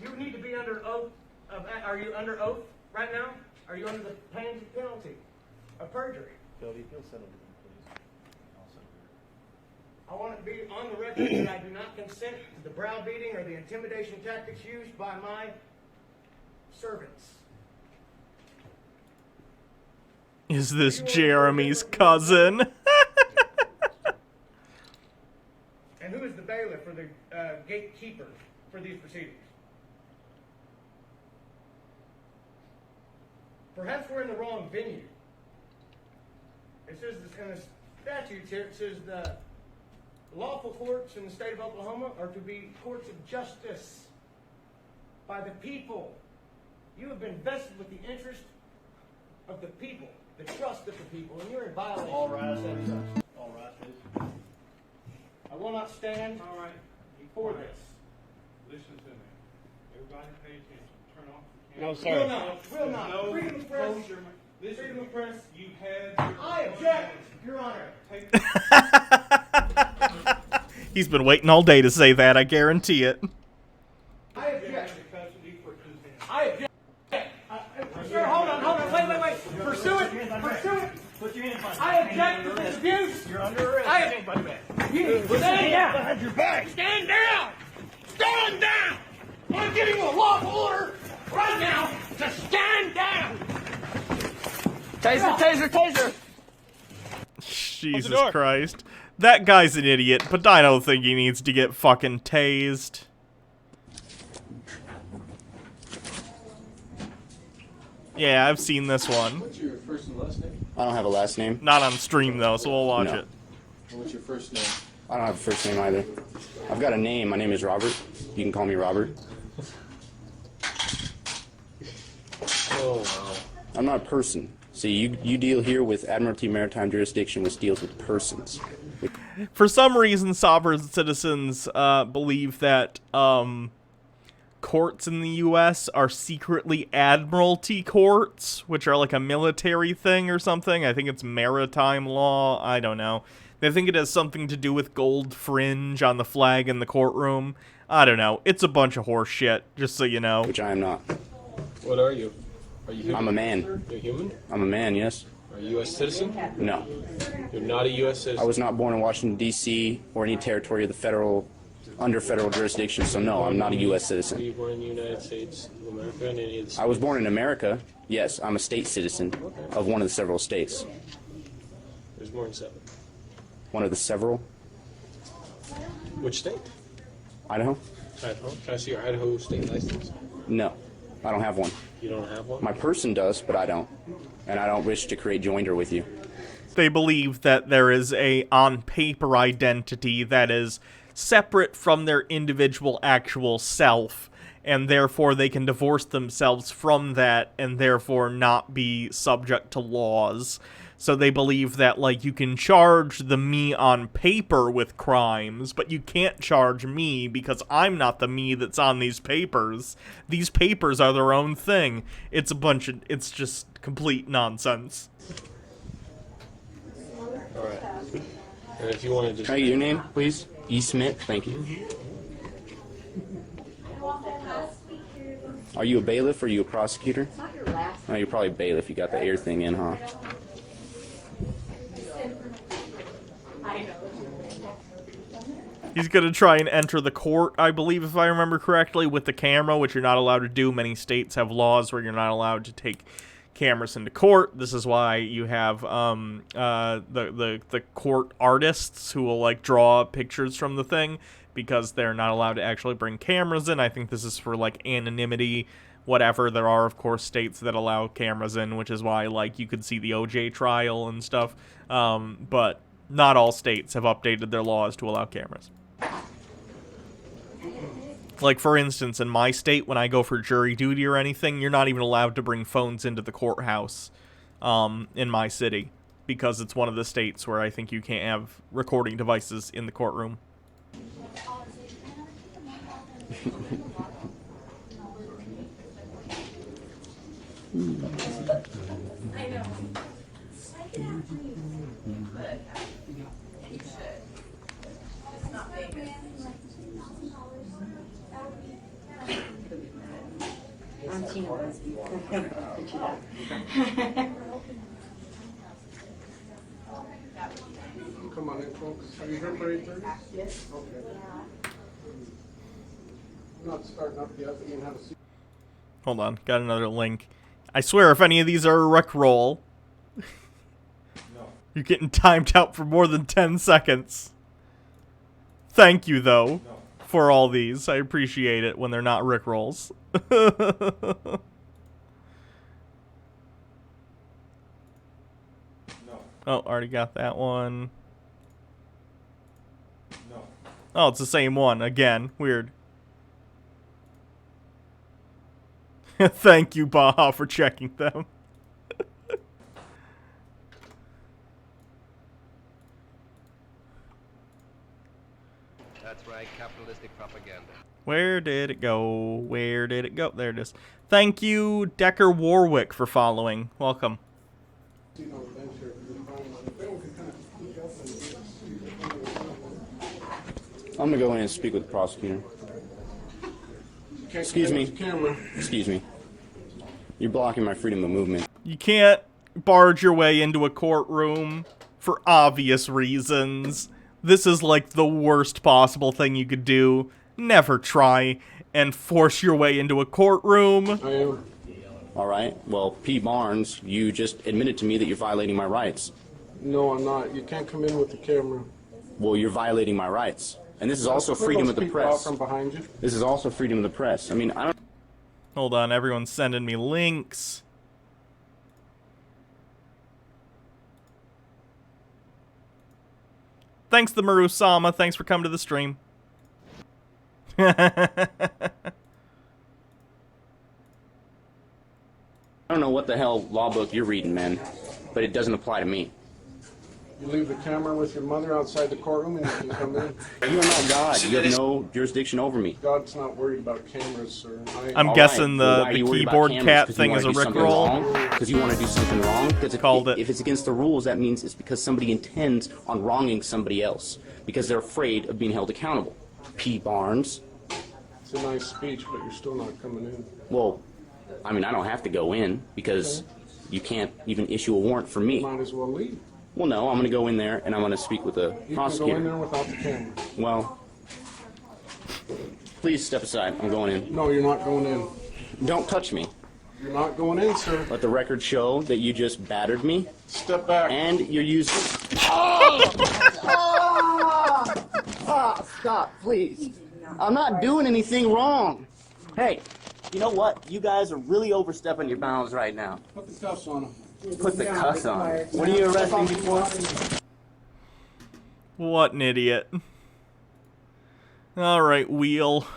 You need to be under oath. Are you under oath right now? Are you under the penalty of perjury? Cody, if you'll settle with him, please. I'll settle with him. I want it to be on the record that I do not consent to the browbeating or the intimidation tactics used by my servants. Is this Jeremy's cousin? And who is the bailiff or the gatekeeper for these proceedings? Perhaps we're in the wrong venue. It says this in the statutes here, it says the lawful courts in the state of Oklahoma are to be courts of justice by the people. You have been vested with the interest of the people, the trust of the people, and you're in violation All right. of that trust. All right, please. I will not stand for this. Listen to me. Everybody pay attention. Turn off the No, camera. sir. Will not. No Freedom of press. closure. Listen, Freedom of press. you had. I object, Your Honor. He's been waiting all day to say that, I guarantee it. I object. I object. Sir, hold on, wait. Pursue it. Put your hands behind I object to this abuse. You're under arrest. Stand down. Behind your back. Stand down. Stand down. I'm giving you a lawful order right now to stand down. Taser. Jesus Christ. That guy's an idiot, but I don't think he needs to get fucking tased. Yeah, I've seen this one. What's your first and last name? I don't have a last name. Not on stream, though, so we'll watch No. it. What's your first name? I don't have a first name either. I've got a name. My name is Robert. You can call me Robert. Oh, wow. I'm not a person. See, you deal here with Admiralty Maritime Jurisdiction, which deals with persons. For some reason, sovereign citizens believe that courts in the U.S. are secretly admiralty courts, which are like a military thing or something. I think it's maritime law. I don't know. They think it has something to do with gold fringe on the flag in the courtroom. I don't know. It's a bunch of horse shit, just so you know. Which I am not. What are you? Are you human? I'm a man. You're human? I'm a man, yes. Are you a U.S. citizen? No. You're not a U.S. citizen? I was not born in Washington, D.C. or any territory of the under federal jurisdiction, so no, I'm not a U.S. Were citizen. you born in the United States of America and any of the states? I was born in America. Yes, I'm a state citizen of one of the several states. There's more than 7. One of the several? Which state? Idaho? Idaho. Can I see your Idaho state license? No, I don't have one. You don't have one? My person does, but I don't. And I don't wish to create joinder with you. They believe that there is a on-paper identity that is separate from their individual actual self, and therefore they can divorce themselves from that and therefore not be subject to laws. So they believe that, like, you can charge the me on paper with crimes, but you can't charge me because I'm not the me that's on these papers. These papers are their own thing. It's just complete nonsense. Alright. And if you want to just... Can I get your name, please? E. Smith, thank you. Are you a bailiff or are you a prosecutor? No, you're probably a bailiff. You got the air thing in, huh? He's gonna try and enter the court, I believe, if I remember correctly, with the camera, which you're not allowed to do. Many states have laws where you're not allowed to take cameras into court. This is why you have the court artists who will, like, draw pictures from the thing, because they're not allowed to actually bring cameras in. I think this is for, like, anonymity, whatever. There are, of course, states that allow cameras in, which is why, like, you could see the OJ trial and stuff. But not all states have updated their laws to allow cameras. Like, for instance, in my state, when I go for jury duty or anything, you're not even allowed to bring phones into the courthouse in my city, because it's one of the states where I think you can't have recording devices in the courtroom. I know. Come on in, folks. Are you here for 8:30? Yes. Okay. Not starting up yet, but you can have a seat. Hold on, got another link. I swear, if any of these are a Rickroll, you're getting timed out for more than 10 seconds. Thank you, though, for all these. I appreciate it when they're not Rickrolls. Oh, already got that one. Oh, it's the same one again. Weird. Thank you, Baja, for checking them. That's right, capitalistic propaganda. Where did it go? Where did it go? There it is. Thank you, Decker Warwick, for following. Welcome. I'm gonna go in and speak with the prosecutor. Excuse me. Excuse me. You're blocking my freedom of movement. You can't barge your way into a courtroom for obvious reasons. This is like the worst possible thing you could do. Never try and force your way into a courtroom. I am. Alright, well, P. Barnes, you just admitted to me that you're violating my rights. No, I'm not. You can't come in with the camera. Well, you're violating my rights. And this is also freedom of the press. From behind you. This is also freedom of the press. I mean, I don't... Hold on, everyone's sending me links. Thanks, the Maru-sama. Thanks for coming to the stream. I don't know what the hell law book you're reading, man, but it doesn't apply to me. You leave the camera with your mother outside the courtroom and you can come in. You are not God. You have no jurisdiction over me. God's not worried about cameras, sir. I'm guessing the keyboard cat thing is a Rickroll. Because you want to do something wrong? Because Called it. If it's against the rules, that means it's because somebody intends on wronging somebody else. Because they're afraid of being held accountable. P. Barnes. It's a nice speech, but you're still not coming in. Well, I mean, I don't have to go in because you can't even issue a warrant for me. You might as well leave. Well, no, I'm going to go in there and I'm going to speak with the prosecutor. You can go in there without the camera. Well, please step aside. I'm going in. No, you're not going in. Don't touch me. You're not going in, sir. Let the record show that you just battered me. Step back. And you're using... Stop, please. I'm not doing anything wrong. Hey, you know what? You guys are really overstepping your bounds right now. Put the cuffs on him. Put the cuffs on. What are you arresting me for? What an idiot. Alright, wheel.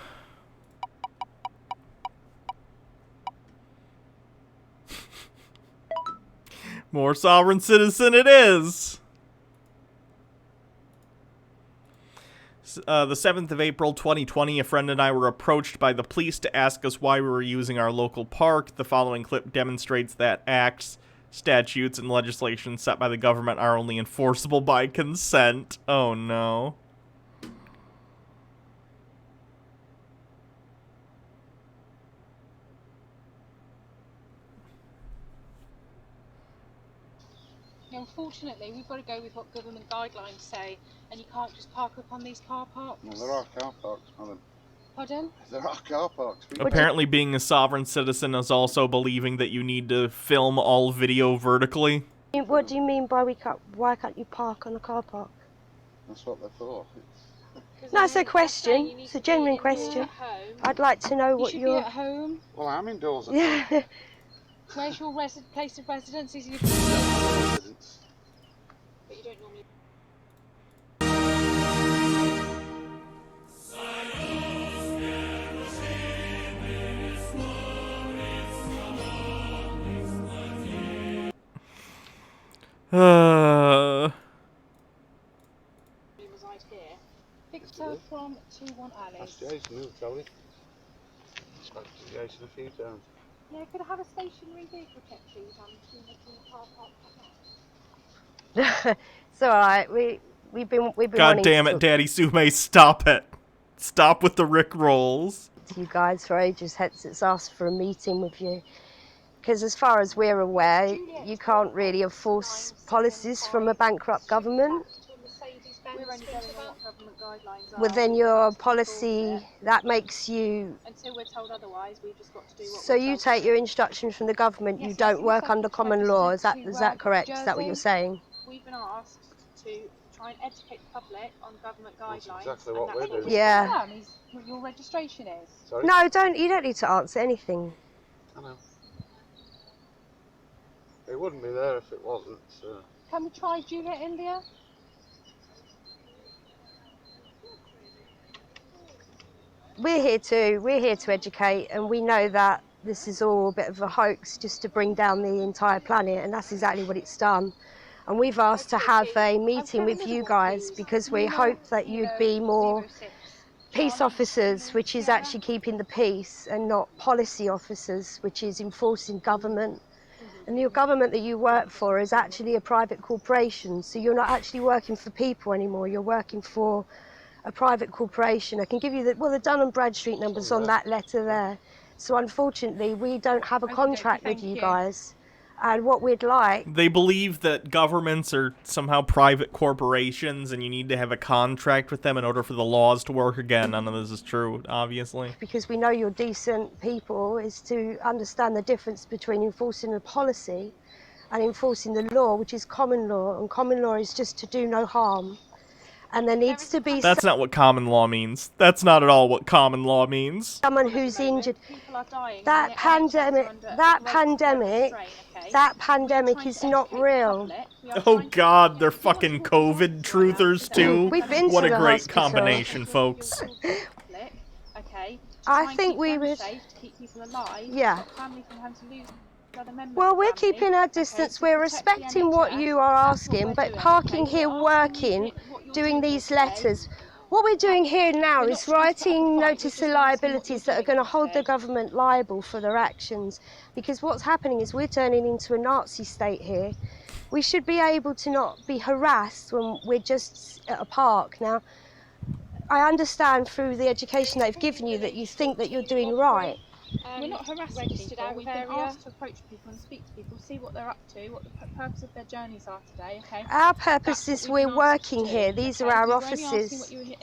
More sovereign citizen it is. The 7th of April, 2020, a friend and I were approached by the police to ask us why we were using our local park. The following clip demonstrates that acts, statutes, and legislation set by the government are only enforceable by consent. Oh no. Unfortunately, we've got to go with what government guidelines say, and you can't just park up on these car parks. No, there are car parks, madam. Pardon? There are car parks. Apparently being a sovereign citizen is also believing that you need to film all video vertically. What do you mean by why can't you park on the car park? That's what they thought. No, it's a question. It's a genuine question. I'd like to know what you should you're... be at home. Well, I'm indoors at Yeah. home. Where's your place of residence? Is your... Residence. But you don't normally... reside here. Victor from 21 Alice. That's Jason, who told it? Spoke to Jason a few times. Yeah, could I have a stationary vehicle check, please? I'm between the car park. It's alright, we've been God damn it, Daddy Sume, stop it. Stop with the Rick rolls. You guys for ages, hence it's asked for a meeting with you. Because as far as we're aware, you can't really enforce policies from a bankrupt government. We're only going on what government guidelines are. Well, then your policy, that makes you... Until we're told otherwise, we've just got to do what So we're you told. take your instructions from the government, you don't work under common law, is that correct? Is that what you're saying? We've been asked to try and educate the public on government guidelines. That's exactly and what we're that's doing. Yeah. What your registration is. Sorry? No, you don't need to answer anything. I know. It wouldn't be there if it wasn't. Can we try Juliet India? We're here to educate, and we know that this is all a bit of a hoax just to bring down the entire planet, and that's exactly what it's done. And we've asked to have a meeting with you guys because we hope that you'd be more peace officers, which is actually keeping the peace, and not policy officers, which is enforcing government. And your government that you work for is actually a private corporation, so you're not actually working for people anymore, you're working for a private corporation. I can give you the Dun & Bradstreet numbers on that letter there. So unfortunately, we don't have a contract with you guys. And what we'd like... They believe that governments are somehow private corporations and you need to have a contract with them in order for the laws to work again. None of this is true, obviously. Because we know you're decent people, is to understand the difference between enforcing a policy and enforcing the law, which is common law. And common law is just to do no harm. And there needs to be... That's not what common law means. That's not at all what common law means. Someone who's injured. That pandemic is not real. Oh god, they're fucking COVID truthers too. We've been what to a the great hospital. combination, folks. I think we would... Yeah. Well, we're keeping our distance, we're respecting what you are asking, but parking here, working, doing these letters. What we're doing here now is writing notice of liabilities that are going to hold the government liable for their actions. Because what's happening is we're turning into a Nazi state here. We should be able to not be harassed when we're just at a park. Now, I understand through the education they've given you that you think that you're doing right. We're not harassing people. We've been asked to approach people and speak to people, see what they're up to, what the purpose of their journeys are today. Okay. Our purpose is we're working here. These are our offices. You've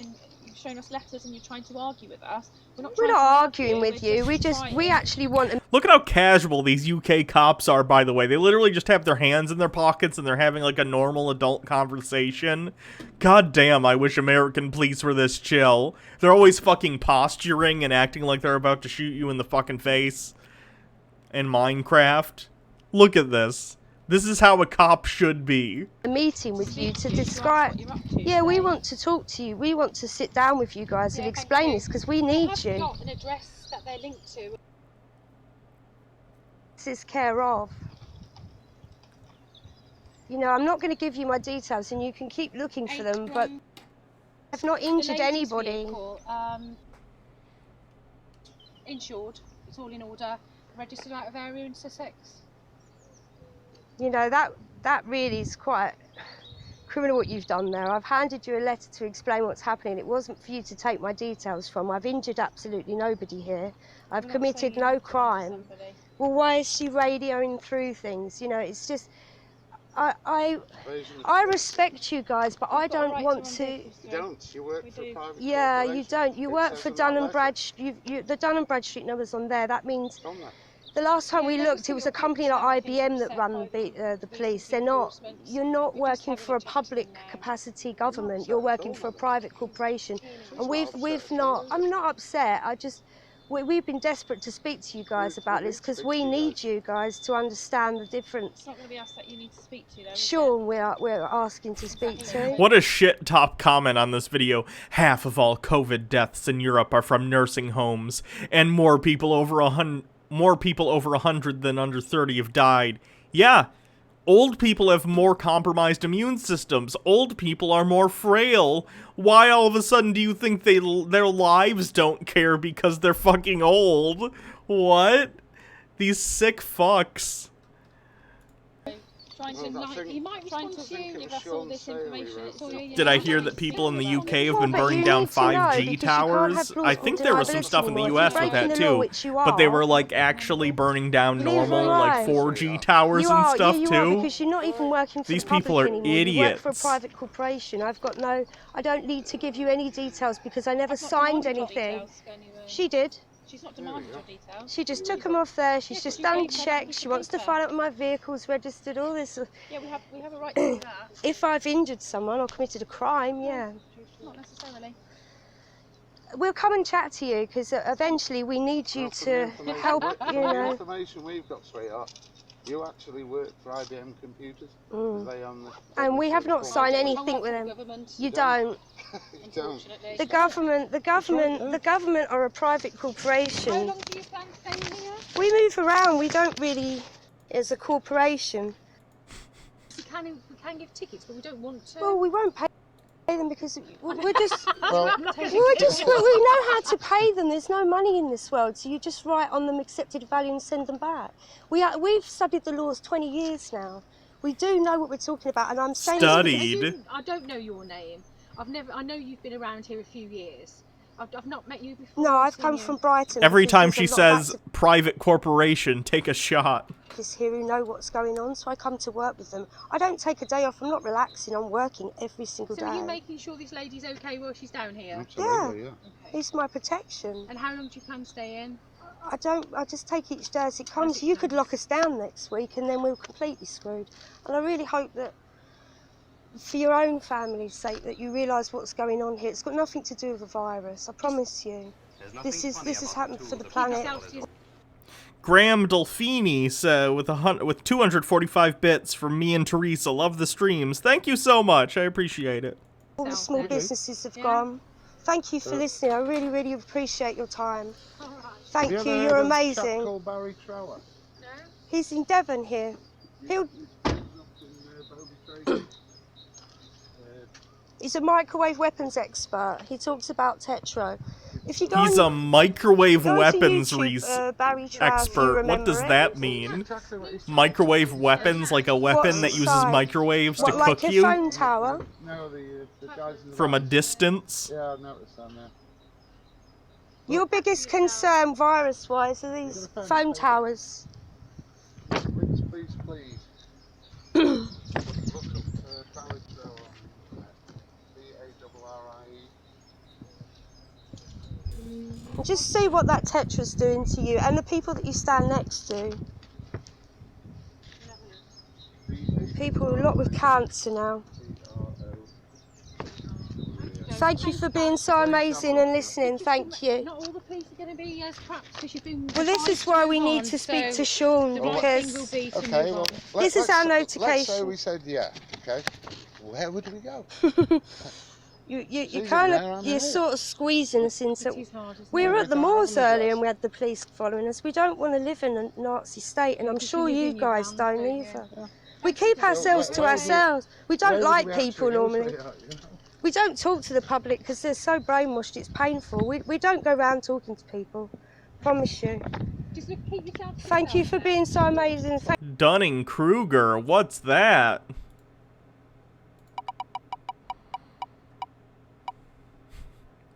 shown us letters and you're trying to argue with us. We're not arguing with you. We actually want. Look at how casual these UK cops are, by the way. They literally just have their hands in their pockets and they're having like a normal adult conversation. God damn, I wish American police were this chill. They're always fucking posturing and acting like they're about to shoot you in the fucking face. In Minecraft. Look at this. This is how a cop should be. A meeting with you to describe. Yeah, we want to talk to you. We want to sit down with you guys and explain this because we need you. Got an address that they're linked to. This is care of. You know, I'm not going to give you my details, and you can keep looking for them, but I've not injured anybody. Vehicle, insured, it's all in order, registered out of area in Sussex. You know, that really is quite criminal what you've done there. I've handed you a letter to explain what's happening. It wasn't for you to take my details from. I've injured absolutely nobody here. I've committed no crime. Well, why is she radioing through things? You know, it's just, I respect you guys, but I don't want to. You don't. You work for a private Yeah, you corporation. don't. You work for Dun & Bradstreet. The Dun & Bradstreet number's on there. That means the last time we looked, it was a company like IBM that run the police. They're not. You're not working for a public capacity government. You're working for a private corporation, and we've not. I'm not upset. I just. We've been desperate to speak to you guys about this because we need you guys to understand the difference. It's not going to be us that you need to speak to, though. Sure, we're asking to speak to. What a shit top comment on this video. Half of all COVID deaths in Europe are from nursing homes, and more people over 100 than under 30 have died. Yeah, old people have more compromised immune systems. Old people are more frail. Why all of a sudden do you think their lives don't care because they're fucking old? What? These sick fucks. Did I hear that people in the UK have been burning down 5G towers? I think there was some stuff in the US with that too, but they were like actually burning down normal like 4G towers and stuff too. Because you're not even working for These the public people are anymore. You idiots. work for a private corporation. I don't need to give you any details because I never signed anything. She did. She's not demanded your details. She just took them off there. She's just done checks. She wants to find out my vehicle's registered, all this. Yeah, we have a right to do that. If I've injured someone or committed a crime, yeah. Not necessarily. We'll come and chat to you because eventually we need you to help, you The know. information we've got, sweetheart, you actually work for IBM Computers. They own the... And we have not signed anything with them. You don't. You don't. The government are a private corporation. How long do you plan to stay here? We move around. We don't really, as a corporation. We can give tickets, but we don't want to. Well, we won't pay them because we're just, we know how to pay them. There's no money in this world, so you just write on them accepted value and send them back. We've studied the laws 20 years now. We do know what we're talking about, and I'm saying I don't know your name. I know you've been around here a few years. I've not met you before. No, I've come from Brighton. Every time she says private corporation, take a shot. Here who know what's going on, so I come to work with them. I don't take a day off. I'm not relaxing. I'm working every single day. So are you making sure this lady's okay while she's down here? Absolutely, yeah. It's my protection. And how long do you plan to stay in? I just take each day as it comes. You could lock us down next week and then we're completely screwed. And I really hope that for your own family's sake that you realise what's going on here. It's got nothing to do with the virus, I promise you. This has happened for the planet. Graham Dolfini with 245 bits from me and Teresa. Love the streams. Thank you so much. I appreciate it. All the small businesses have gone. Thank you for listening. I really, really appreciate your time. Thank you. You're amazing. Called Barry Trower? No. He's in Devon here. He's a microwave weapons expert. He talks about Tetro. If you go He's a microwave go to weapons YouTube, Barry Trower, expert. What does that mean? Microwave weapons, like a weapon that uses microwaves to like cook a you? phone tower? No, the guys in the From a distance? Yeah, I've noticed that now. Your biggest concern, virus-wise, are these phone towers. Please. Look up Barry Trower. B-A-R-R-I-E. Just see what that Tetra's doing to you and the people that you stand next to. People a lot with cancer now. Thank you for being so amazing and listening. Thank you. Not all the police are going to be as trapped because you've been. Well, this is why we need to speak to Sean because this is our notification. Let's say we said yeah. Okay. Where would we go? You're sort of squeezing us into. We were at the moors earlier and we had the police following us. We don't want to live in a Nazi state, and I'm sure you guys don't either. We keep ourselves to ourselves. We don't like people normally. We don't talk to the public because they're so brainwashed, it's painful. We don't go around talking to people. Promise you. Just keep yourself to Thank you for being so amazing. Dunning-Kruger, what's that?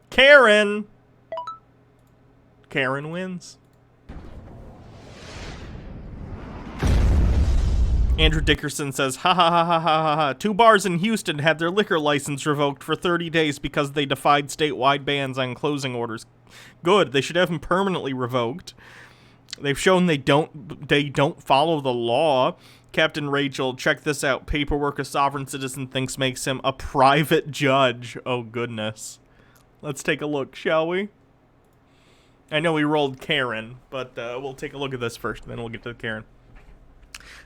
Karen! Karen wins. Andrew Dickerson says, ha ha ha ha ha ha ha. 2 bars in Houston had their liquor license revoked for 30 days because they defied statewide bans on closing orders. Good, they should have them permanently revoked. They've shown they don't follow the law. Captain Rachel, check this out. Paperwork a sovereign citizen thinks makes him a private judge. Oh, goodness. Let's take a look, shall we? I know we rolled Karen, but we'll take a look at this first, and then we'll get to Karen.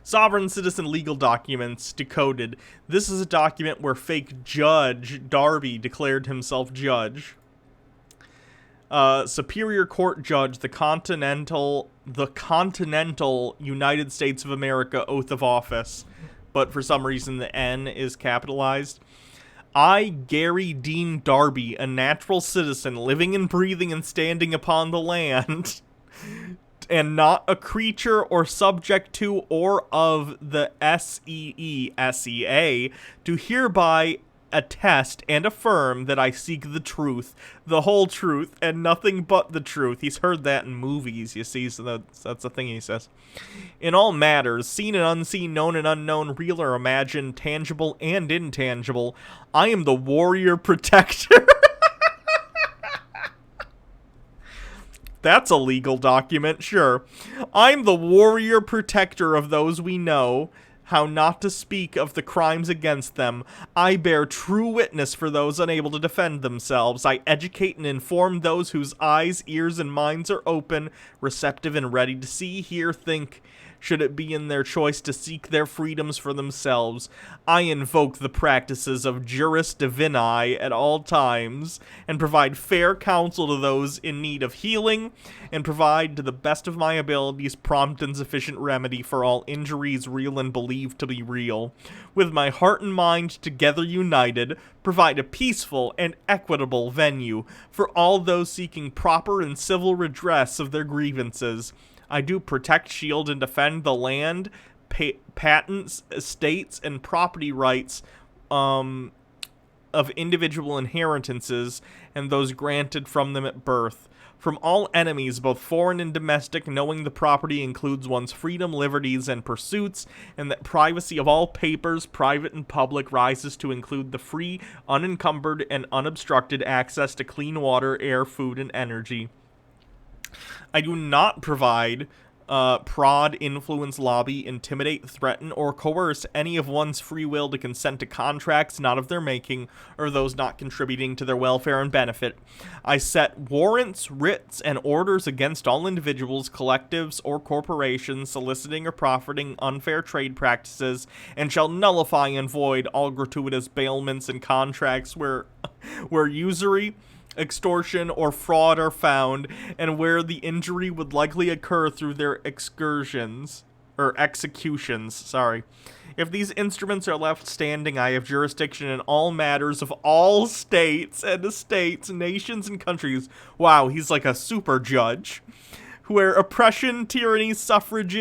Sovereign citizen legal documents decoded. This is a document where fake Judge Darby declared himself judge. Superior Court Judge, the Continental United States of America oath of office, but for some reason the N is capitalized. I, Gary Dean Darby, a natural citizen living and breathing and standing upon the land, and not a creature or subject to or of the SEA, do hereby attest and affirm that I seek the truth, the whole truth, and nothing but the truth. He's heard that in movies, you see, so that's the thing he says. In all matters, seen and unseen, known and unknown, real or imagined, tangible and intangible, I am the warrior protector. That's a legal document, sure. I'm the warrior protector of those we know, how not to speak of the crimes against them. I bear true witness for those unable to defend themselves. I educate and inform those whose eyes, ears, and minds are open, receptive, and ready to see, hear, think, should it be in their choice to seek their freedoms for themselves. I invoke the practices of juris divini at all times, and provide fair counsel to those in need of healing, and provide to the best of my abilities prompt and sufficient remedy for all injuries real and believed to be real. With my heart and mind together united, provide a peaceful and equitable venue for all those seeking proper and civil redress of their grievances. I do protect, shield, and defend the land, patents, estates, and property rights of individual inheritances and those granted from them at birth. From all enemies, both foreign and domestic, knowing the property includes one's freedom, liberties, and pursuits, and that privacy of all papers, private and public, rises to include the free, unencumbered, and unobstructed access to clean water, air, food, and energy. I do not provide, prod, influence, lobby, intimidate, threaten, or coerce any of one's free will to consent to contracts not of their making, or those not contributing to their welfare and benefit. I set warrants, writs, and orders against all individuals, collectives, or corporations soliciting or profiting unfair trade practices, and shall nullify and void all gratuitous bailments and contracts where usury, extortion, or fraud are found, and where the injury would likely occur through their executions. If these instruments are left standing, I have jurisdiction in all matters of all states and estates, nations, and countries. Wow, he's like a super judge. Where oppression, tyranny, suffrage,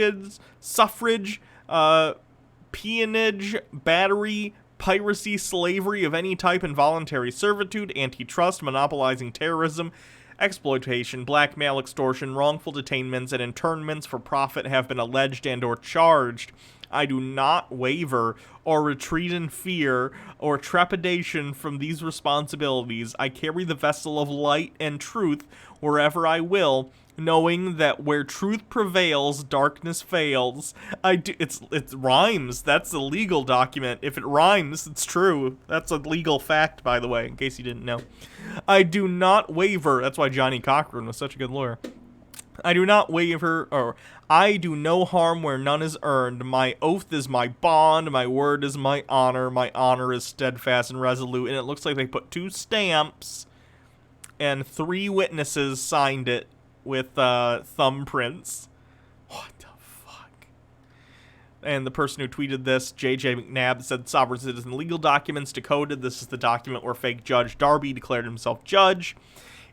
peonage, battery, piracy, slavery of any type, involuntary servitude, antitrust, monopolizing terrorism, exploitation, blackmail, extortion, wrongful detainments, and internments for profit have been alleged and or charged. I do not waver or retreat in fear or trepidation from these responsibilities. I carry the vessel of light and truth wherever I will, knowing that where truth prevails, darkness fails. It rhymes. That's a legal document. If it rhymes, it's true. That's a legal fact, by the way, in case you didn't know. I do not waver. That's why Johnny Cochran was such a good lawyer. I do not waver, or I do no harm where none is earned. My oath is my bond. My word is my honor. My honor is steadfast and resolute. And it looks like they put 2 stamps and 3 witnesses signed it with thumbprints. What the fuck? And the person who tweeted this, JJ McNabb, said sovereign citizen legal documents decoded. This is the document where fake Judge Darby declared himself judge.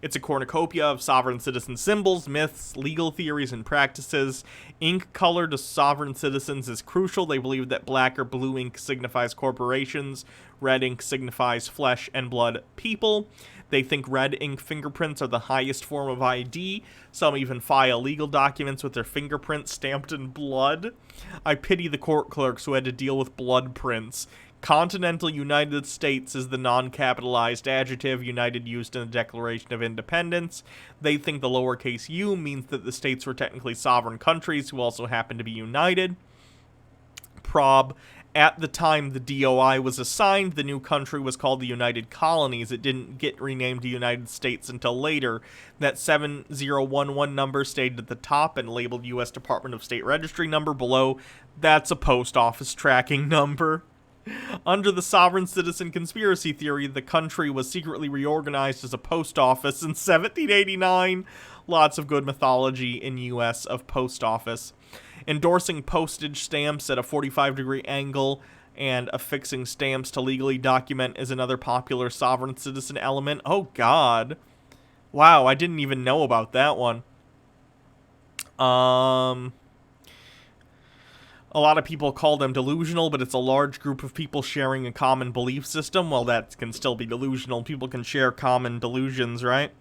It's a cornucopia of sovereign citizen symbols, myths, legal theories, and practices. Ink color to sovereign citizens is crucial. They believe that black or blue ink signifies corporations. Red ink signifies flesh and blood people. They think red ink fingerprints are the highest form of ID. Some even file legal documents with their fingerprints stamped in blood. I pity the court clerks who had to deal with blood prints. Continental United States is the non-capitalized adjective United used in the Declaration of Independence. They think the lowercase u means that the states were technically sovereign countries who also happen to be united. Prob. At the time the DOI was assigned, the new country was called the United Colonies. It didn't get renamed to United States until later. That 7011 number stayed at the top and labeled U.S. Department of State Registry number below. That's a post office tracking number. Under the sovereign citizen conspiracy theory, the country was secretly reorganized as a post office in 1789. Lots of good mythology in U.S. of post office. Endorsing postage stamps at a 45-degree angle and affixing stamps to legally document is another popular sovereign citizen element. Oh, God. Wow, I didn't even know about that one. A lot of people call them delusional, but it's a large group of people sharing a common belief system. Well, that can still be delusional. People can share common delusions, right?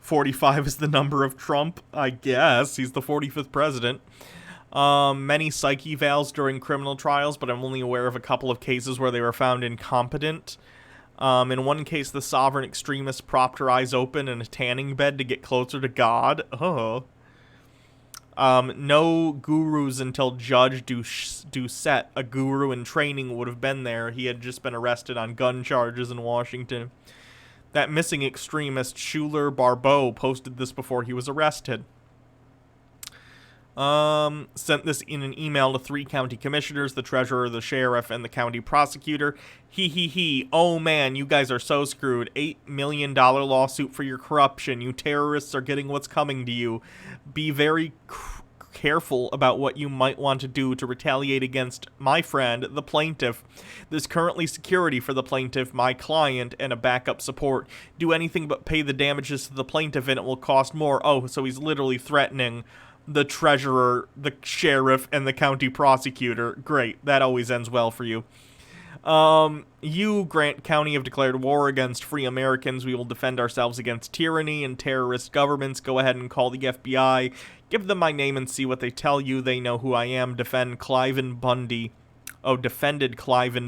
45 is the number of Trump, I guess. He's the 45th president. Many psych evals during criminal trials, but I'm only aware of a couple of cases where they were found incompetent. In one case, the sovereign extremist propped her eyes open in a tanning bed to get closer to God. Oh. No gurus until Judge Doucette, a guru in training, would have been there. He had just been arrested on gun charges in Washington. That missing extremist, Schuler Barbeau, posted this before he was arrested. Sent this in an email to 3 county commissioners, the treasurer, the sheriff, and the county prosecutor. Oh man, you guys are so screwed. $8 million lawsuit for your corruption. You terrorists are getting what's coming to you. Be very careful about what you might want to do to retaliate against my friend, the plaintiff. There's currently security for the plaintiff, my client, and a backup support. Do anything but pay the damages to the plaintiff and it will cost more. Oh, so he's literally threatening the treasurer, the sheriff, and the county prosecutor. Great. That always ends well for you. You, Grant County, have declared war against free Americans. We will defend ourselves against tyranny and terrorist governments. Go ahead and call the FBI. Give them my name and see what they tell you. They know who I am. Defended Cliven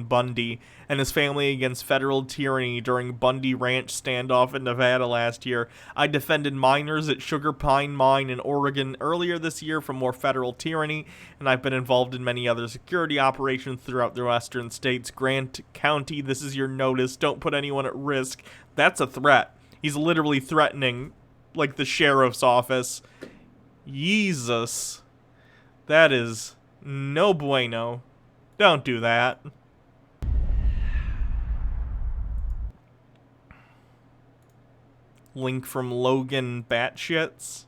Bundy and his family against federal tyranny during Bundy Ranch standoff in Nevada last year. I defended miners at Sugar Pine Mine in Oregon earlier this year from more federal tyranny, and I've been involved in many other security operations throughout the western states. Grant County, this is your notice. Don't put anyone at risk. That's a threat. He's literally threatening, like, the sheriff's office. Jesus. That is no bueno. Don't do that. Link from Logan Batshits.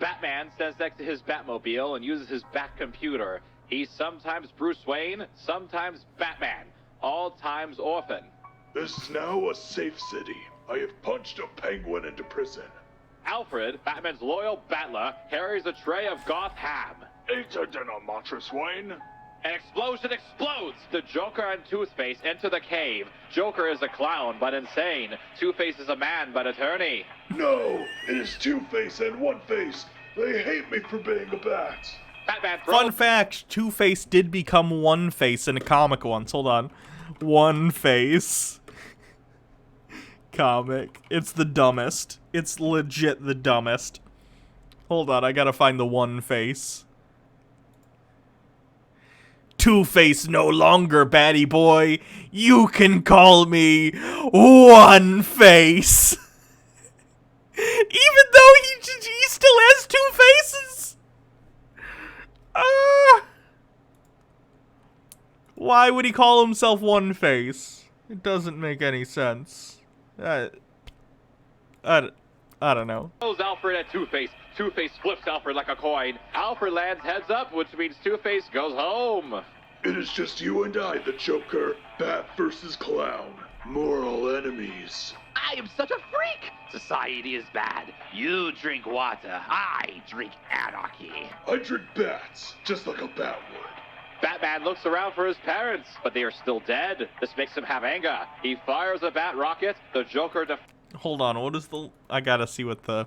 Batman stands next to his Batmobile and uses his Batcomputer. He's sometimes Bruce Wayne, sometimes Batman. All times often. This is now a safe city. I have punched a penguin into prison. Alfred, Batman's loyal battler, carries a tray of Goth ham. Eat a dinner, Mattress Wayne. An explosion explodes! The Joker and Two-Face enter the cave. Joker is a clown, but insane. Two-Face is a man, but attorney. No, it is Two-Face and One-Face. They hate me for being a bat. Batman Fun fact, Two-Face did become One-Face in a comic once. Hold on. One-Face. Comic. It's the dumbest. It's legit the dumbest. Hold on, I gotta find the One-Face. Two-Face no longer, batty boy. You can call me One-Face. Even though he still has 2 faces? Why would he call himself One-Face? It doesn't make any sense. I don't know. Alfred at Two-Face. Two-Face flips Alfred like a coin. Alfred lands heads up, which means Two-Face goes home. It is just you and I, the Joker. Bat versus Clown. Moral enemies. I am such a freak! Society is bad. You drink water. I drink anarchy. I drink bats, just like a bat would. Batman looks around for his parents, but they are still dead. This makes him have anger. He fires a bat rocket. The Joker Hold on, what is the... I gotta see what the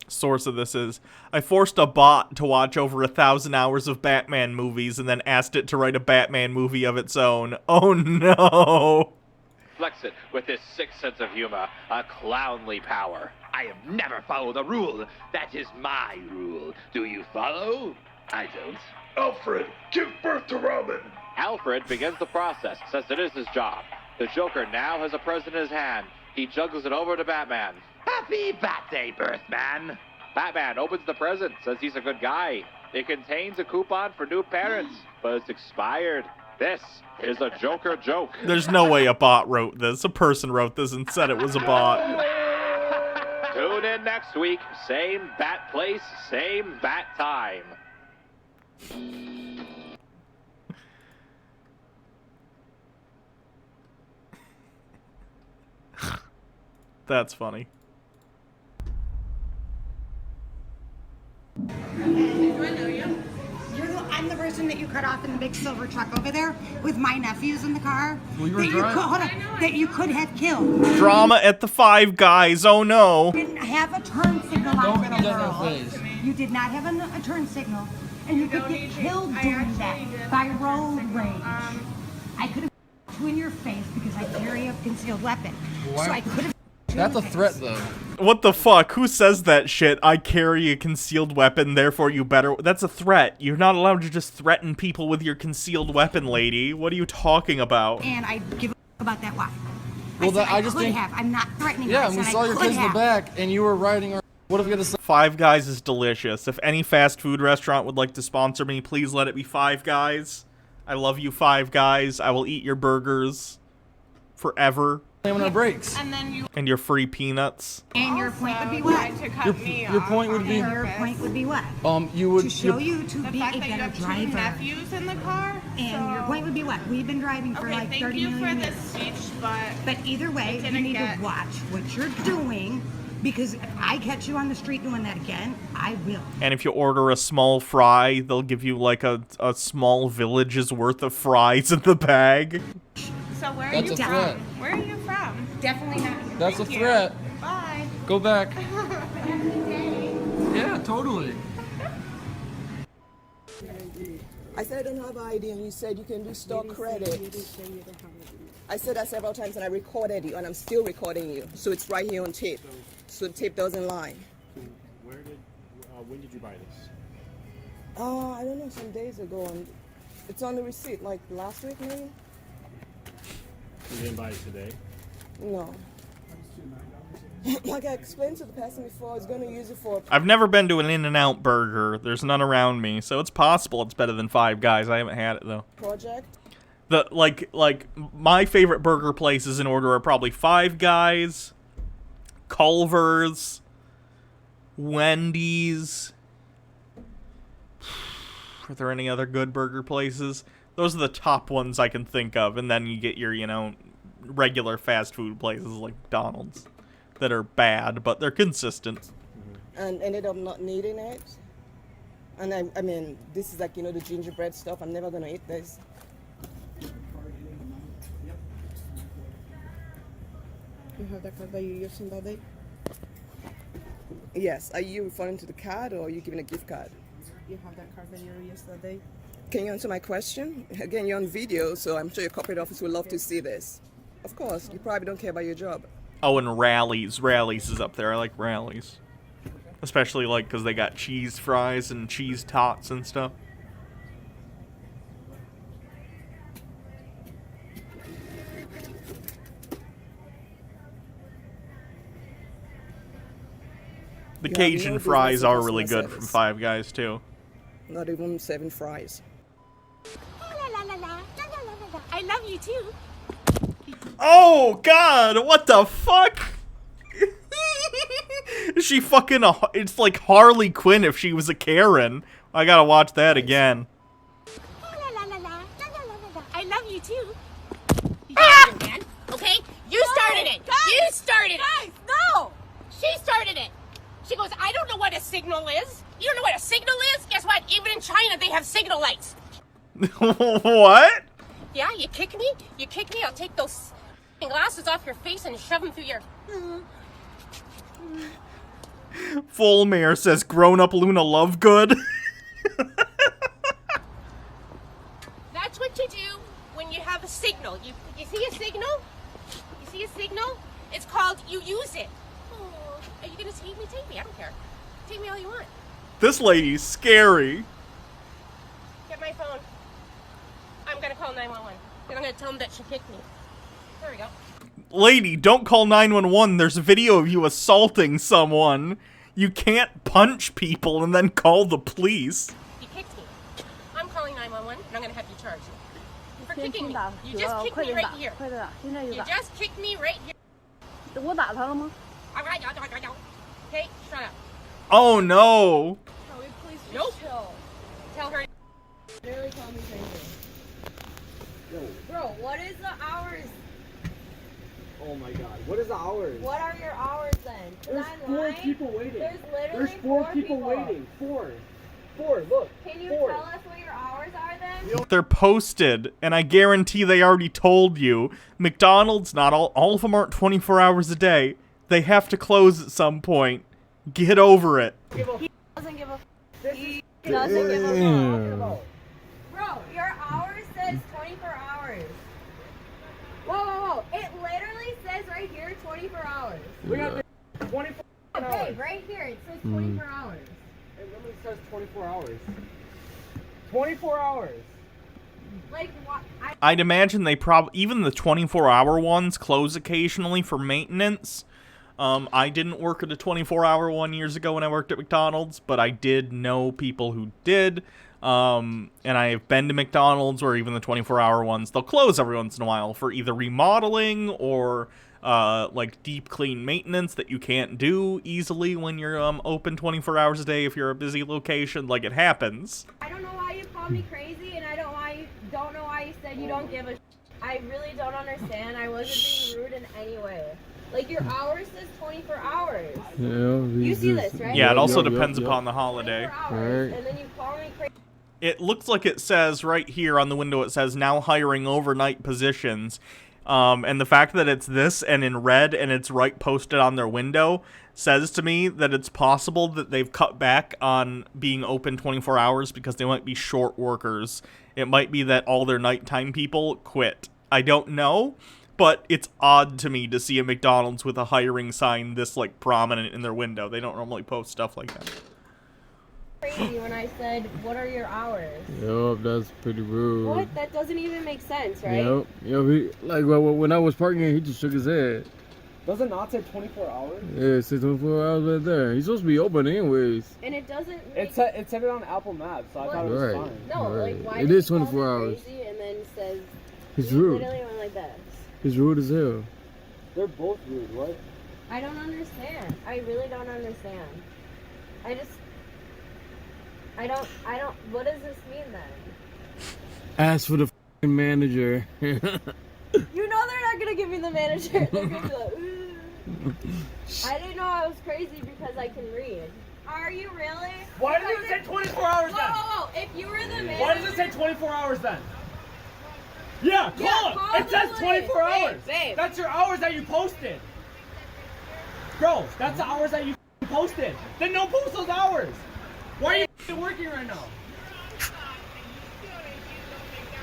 source of this is. I forced a bot to watch over 1,000 hours of Batman movies and then asked it to write a Batman movie of its own. Oh no! deflects it with his sick sense of humor, a clownly power. I have never followed a rule. That is my rule. Do you follow? I don't. Alfred, give birth to Robin! Alfred begins the process, says it is his job. The Joker now has a present in his hand. He juggles it over to Batman. Happy Bat Day, Birthman! Batman opens the present, says he's a good guy. It contains a coupon for new parents, but it's expired. This is a Joker joke. There's no way a bot wrote this. A person wrote this and said it was a bot. Tune in next week. Same bat place, same bat time. That's funny. Do I know you? I'm the person that you cut off in the big silver truck over there with my nephews in the car. Well, you were driving. That you could have killed. Drama at the Five Guys. Oh no. You didn't have a turn signal on the girl. You did not have a turn signal, and you could get killed doing that by road rage. I could have you in your face because I carry a concealed weapon. Why? So I could have. That's a threat, though. What the fuck? Who says that shit? I carry a concealed weapon, therefore you better... That's a threat. You're not allowed to just threaten people with your concealed weapon, lady. What are you talking about? And I give a about that why. Well, I just could think... have. I'm not threatening. Yeah, I and we said saw I your could kids in the have. back, and you were riding... What if we had to... Five Guys is delicious. If any fast food restaurant would like to sponsor me, please let it be Five Guys. I love you, Five Guys. I will eat your burgers forever. Slamming our brakes. And your free peanuts. And your point would be what? Your point would be... Your point would be what? You would... To show you to be a fact that you better have two driver. nephews in the car. And your point would be what? We've been driving for like 30 million years. Thank you for the speech, But either way, you need to watch what you're doing, because if I catch you on the street doing that again, I will. And if you order a small fry, they'll give you like a small village's worth of fries in the bag. So where are That's you a from? threat. Where are you from? Definitely not. That's a Thank you. threat. Bye. Go back. Yeah, totally. I said I don't have ID, and you said you can do stock credit. I said that several times, and I recorded you, and I'm still recording you. So it's right here on tape. So the tape doesn't lie. When did you buy this? I don't know, some days ago, and it's on the receipt, like last week maybe? You didn't buy it today? No. Like I explained to the person before, I was going to use it for... I've never been to an In-N-Out burger. There's none around me, so it's possible it's better than Five Guys. I haven't had it though. Project? The like my favorite burger places in order are probably Five Guys, Culver's, Wendy's. Are there any other good burger places? Those are the top ones I can think of, and then you get your, you know, regular fast food places like McDonald's that are bad, but they're consistent. And ended up not needing it. And I mean, this is like, you know, the gingerbread stuff. I'm never going to eat this. You have that card that you used that day? Yes. Are you referring to the card, or are you giving a gift card? You have that card that you used that day? Can you answer my question? Again, you're on video, so I'm sure your corporate office would love to see this. Of course, you probably don't care about your job. Oh, and Rallies. Rallies is up there. I like Rallies. Especially, like, because they got cheese fries and cheese tots and stuff. The You have Cajun no fries business are in really customer good from service. Five Guys, too. Not even 7 fries. I love you too. Oh, God! What the fuck? She fucking, it's like Harley Quinn if she was a Karen. I gotta watch that again. I love you too. You got it, man. Okay? You started it. You started it. No. She started it. She goes, I don't know what a signal is. You don't know what a signal is? Guess what? Even in China, they have signal lights. What? Yeah, you kick me, I'll take those glasses off your face and shove them through your... Full Mayor says grown-up Luna Lovegood. That's what you do when you have a signal. You see a signal? You see a signal? It's called, you use it. Oh, are you gonna take me? Take me, I don't care. Take me all you want. This lady's scary. Get my phone. I'm gonna call 911. And I'm gonna tell them that she kicked me. There we go. Lady, don't call 911. There's a video of you assaulting someone. You can't punch people and then call the police. You kicked me. I'm calling 911 and I'm gonna have you charged. For kicking me. You just kicked me right here. You just kicked me right here. Okay, shut up. Oh no. Nope. Tell her. Literally call me crazy. Bro, what is the hours? Oh my god, what is the hours? What are your hours then? There's four people waiting. There's literally There's four people waiting. Four, look. Can you four. tell us what your hours are then? They're posted, and I guarantee they already told you. McDonald's, not all of them aren't 24 hours a day. They have to close at some point. Get over it. He doesn't give a He doesn't give a fuck. Bro, your hours says 24 hours. Whoa. It literally says right here 24 hours. We got 24 hours. Okay, right here it says 24 hours. It literally says 24 hours. 24 hours. Like, what? I'd imagine they even the 24-hour ones close occasionally for maintenance. I didn't work at a 24-hour one years ago when I worked at McDonald's, but I did know people who did. And I have been to McDonald's where even the 24-hour ones, they'll close every once in a while for either remodeling or like deep clean maintenance that you can't do easily when you're open 24 hours a day if you're a busy location. Like, it happens. I don't know why you called me crazy, and I don't know why you said you don't give a I really don't understand. I wasn't being rude in any way. Like, your hours says 24 hours. Yeah, you see this, right? Yeah, it also depends upon the holiday. Hours, and then you call me crazy. It looks like it says right here on the window, it says now hiring overnight positions. And the fact that it's this and in red and it's right posted on their window says to me that it's possible that they've cut back on being open 24 hours because they might be short workers. It might be that all their nighttime people quit. I don't know, but it's odd to me to see a McDonald's with a hiring sign this like prominent in their window. They don't normally post stuff like that. Crazy when I said, what are your hours? Yup, that's pretty rude. What? That doesn't even make sense, right? Yup, like when I was parking, he just shook his head. Does it not say 24 hours? Yeah, it says 24 hours right there. He's supposed to be open anyways. And it doesn't. It said it on Apple Maps, so I thought it was fine. No, like why? It is 24 hours. Crazy and then says. He's rude. Literally went like this. He's rude as hell. They're both rude. What? I don't understand. I really don't understand. I don't. What does this mean then? Ask for the f***ing manager. You know they're not gonna give me the manager. They're gonna be like, ooh. I didn't know I was crazy because I can read. Are you really? Why does it say 24 hours then? Whoa. If you were the manager. Why does it say 24 hours then? Yeah, call it. It says 24 hours. Babe. That's your hours that you posted. Bro, that's the hours that you posted. Then don't post those hours. Why are you working right now?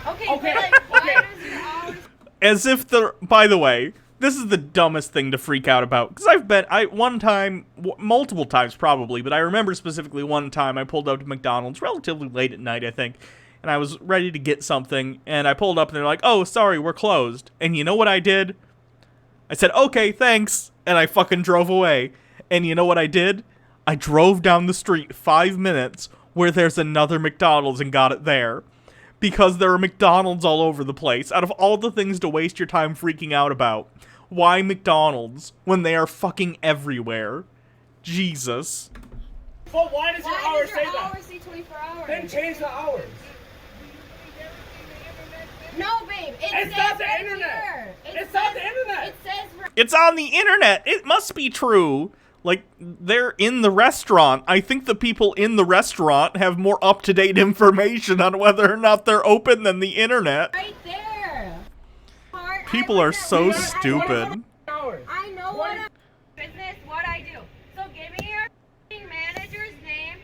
Okay. Why does your hours... As if by the way, this is the dumbest thing to freak out about. Because one time, multiple times probably, but I remember specifically one time I pulled up to McDonald's relatively late at night, I think. And I was ready to get something, and I pulled up and they're like, oh, sorry, we're closed. And you know what I did? I said, okay, thanks. And I fucking drove away. And you know what I did? I drove down the street 5 minutes where there's another McDonald's and got it there. Because there are McDonald's all over the place. Out of all the things to waste your time freaking out about, why McDonald's when they are fucking everywhere? Jesus. But why does your hour say Why that? does your hours say 24 hours? Then change the hours. No, babe. It's not the internet. It's not the internet. It says It's on the internet. It must be true. Like, they're in the restaurant. I think the people in the restaurant have more up-to-date information on whether or not they're open than the internet. right there. People are so stupid. I know what a business, what I do. So give me your manager's name.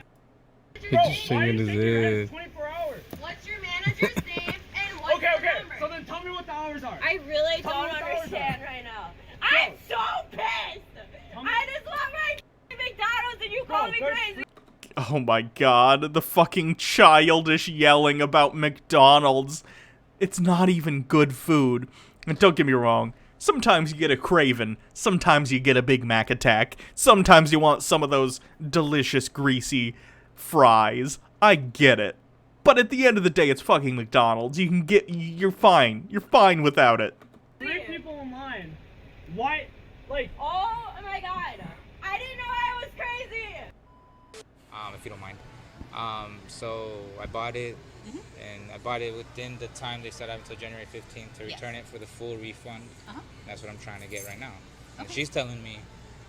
He's just singing his head. 24 hours. What's your manager's name and what's Okay, your okay. number? So then tell me what the hours are. I really Tell me don't what the hours understand are. right now. I'm so pissed. I just want my McDonald's and you call me crazy. Oh my god, the fucking childish yelling about McDonald's. It's not even good food. And don't get me wrong, sometimes you get a craving, sometimes you get a Big Mac attack, sometimes you want some of those delicious, greasy fries. I get it. But at the end of the day, it's fucking McDonald's. You can get, you're fine. You're fine without it. 3 people in line. Why? Like. Oh my god. I didn't know I was crazy. If you don't mind. So I bought it, and I bought it within the time they set up until January 15th to return it for the full refund. That's what I'm trying to get right now. And she's telling me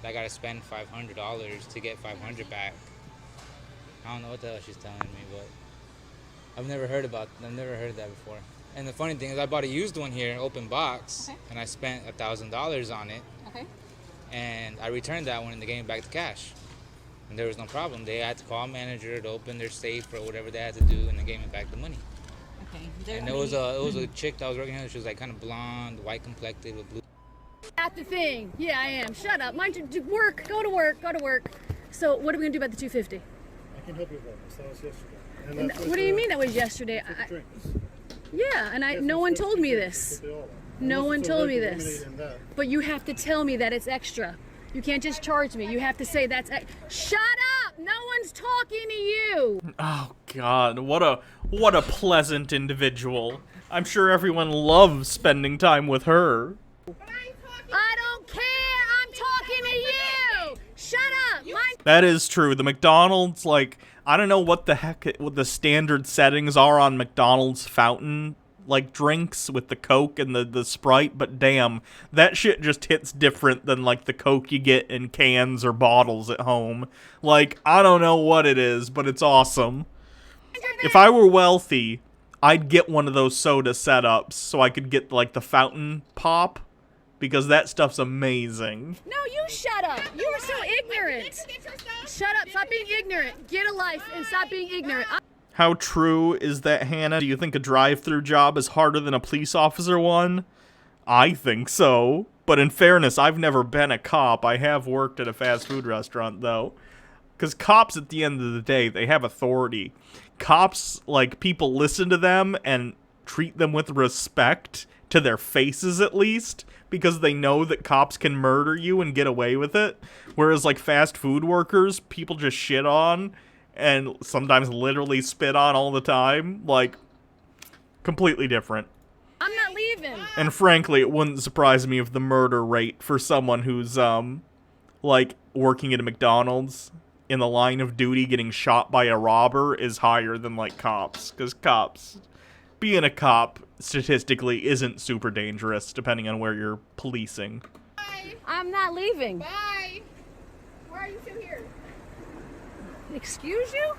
that I gotta spend $500 to get $500 back. I don't know what the hell she's telling me, but I've never heard of that before. And the funny thing is, I bought a used one here, open box, and I spent $1,000 on it. Okay. And I returned that one and they gave me back the cash. And there was no problem. They had to call a manager to open their safe or whatever they had to do, and they gave me back the money. Okay. And it was a chick that was working here. She was like kind of blonde, white complected with blue. That's the thing. Yeah, I am. Shut up. Mind you, work. Go to work. Go to work. So what are we gonna do about the 250? I can help you with that. That was yesterday. And what do you mean that was yesterday? Yeah, and no one told me this. No one told me this. But you have to tell me that it's extra. You can't just charge me. You have to say that's shut up! No one's talking to you. Oh god, what a pleasant individual. I'm sure everyone loves spending time with her. I don't care. I'm talking to you. Shut up. That is true. The McDonald's, like, I don't know what the standard settings are on McDonald's fountain, like, drinks with the Coke and the Sprite, but damn, that shit just hits different than, like, the Coke you get in cans or bottles at home. Like, I don't know what it is, but it's awesome. If I were wealthy, I'd get one of those soda setups so I could get, like, the fountain pop, because that stuff's amazing. No, you shut up. You are so ignorant. Shut up. Stop being ignorant. Get a life and stop being ignorant. How true is that, Hannah? Do you think a drive-thru job is harder than a police officer one? I think so. But in fairness, I've never been a cop. I have worked at a fast food restaurant, though. Because cops, at the end of the day, they have authority. Cops, like, people listen to them and treat them with respect, to their faces at least, because they know that cops can murder you and get away with it. Whereas, like, fast food workers, people just shit on and sometimes literally spit on all the time. Like, completely different. I'm not leaving. And frankly, it wouldn't surprise me if the murder rate for someone who's, like, working at a McDonald's in the line of duty getting shot by a robber is higher than, like, cops. Because cops, being a cop, statistically, isn't super dangerous, depending on where you're policing. I'm not leaving. Bye. Why are you still here? Excuse you?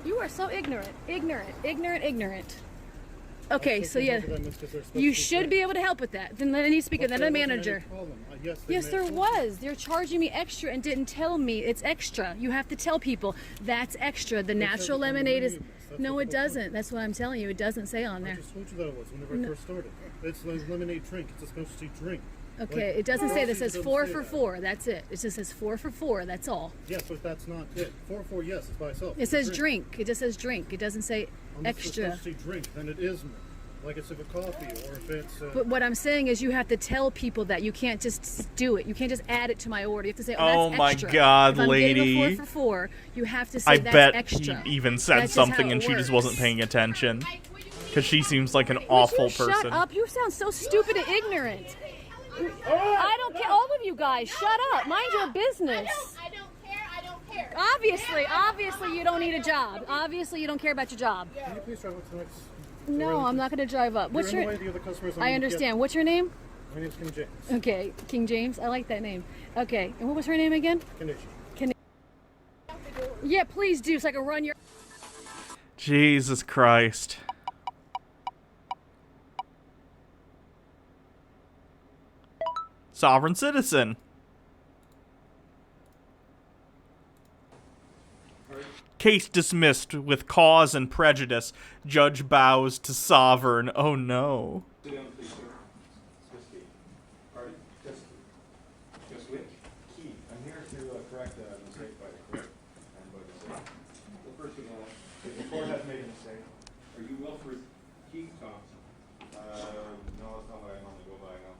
You are so ignorant. Ignorant. Okay, so yeah, you should be able to help with that. Then let me speak with that manager. Yes, there was. They're charging me extra and didn't tell me it's extra. You have to tell people that's extra. The natural lemonade is... No, it doesn't. That's what I'm telling you. It doesn't say on there. I just told you that it was whenever I first started. It's a lemonade drink. It's a specialty drink. Okay, it doesn't say that. It says 4 for $4. That's it. It just says 4 for $4. That's all. Yes, but that's not it. 4 for $4, yes, it's by itself. It says drink. It just says drink. It doesn't say extra. If it's a specialty drink, then it is more. Like it's if a coffee or if it's... But what I'm saying is you have to tell people that. You can't just do it. You can't just add it to my order. You have to say, oh, that's extra. Oh my god, if I'm lady. getting a 4 for $4, you have to say I that's bet extra. he even said something and she just wasn't paying attention. Because she seems like an awful person. Shut up. You sound so stupid and ignorant. I don't care. All of you guys, shut up. Mind your business. I don't care. Obviously, you don't need a job. Obviously, you don't care about your job. Can you please drive up to the next? No, I'm not going to drive up. What's your? I understand. What's your name? My name's King James. Okay, King James. I like that name. Okay, and what was her name again? Kanisha. Yeah, please do, so I can run your. Jesus Christ. Sovereign citizen. Case dismissed with cause and prejudice. Judge bows to sovereign. Oh no. Sit down, please, sir. Pardon? Just which? Key. I'm here to correct a mistake by the court. And by the state. Well, first of all, if the court has made a mistake, are you Wilfred Keith Thompson? No, that's not what I normally go by now.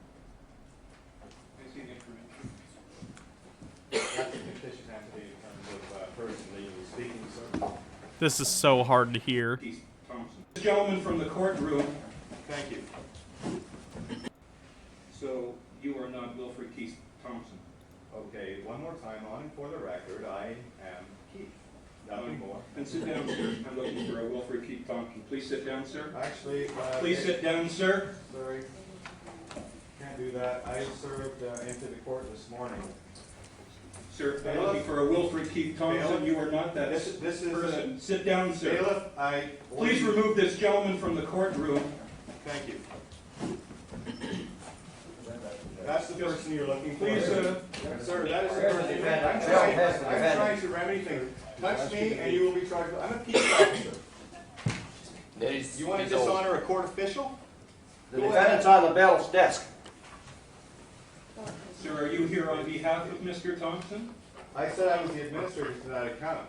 I see the information. That's a fictitious entity in terms of person legally speaking, sir. This is so hard to hear. Keith Thompson. This gentleman from the courtroom. Thank you. So, you are not Wilfred Keith Thompson? Okay, one more time, on and for the record, I am Keith. Nothing more. And sit down, sir. I'm looking for a Wilfred Keith Thompson. Please sit down, sir. Actually, please sit down, sir. Sorry. Can't do that. I served into the court this morning. Sir, I'm looking for a Wilfred Keith Thompson. Bailiff? You are not that this is person. Sit down, sir. Bailiff, please remove this gentleman from the courtroom. Thank you. That's the person you're looking for. Please, sir, that is the person. I'm trying to remedy things. Touch me and you will be charged. I'm a peace officer. You want to dishonor a court official? The defendant's on the bailiff's desk. Sir, are you here on behalf of Mr. Thompson? I said I was the administrator to that account.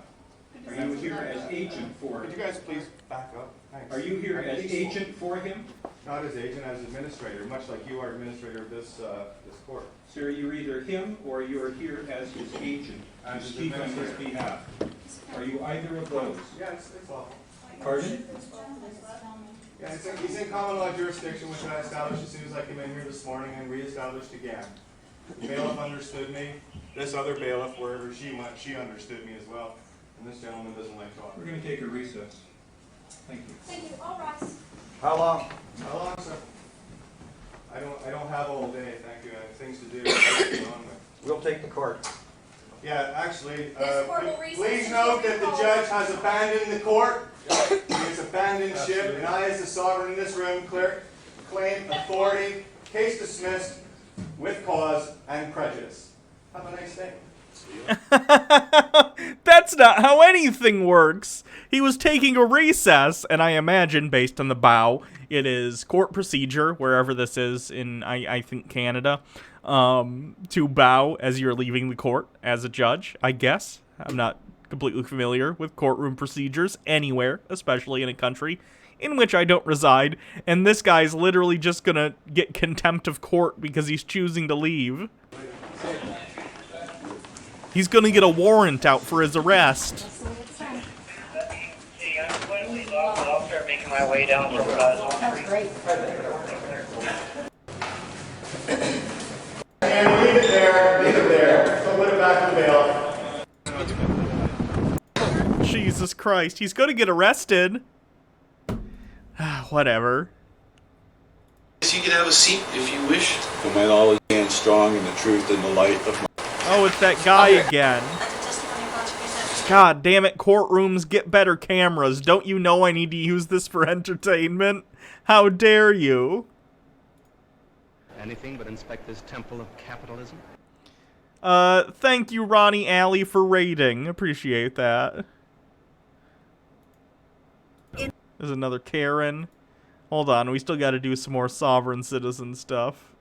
Are you here as agent for him? Could you guys please back up? Thanks. Are you here as agent for him? Not as agent, as administrator, much like you are administrator of this court. Sir, you're either him or you are here as his agent to speak on his behalf. Are you either of those? Yeah, it's lawful. Pardon? Yeah, he's in common law jurisdiction, which I established as soon as I came in here this morning and reestablished again. The bailiff understood me. This other bailiff, wherever she went, she understood me as well. And this gentleman doesn't like talking. We're going to take a recess. Thank you. Thank you. All rise. How long? How long, sir? I don't have all day, thank you. I have things to do. We'll take the court. Yeah, actually, This court will recess please until note that the recalled. judge has abandoned the court. He has abandoned ship, and I, as the sovereign in this room, claim authority. Case dismissed with cause and prejudice. Have a nice day. That's not how anything works. He was taking a recess, and I imagine, based on the bow, it is court procedure, wherever this is in, I think, Canada, to bow as you're leaving the court as a judge, I guess. I'm not completely familiar with courtroom procedures anywhere, especially in a country in which I don't reside, and this guy's literally just gonna get contempt of court because he's choosing to leave. He's gonna get a warrant out for his arrest. I'll start making my way down from That's great. And leave it there, leave it there. So put it back in the bail. Jesus Christ, he's gonna get arrested. Whatever. You can have a seat if you wish. For my knowledge stands strong in the truth and the light of my... Oh, it's that guy again. God damn it, courtrooms, get better cameras. Don't you know I need to use this for entertainment? How dare you? Anything but inspect this temple of capitalism? Thank you, Ronnie Alley, for raiding. Appreciate that. There's another Karen. Hold on, we still gotta do some more sovereign citizen stuff.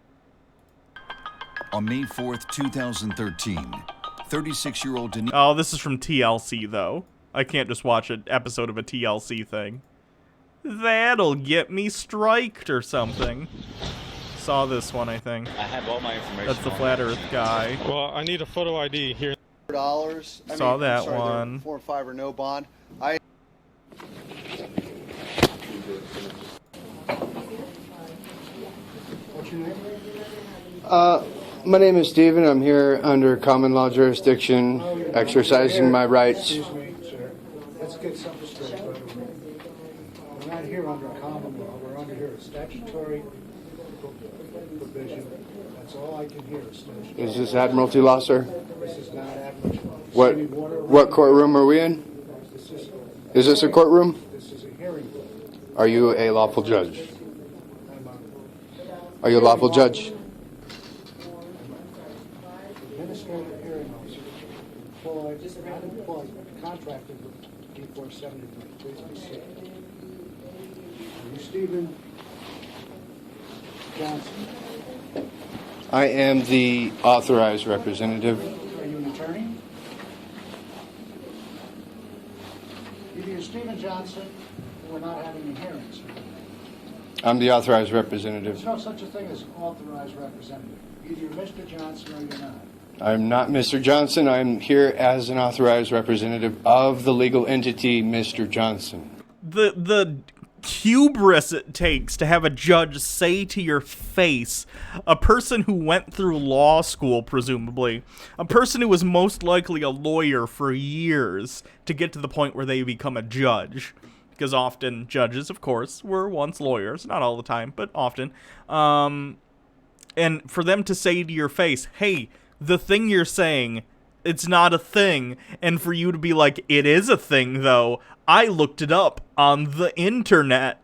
On May 4th, 2013, 36-year-old Denise... Oh, this is from TLC, though. I can't just watch an episode of a TLC thing. That'll get me striked or something. Saw this one, I think. I have all my information. That's the Flat Earth guy. Well, I need a photo ID here. $4. Saw that one. 4 or 5 or no bond. What's your name? My name is Stephen. I'm here under common law jurisdiction, exercising my rights. Excuse me, sir. Let's get something straight. We're not here under common law. We're under here a statutory provision. That's all I can hear is statutory. Is this Admiralty law, sir? This is not admiralty law. What courtroom are we in? Is this a courtroom? This is a hearing room. Are you a lawful judge? Are you a lawful judge? Administrative hearing officer, employed, not employed, but contracted with D473. Please be seated. Are you Stephen Johnson? I am the authorized representative. Are you an attorney? Either you're Stephen Johnson or we're not having a hearing, sir. I'm the authorized representative. There's no such a thing as authorized representative. Either you're Mr. Johnson or you're not. I'm not Mr. Johnson. I'm here as an authorized representative of the legal entity, Mr. Johnson. The hubris it takes to have a judge say to your face, a person who went through law school, presumably, a person who was most likely a lawyer for years, to get to the point where they become a judge. Because often judges, of course, were once lawyers. Not all the time, but often. And for them to say to your face, hey, the thing you're saying, it's not a thing. And for you to be like, it is a thing, though. I looked it up on the internet,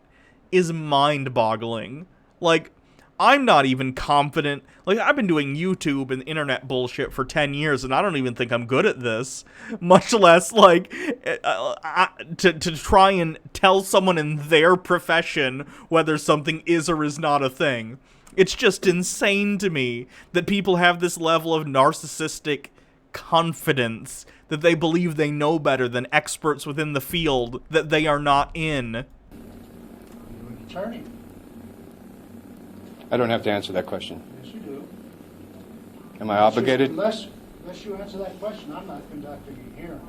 is mind-boggling. Like, I'm not even confident. Like, I've been doing YouTube and internet bullshit for 10 years, and I don't even think I'm good at this. Much less, like, to try and tell someone in their profession whether something is or is not a thing. It's just insane to me that people have this level of narcissistic confidence that they believe they know better than experts within the field that they are not in. Are you an attorney? I don't have to answer that question. Yes, you do. Am I obligated? Unless you answer that question, I'm not conducting a hearing.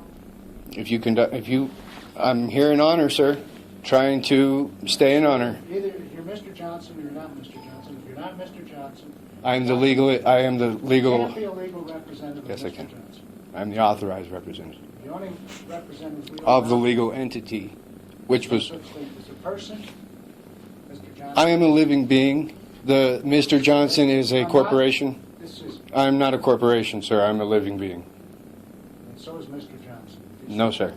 I'm here in honor, sir. Trying to stay in honor. Either you're Mr. Johnson or you're not Mr. Johnson. If you're not Mr. Johnson, I am the legal. you can't be a legal representative Yes, of I Mr. can. Johnson. I'm the authorized representative The only representatives we of the have legal entity, which was. is a person, Mr. Johnson. I am a living being. The Mr. Johnson is a corporation. I'm not a corporation, sir. I'm a living being. And so is Mr. Johnson. No, sir.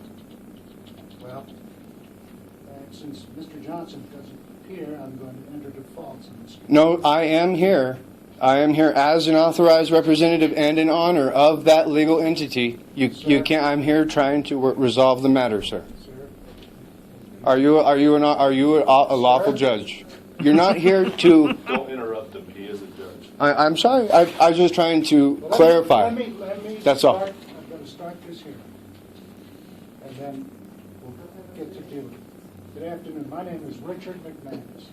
Well, since Mr. Johnson doesn't appear, I'm going to enter defaults on this. No, I am here. I am here as an authorized representative and in honor of that legal entity. You can't. I'm here trying to resolve the matter, sir. Are you a lawful judge? You're not here to. Don't interrupt him. He is a judge. I'm sorry. I was just trying to clarify. Let me That's all. I'm going to start this hearing, and then we'll get to deal with it. Good afternoon. My name is Richard McManus.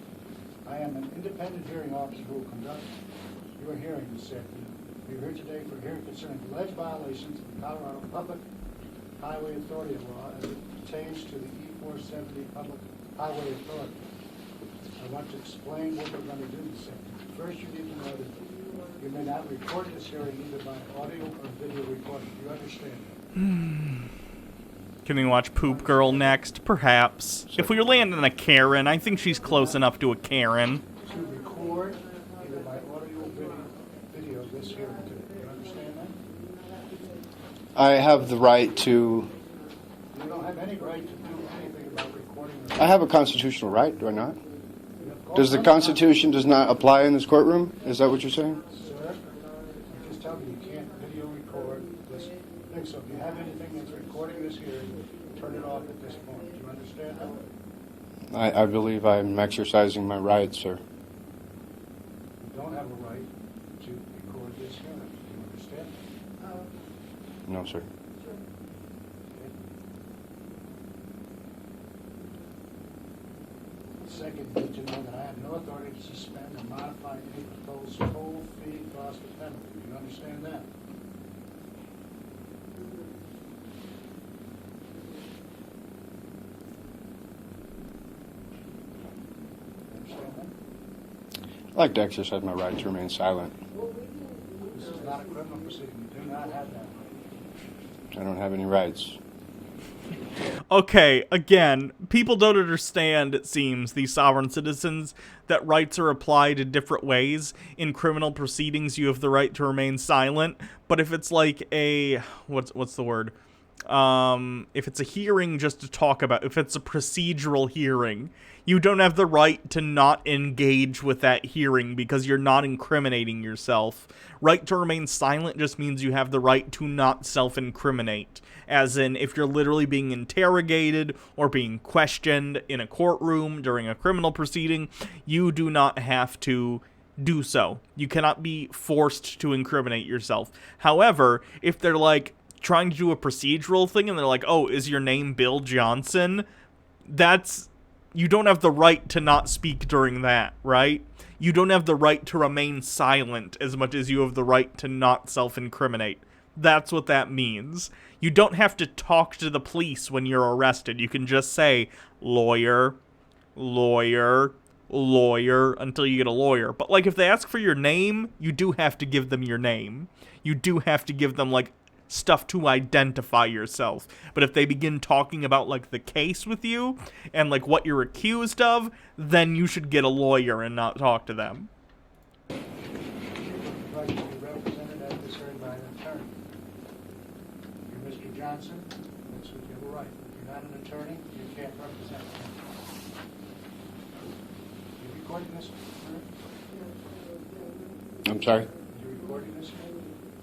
I am an independent hearing officer who will conduct your hearing this afternoon. We're here today for a hearing concerning alleged violations of the Colorado Public Highway Authority law as it pertains to the E-470 Public Highway Authority. I want to explain what we're going to do this afternoon. First, you need to know that you may not record this hearing either by audio or video recording. Do you understand that? Can we watch Poop Girl next? Perhaps. If we land on a Karen, I think she's close enough to a Karen. To record either by audio or video this hearing today. Do you understand that? I have the right to. You don't have any right to do anything about recording. I have a constitutional right, do I not? Does the Constitution does not apply in this courtroom? Is that what you're saying? Sir, I'm just telling you, you can't video record this thing. So if you have anything that's recording this hearing, turn it off at this point. Do you understand that? I believe I'm exercising my rights, sir. You don't have a right to record this hearing. Do you understand? No, sir. Second, you need to know that I have no authority to suspend or modify any proposed toll, fee, cost, or penalty. Do you understand that? I'd like to exercise my right to remain silent. This is not a criminal proceeding. You do not have that right. I don't have any rights. Okay, again, people don't understand, it seems, these sovereign citizens, that rights are applied in different ways. In criminal proceedings, you have the right to remain silent, but if it's like a... what's the word? If it's a hearing just to talk about, if it's a procedural hearing, you don't have the right to not engage with that hearing because you're not incriminating yourself. Right to remain silent just means you have the right to not self-incriminate. As in, if you're literally being interrogated or being questioned in a courtroom during a criminal proceeding, you do not have to do so. You cannot be forced to incriminate yourself. However, if they're like trying to do a procedural thing and they're like, oh, is your name Bill Johnson? You don't have the right to not speak during that, right? You don't have the right to remain silent as much as you have the right to not self-incriminate. That's what that means. You don't have to talk to the police when you're arrested. You can just say, lawyer, lawyer, lawyer, until you get a lawyer. But, like, if they ask for your name, you do have to give them your name. You do have to give them, like, stuff to identify yourself. But if they begin talking about, like, the case with you and, like, what you're accused of, then you should get a lawyer and not talk to them. Right to be represented at this hearing by an attorney. You're Mr. Johnson, that's what you have a right. If you're not an attorney, you can't represent him. You recording this? I'm sorry? You recording this?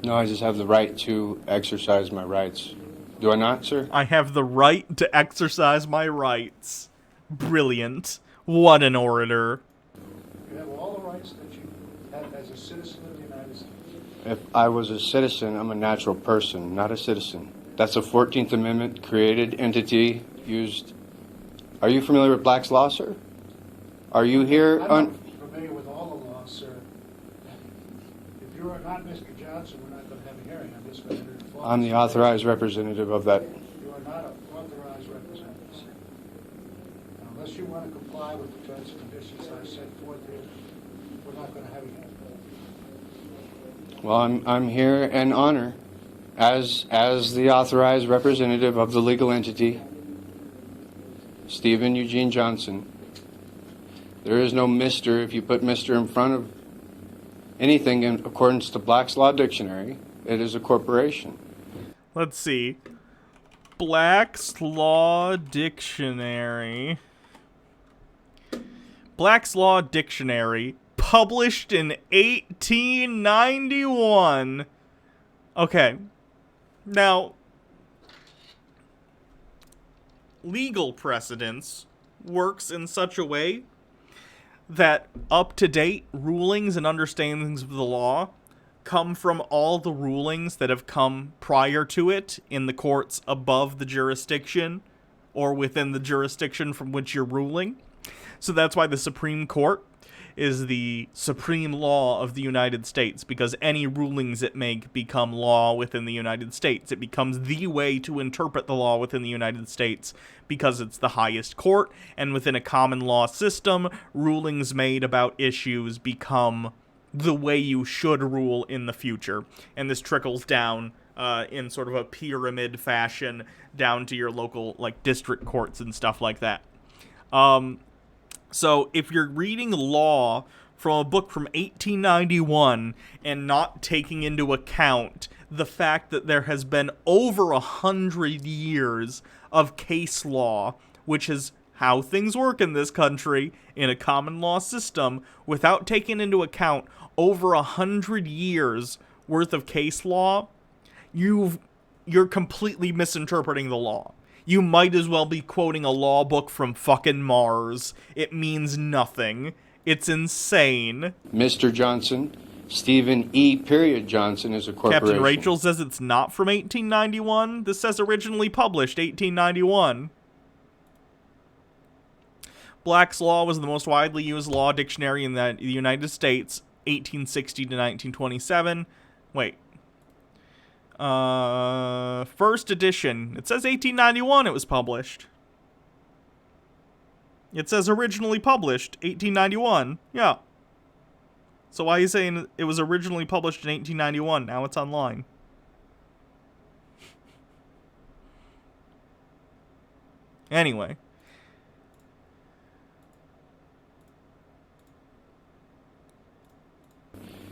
No, I just have the right to exercise my rights. Do I not, sir? I have the right to exercise my rights. Brilliant. What an orator. You have all the rights that you have as a citizen of the United States. If I was a citizen, I'm a natural person, not a citizen. That's a 14th Amendment created entity used. Are you familiar with Black's Law, sir? Are you here I'm not familiar with all the laws, sir. If you are not Mr. Johnson, we're not going to have a hearing. I'm just going to inform I'm the authorized representative of that. You are not an authorized representative, sir. Now, unless you want to comply with the terms and conditions I set forth here, we're not going to have a hearing. Well, I'm here in honor as the authorized representative of the legal entity, Stephen Eugene Johnson. There is no Mr. If you put Mr. in front of anything in accordance to Black's Law Dictionary, it is a corporation. Let's see. Black's Law Dictionary. Black's Law Dictionary, published in 1891. Okay. Now, legal precedence works in such a way that up-to-date rulings and understandings of the law come from all the rulings that have come prior to it in the courts above the jurisdiction or within the jurisdiction from which you're ruling. So that's why the Supreme Court is the supreme law of the United States, because any rulings it make become law within the United States. It becomes the way to interpret the law within the United States because it's the highest court, and within a common law system, rulings made about issues become the way you should rule in the future. And this trickles down in sort of a pyramid fashion down to your local, like, district courts and stuff like that. So if you're reading law from a book from 1891 and not taking into account the fact that there has been over 100 years of case law, which is how things work in this country in a common law system, without taking into account over 100 years worth of case law, you're completely misinterpreting the law. You might as well be quoting a law book from fucking Mars. It means nothing. It's insane. Mr. Johnson, Stephen E. Johnson is a corporation. Captain Rachel says it's not from 1891. This says originally published 1891. Black's Law was the most widely used law dictionary in the United States, 1860 to 1927. Wait. First edition. It says 1891 it was published. It says originally published, 1891. Yeah. So why are you saying it was originally published in 1891? Now it's online. Anyway.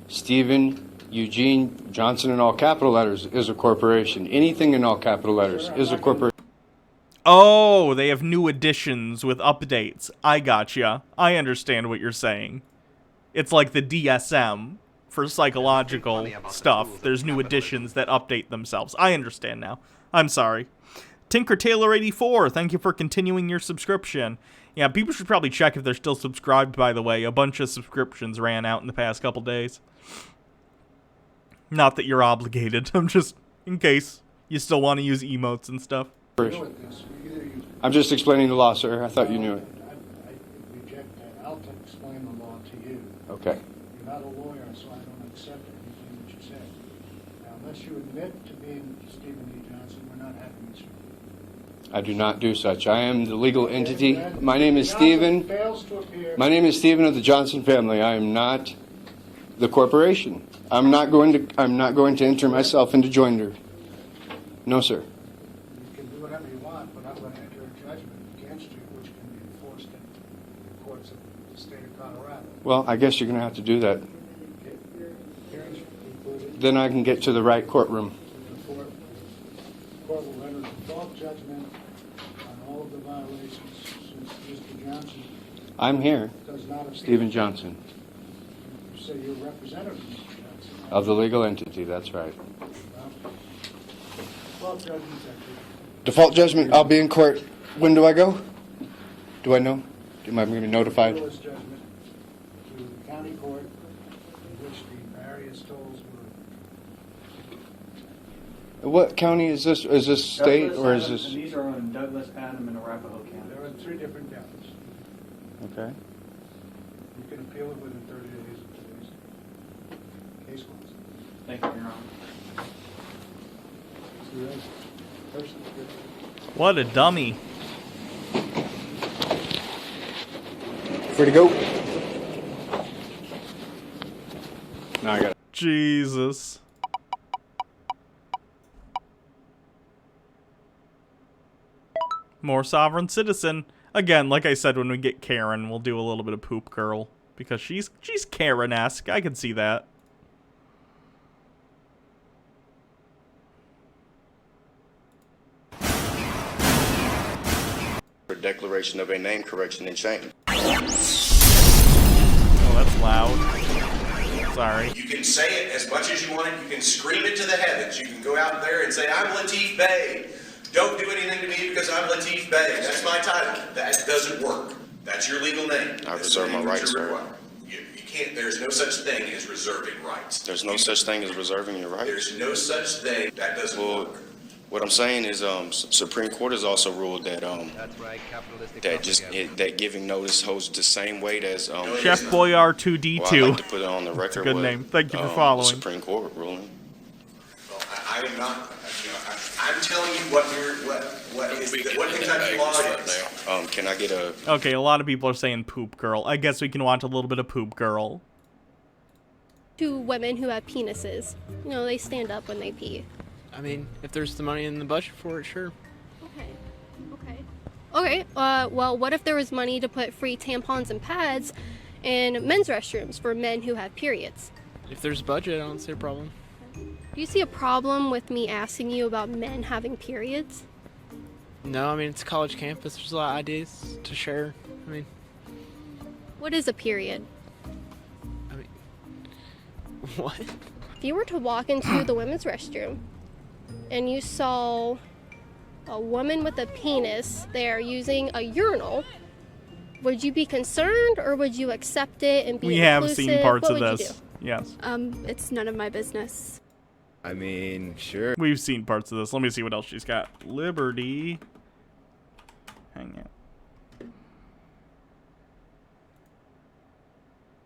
Stephen Eugene Johnson in all capital letters is a corporation. Anything in all capital letters is a corporation. Oh, they have new editions with updates. I gotcha. I understand what you're saying. It's like the DSM for psychological stuff. There's new editions that update themselves. I understand now. I'm sorry. Tinker Tailor 84, thank you for continuing your subscription. Yeah, people should probably check if they're still subscribed, by the way. A bunch of subscriptions ran out in the past couple days. Not that you're obligated. I'm just, in case you still want to use emotes and stuff. I'm just explaining the law, sir. I thought you knew it. I reject that. I'll explain the law to you. Okay. You're not a lawyer, so I don't accept anything that you say. Now, unless you admit to being Stephen E. Johnson, we're not having this. I do not do such. I am the legal entity. My name is Stephen. My name is Stephen of the Johnson family. I am not the corporation. I'm not going to enter myself into joinder. No, sir. You can do whatever you want, but I'm going to enter a judgment against you, which can be enforced in the courts of the state of Colorado. Well, I guess you're going to have to do that. Hearings concluded. Then I can get to the right courtroom. The court will render a default judgment on all of the violations since Mr. Johnson I'm here. does not appear. Stephen Johnson. You say you're representative, Mr. Johnson. Of the legal entity, that's right. Default judgment's actually. Default judgment, I'll be in court. When do I go? Do I know? Am I going to be notified? Appeals judgment to the county court in which the various tolls were. What county is this? Is this state or is this? These are in Douglas, Adam, and Arapahoe County. There are 3 different counties. Okay. You can appeal it within 30 days of today's case closed. Thank you, Your Honor. What a dummy. Free to go. Now I got it. Jesus. More sovereign citizen. Again, like I said, when we get Karen, we'll do a little bit of poop girl. Because she's Karen-esque. I can see that. For declaration of a name correction and change. Oh, that's loud. Sorry. You can say it as much as you want. You can scream it to the heavens. You can go out there and say, I'm Lateef Bey. Don't do anything to me because I'm Lateef Bey. That's my title. That doesn't work. That's your legal name. I reserve my rights, sir. You can't, there's no such thing as reserving rights. There's no such thing as reserving your rights? There's no such thing. That doesn't work. What I'm saying is, Supreme Court has also ruled that That's right, capitalistic that giving notice holds the same weight as Chef Boyar 2D2. Well, I'd like to put it on the record. That's a good what, name. Thank you for following. The Supreme Court ruling. Well, I am not. I'm telling you what Kentucky law is. Can I get a? Okay, a lot of people are saying poop girl. I guess we can watch a little bit of poop girl. To women who have penises, you know, they stand up when they pee. I mean, if there's the money in the budget for it, sure. Okay, well, what if there was money to put free tampons and pads in men's restrooms for men who have periods? If there's budget, I don't see a problem. Do you see a problem with me asking you about men having periods? No, I mean, it's a college campus. There's a lot of ideas to share. I mean... What is a period? What? If you were to walk into the women's restroom and you saw a woman with a penis there using a urinal, would you be concerned or would you accept it and be inclusive? We have seen parts of this. Yes. It's none of my business. I mean, sure. We've seen parts of this. Let me see what else she's got. Liberty. Hang on.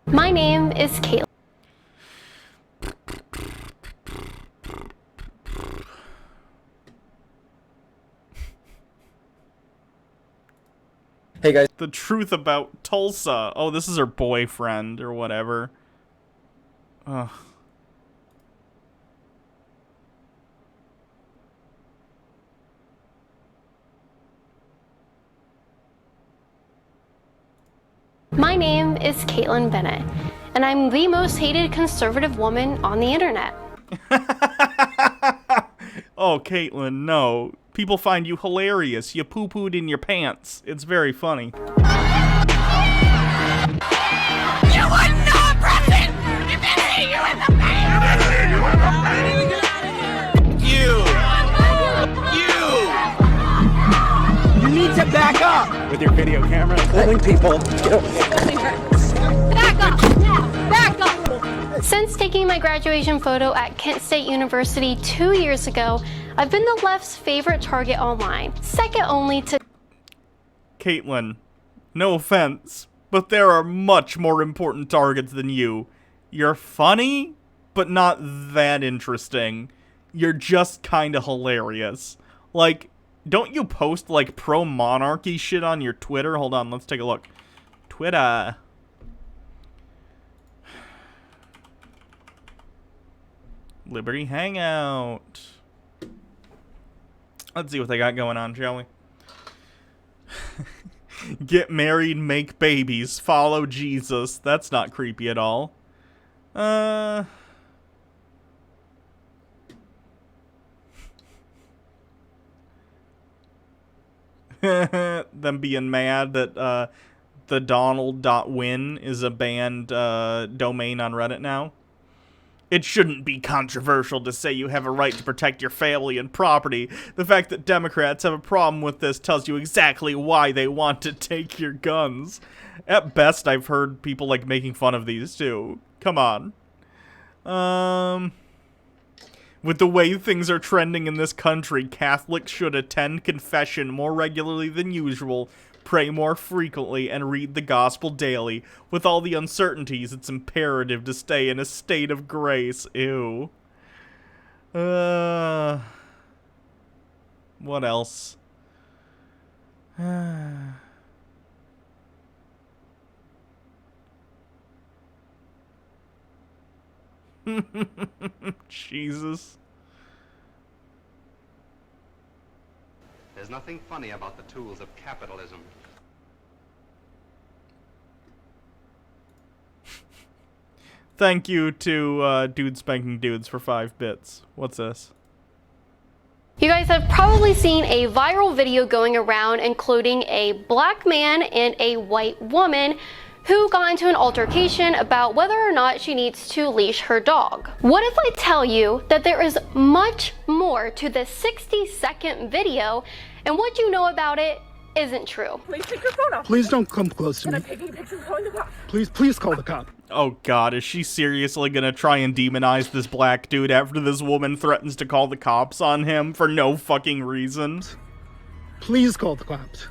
My name is Kayla. Hey guys. The truth about Tulsa. Oh, this is her boyfriend or whatever. Ugh. My name is Caitlin Bennett, and I'm the most hated conservative woman on the internet. Oh, Caitlin, no. People find you hilarious. You poo-pooed in your pants. It's very funny. You were not present! You can see you in the You need to back up with your video camera, holding people. Back up! Back up! Since taking my graduation photo at Kent State University 2 years ago, I've been the left's favorite target online, second only to... Caitlin, no offense, but there are much more important targets than you. You're funny, but not that interesting. You're just kinda hilarious. Like, don't you post, like, pro-monarchy shit on your Twitter? Hold on, let's take a look. Twitter. Liberty Hangout. Let's see what they got going on, shall we? Get married, make babies, follow Jesus. That's not creepy at all. Them being mad that the Donald.win is a banned domain on Reddit now. It shouldn't be controversial to say you have a right to protect your family and property. The fact that Democrats have a problem with this tells you exactly why they want to take your guns. At best, I've heard people like making fun of these too. Come on. With the way things are trending in this country, Catholics should attend confession more regularly than usual, pray more frequently, and read the gospel daily. With all the uncertainties, it's imperative to stay in a state of grace. Ew. What else? Jesus. There's nothing funny about the tools of capitalism. Thank you to Dude Spanking Dudes for 5 bits. What's this? You guys have probably seen a viral video going around including a black man and a white woman who got into an altercation about whether or not she needs to leash her dog. What if I tell you that there is much more to this 60-second video, and what you know about it isn't true? Please take your phone off. Please don't come close to me. I'm taking a picture and calling the cops. Please call the cop. Oh god, is she seriously gonna try and demonize this black dude after this woman threatens to call the cops on him for no fucking reason? Please call the cops.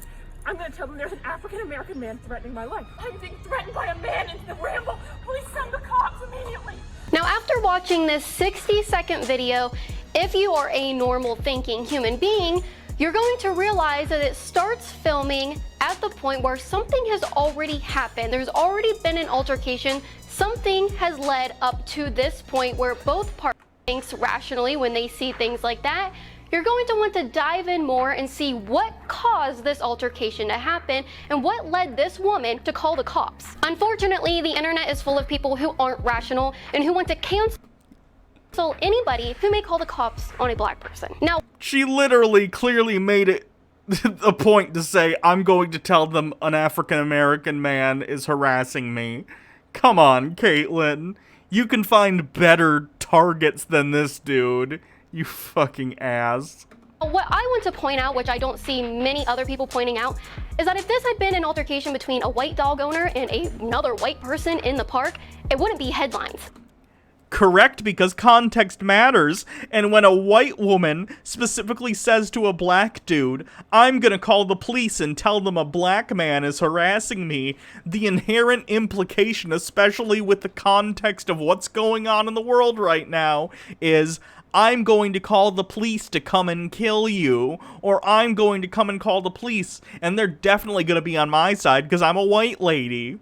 I'm gonna tell them there's an African-American man threatening my life. I'm being threatened by a man in the Ramble. Please send the cops immediately. Now, after watching this 60-second video, if you are a normal thinking human being, you're going to realize that it starts filming at the point where something has already happened. There's already been an altercation. Something has led up to this point where both parties think rationally when they see things like that. You're going to want to dive in more and see what caused this altercation to happen and what led this woman to call the cops. Unfortunately, the internet is full of people who aren't rational and who want to cancel anybody who may call the cops on a black person. Now, she literally clearly made it a point to say, I'm going to tell them an African-American man is harassing me. Come on, Caitlin. You can find better targets than this dude. You fucking ass. what I want to point out, which I don't see many other people pointing out, is that if this had been an altercation between a white dog owner and another white person in the park, it wouldn't be headlines. Correct, because context matters, and when a white woman specifically says to a black dude, I'm gonna call the police and tell them a black man is harassing me, the inherent implication, especially with the context of what's going on in the world right now, is I'm going to call the police to come and kill you, or I'm going to come and call the police, and they're definitely gonna be on my side because I'm a white lady.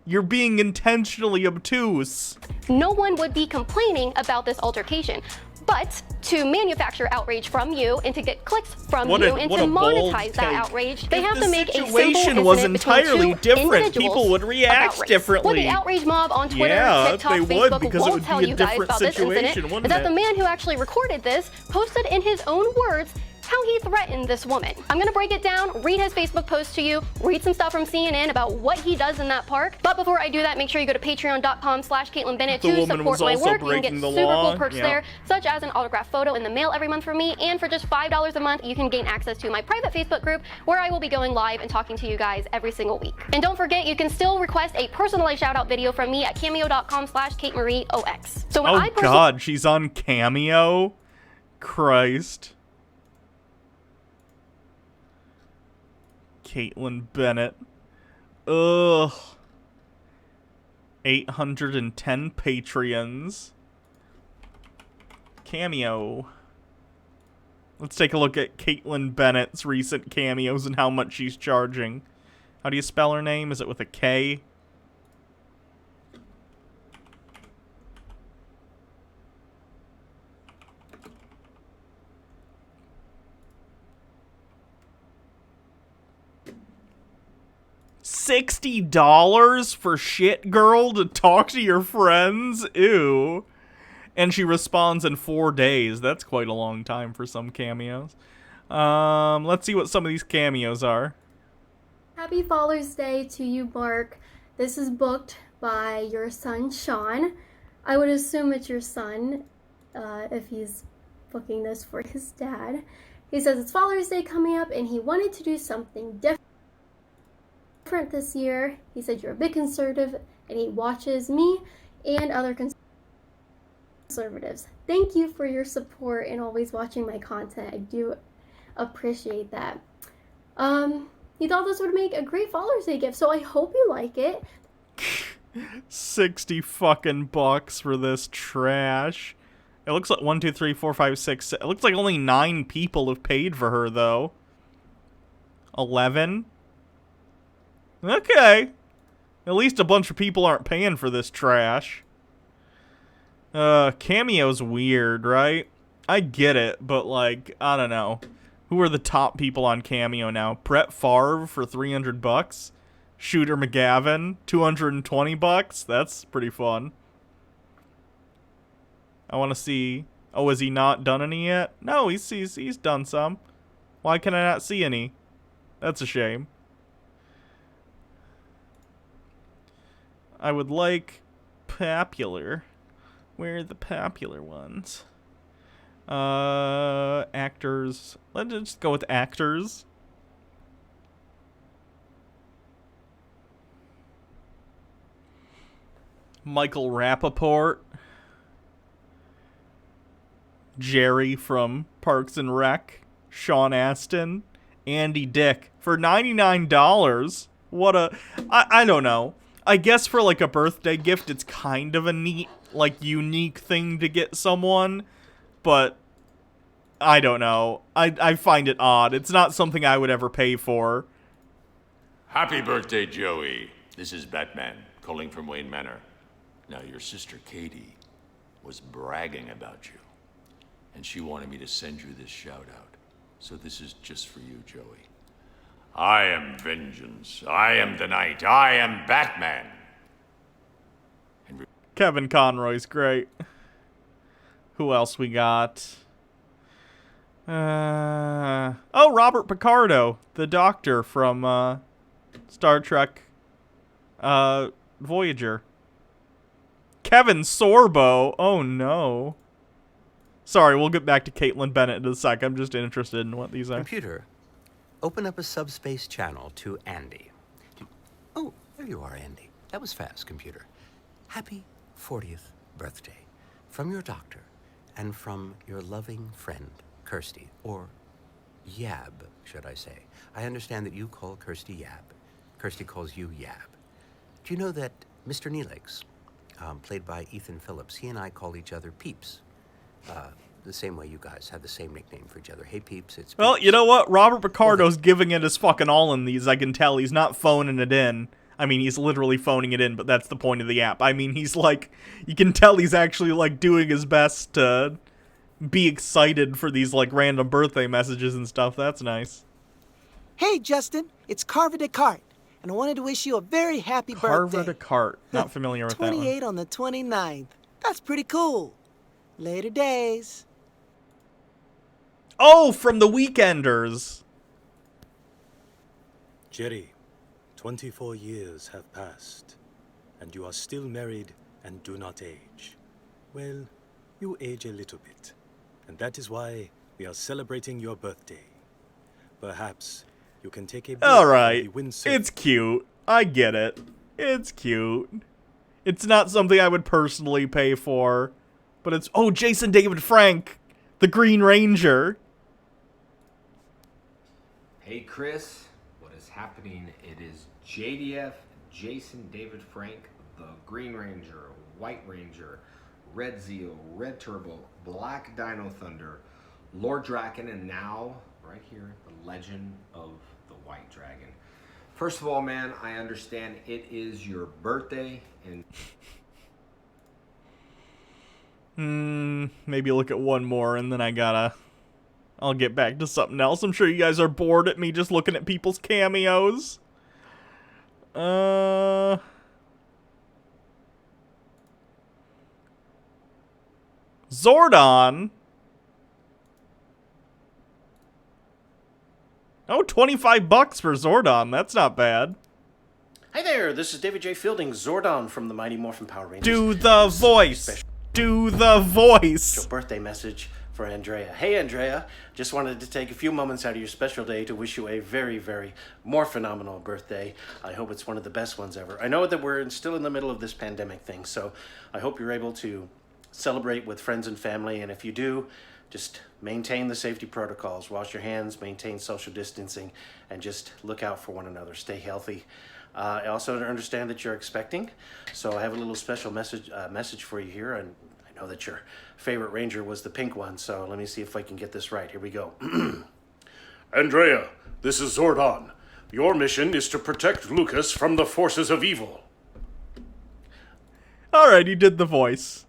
You're being intentionally obtuse. No one would be complaining about this altercation. But to manufacture outrage from you and to get clicks from you and to monetize that outrage, they have to make a simple incident was entirely between two different, individuals people would react about race. differently. What the outrage mob on Twitter, Yeah, TikTok, they would, Facebook because it won't would tell be a you guys different about this situation, incident wouldn't is that it? the man who actually recorded this posted in his own words how he threatened this woman. I'm gonna break it down, read his Facebook post to you, read some stuff from CNN about what he does in that park. But before I do that, make sure you go to patreon.com/Caitlin Bennett to support my work. You can get super cool perks there, such as an autographed photo in the mail every month from me, and for just $5 a month, you can gain access to my private Facebook group where I will be going live and talking to you guys every single week. And don't forget, you can still request a personalized shout-out video from me at cameo.com/KateMarieOX. So when Oh I god, she's on Cameo? Christ. Caitlin Bennett. Ugh. 810 Patreons. Cameo. Let's take a look at Caitlin Bennett's recent cameos and how much she's charging. How do you spell her name? Is it with a K? $60 for shit girl to talk to your friends? Ew. And she responds in 4 days. That's quite a long time for some cameos. Let's see what some of these cameos are. Happy Father's Day to you, Mark. This is booked by your son, Sean. I would assume it's your son, if he's booking this for his dad. He says it's Father's Day coming up and he wanted to do something different this year. He said you're a bit conservative and he watches me and other conservatives. Thank you for your support and always watching my content. I do appreciate that. He thought this would make a great Father's Day gift, so I hope you like it. 60 fucking bucks for this trash. It looks like 1, 2, 3, 4, 5, 6. It looks like only 9 people have paid for her though. 11. Okay. At least a bunch of people aren't paying for this trash. Cameo's weird, right? I get it, but like, I don't know. Who are the top people on Cameo now? Brett Favre for 300 bucks? Shooter McGavin, 220 bucks? That's pretty fun. I want to see... Oh, has he not done any yet? No, he's done some. Why can I not see any? That's a shame. I would like popular. Where are the popular ones? Actors. Let's just go with actors. Michael Rappaport. Jerry from Parks and Rec. Sean Astin. Andy Dick. For $99. What a... I don't know. I guess for like a birthday gift, it's kind of a neat, like, unique thing to get someone, but I don't know. I find it odd. It's not something I would ever pay for. Happy birthday, Joey. This is Batman, calling from Wayne Manor. Now, your sister Katie was bragging about you, and she wanted me to send you this shout-out. So this is just for you, Joey. I am vengeance. I am the night. I am Batman. Kevin Conroy's great. Who else we got? Oh, Robert Picardo, the Doctor from Star Trek Voyager. Kevin Sorbo. Oh no. Sorry, we'll get back to Caitlin Bennett in a sec. I'm just interested in what these are. Computer, open up a subspace channel to Andy. Oh, there you are, Andy. That was fast, computer. Happy 40th birthday from your doctor and from your loving friend, Kirsty, or Yab, should I say. I understand that you call Kirsty Yab. Kirsty calls you Yab. Do you know that Mr. Neelix, played by Ethan Phillips, he and I call each other Peeps. The same way you guys have the same nickname for each other. Hey, Peeps, it's Peeps. Well, you know what? Robert Picardo's giving it his fucking all in these. I can tell he's not phoning it in. I mean, he's literally phoning it in, but that's the point of the app. I mean, he's like, you can tell he's actually like doing his best to be excited for these like random birthday messages and stuff. That's nice. Hey, Justin, it's Carver Descartes, and I wanted to wish you a very happy birthday. Carver Descartes. Not familiar with that one. 28 on the 29th. That's pretty cool. Later days. Oh, from The Weekenders. Jerry, 24 years have passed, and you are still married and do not age. Well, you age a little bit, and that is why we are celebrating your birthday. Perhaps you can take a break. Alright, it's cute. I get it. It's cute. It's not something I would personally pay for, but it's... Oh, Jason David Frank, the Green Ranger. Hey, Chris. What is happening? It is JDF, Jason David Frank, the Green Ranger, White Ranger, Red Zeal, Red Turbo, Black Dino Thunder, Lord Draken, and now, right here, the Legend of the White Dragon. First of all, man, I understand it is your birthday, and Maybe look at one more, and then I'll get back to something else. I'm sure you guys are bored at me just looking at people's cameos. Zordon. Oh, $25 for Zordon. That's not bad. Hi there, this is David J. Fielding, Zordon from the Mighty Morphin Power Rangers. Do the voice. Do the voice. Your birthday message for Andrea. Hey, Andrea. Just wanted to take a few moments out of your special day to wish you a very, very more phenomenal birthday. I hope it's one of the best ones ever. I know that we're still in the middle of this pandemic thing, so I hope you're able to celebrate with friends and family, and if you do, just maintain the safety protocols. Wash your hands, maintain social distancing, and just look out for one another. Stay healthy. I also understand that you're expecting, so I have a little special message for you here. And I know that your favorite ranger was the pink one, so let me see if I can get this right. Here we go. Andrea, this is Zordon. Your mission is to protect Lucas from the forces of evil. Alright, he did the voice.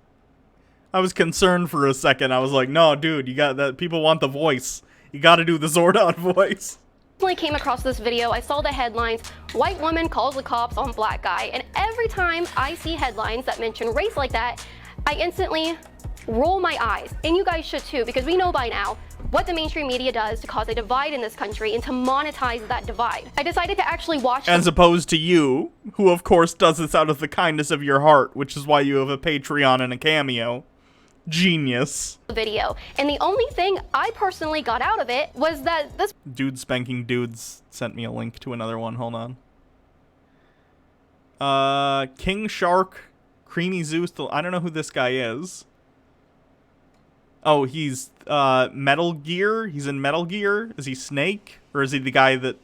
I was concerned for a second. I was like, no, dude, you got that. People want the voice. You gotta do the Zordon voice. When I came across this video, I saw the headlines, white woman calls the cops on black guy, and every time I see headlines that mention race like that, I instantly roll my eyes, and you guys should too, because we know by now what the mainstream media does to cause a divide in this country and to monetize that divide. I decided to actually watch as opposed to you, who of course does this out of the kindness of your heart, which is why you have a Patreon and a Cameo. Genius. Video, and the only thing I personally got out of it was that this Dude Spanking Dudes sent me a link to another one. Hold on. King Shark, Creamy Zeus. I don't know who this guy is. Oh, he's Metal Gear. He's in Metal Gear. Is he Snake, or is he the guy that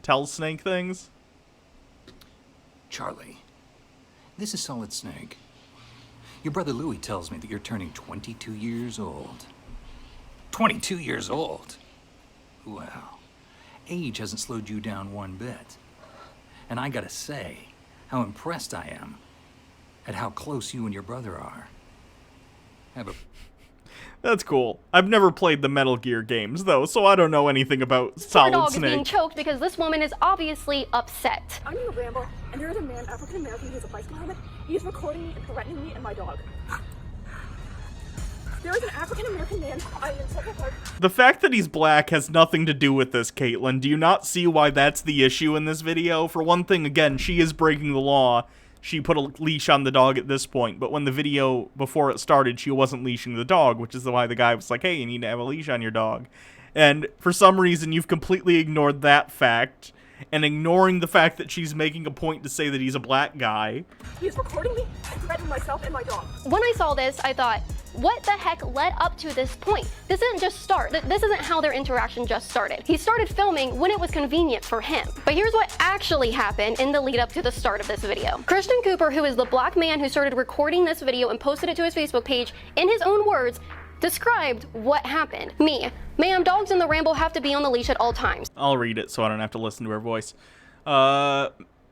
tells Snake things? Charlie, this is Solid Snake. Your brother Louie tells me that you're turning 22 years old. 22 years old? Well, age hasn't slowed you down one bit. And I gotta say, how impressed I am at how close you and your brother are. That's cool. I've never played the Metal Gear games, though, so I don't know anything about Solid dog Snake. is being choked because this woman is obviously upset. I'm in a ramble, and there is a man, African American, who has a bicycle helmet. He is recording me and threatening me and my dog. There is an African American man. I am in Central Park. The fact that he's black has nothing to do with this, Caitlin. Do you not see why that's the issue in this video? For one thing, again, she is breaking the law. She put a leash on the dog at this point, but when the video, before it started, she wasn't leashing the dog, which is why the guy was like, hey, you need to have a leash on your dog. And for some reason, you've completely ignored that fact, and ignoring the fact that she's making a point to say that he's a black guy. He's recording me and threatening myself and my dog. When I saw this, I thought, what the heck led up to this point? This didn't just start. This isn't how their interaction just started. He started filming when it was convenient for him. But here's what actually happened in the lead up to the start of this video. Christian Cooper, who is the black man who started recording this video and posted it to his Facebook page, in his own words, described what happened. Me, ma'am, dogs in the ramble have to be on the leash at all times. I'll read it so I don't have to listen to her voice.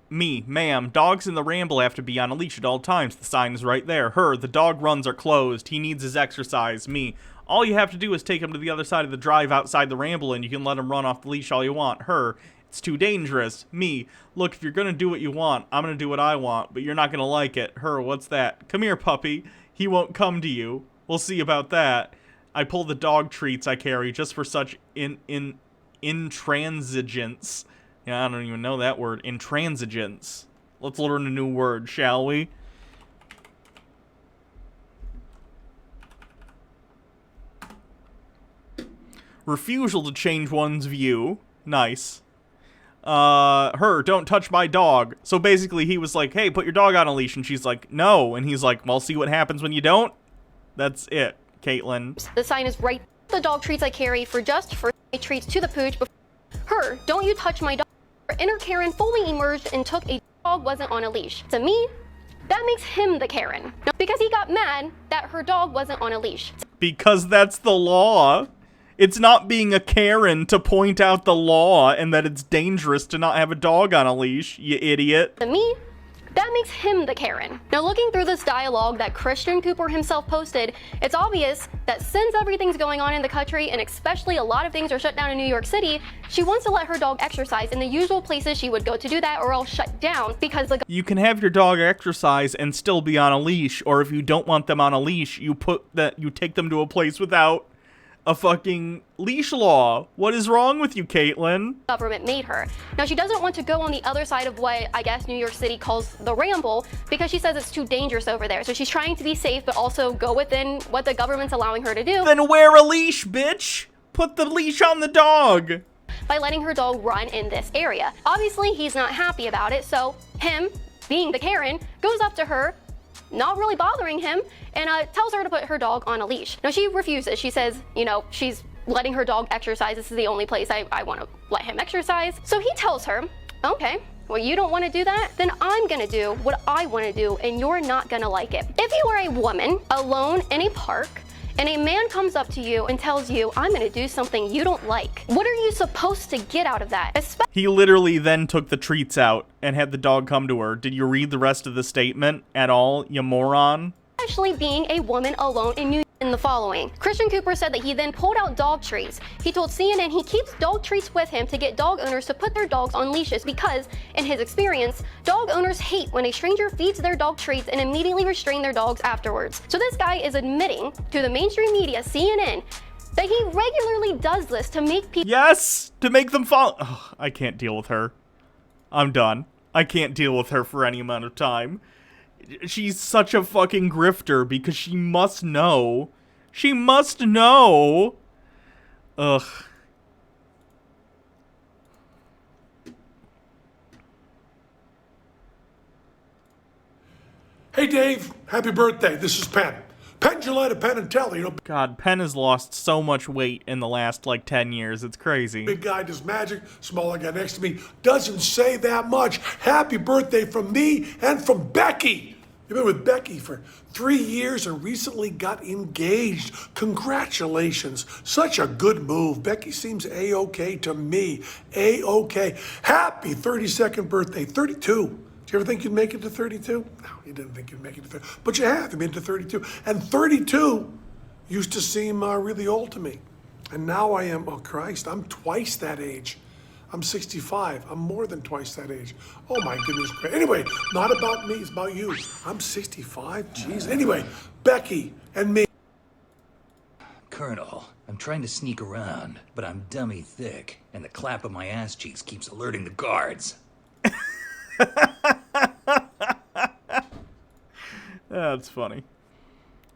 Me, ma'am, dogs in the ramble have to be on a leash at all times. The sign is right there. Her, the dog runs are closed. He needs his exercise. Me, all you have to do is take him to the other side of the drive outside the ramble and you can let him run off the leash all you want. Her, it's too dangerous. Me, look, if you're gonna do what you want, I'm gonna do what I want, but you're not gonna like it. Her, what's that? Come here, puppy. He won't come to you. We'll see about that. I pull the dog treats I carry just for such intransigence. Yeah, I don't even know that word. Intransigence. Let's learn a new word, shall we? Refusal to change one's view. Nice. Her, don't touch my dog. So basically he was like, hey, put your dog on a leash. And she's like, no. And he's like, well, see what happens when you don't? That's it, Caitlin. The sign is right. The dog treats I carry for treats to the pooch. Her, don't you touch my dog. Her inner Karen fully emerged and took a dog wasn't on a leash. To me, that makes him the Karen. Because he got mad that her dog wasn't on a leash. Because that's the law. It's not being a Karen to point out the law and that it's dangerous to not have a dog on a leash, you idiot. To me, that makes him the Karen. Now, looking through this dialogue that Christian Cooper himself posted, it's obvious that since everything's going on in the country, and especially a lot of things are shut down in New York City, she wants to let her dog exercise in the usual places she would go to do that, or else shut down because the You can have your dog exercise and still be on a leash, or if you don't want them on a leash, you take them to a place without a fucking leash law. What is wrong with you, Caitlin? government made her. Now, she doesn't want to go on the other side of what I guess New York City calls the ramble because she says it's too dangerous over there. So she's trying to be safe, but also go within what the government's allowing her to do. Then wear a leash, bitch! Put the leash on the dog! By letting her dog run in this area. Obviously, he's not happy about it, so him, being the Karen, goes up to her, not really bothering him, and tells her to put her dog on a leash. Now, she refuses. She says, you know, she's letting her dog exercise. This is the only place I want to let him exercise. So he tells her, okay, well, you don't want to do that? Then I'm going to do what I want to do, and you're not going to like it. If you are a woman alone in a park, and a man comes up to you and tells you, I'm going to do something you don't like, what are you supposed to get out of that? He literally then took the treats out and had the dog come to her. Did you read the rest of the statement at all, you moron? Especially being a woman alone in New York. In the following, Christian Cooper said that he then pulled out dog treats. He told CNN he keeps dog treats with him to get dog owners to put their dogs on leashes because, in his experience, dog owners hate when a stranger feeds their dog treats and immediately restrain their dogs afterwards. So this guy is admitting to the mainstream media, CNN, that he regularly does this to make people— Yes! To make them follow— Ugh, I can't deal with her. I'm done. I can't deal with her for any amount of time. She's such a fucking grifter because she must know. She must know. Ugh. Hey, Dave. Happy birthday. This is Penn. Penn Jillette, Penn and Teller. You know, God, Penn has lost so much weight in the last, 10 years. It's crazy. big guy does magic. Smaller guy next to me doesn't say that much. Happy birthday from me and from Becky. You've been with Becky for 3 years and recently got engaged. Congratulations. Such a good move. Becky seems A-okay to me. A-okay. Happy 32nd birthday. 32. Did you ever think you'd make it to 32? No, you didn't think you'd make it to 30. But you have. You made it to 32. And 32 used to seem really old to me. And now I am, oh Christ, I'm twice that age. I'm 65. I'm more than twice that age. Oh my goodness. Anyway, not about me, it's about you. I'm 65, jeez. Anyway, Becky and me. Colonel, I'm trying to sneak around, but I'm dummy thick, and the clap of my ass cheeks keeps alerting the guards. That's funny.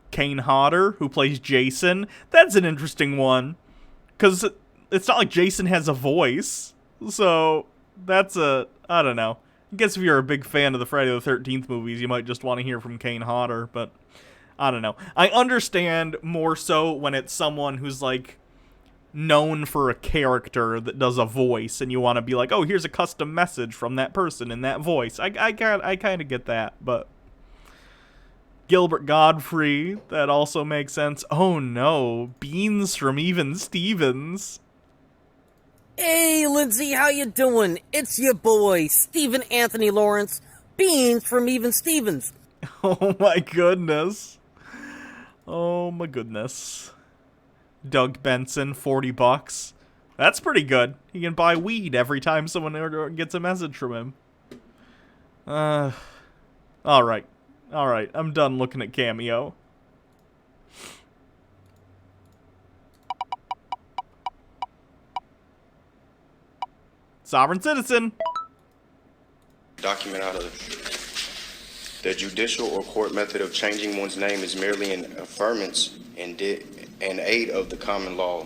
Kane Hodder, who plays Jason, that's an interesting one. Because it's not like Jason has a voice. So, that's I don't know. I guess if you're a big fan of the Friday the 13th movies, you might just want to hear from Kane Hodder, but I don't know. I understand more so when it's someone who's, known for a character that does a voice, and you want to be like, oh, here's a custom message from that person in that voice. I kind of get that, but Gilbert Godfrey, that also makes sense. Oh no, Beans from Even Stevens. Hey, Lindsay, how you doing? It's your boy, Stephen Anthony Lawrence, Beans from Even Stevens. Oh my goodness. Oh my goodness. Doug Benson, $40. That's pretty good. He can buy weed every time someone gets a message from him. Alright. Alright, I'm done looking at Cameo. Sovereign citizen. Document out of the judicial or court method of changing one's name is merely an affirmance and aid of the common law.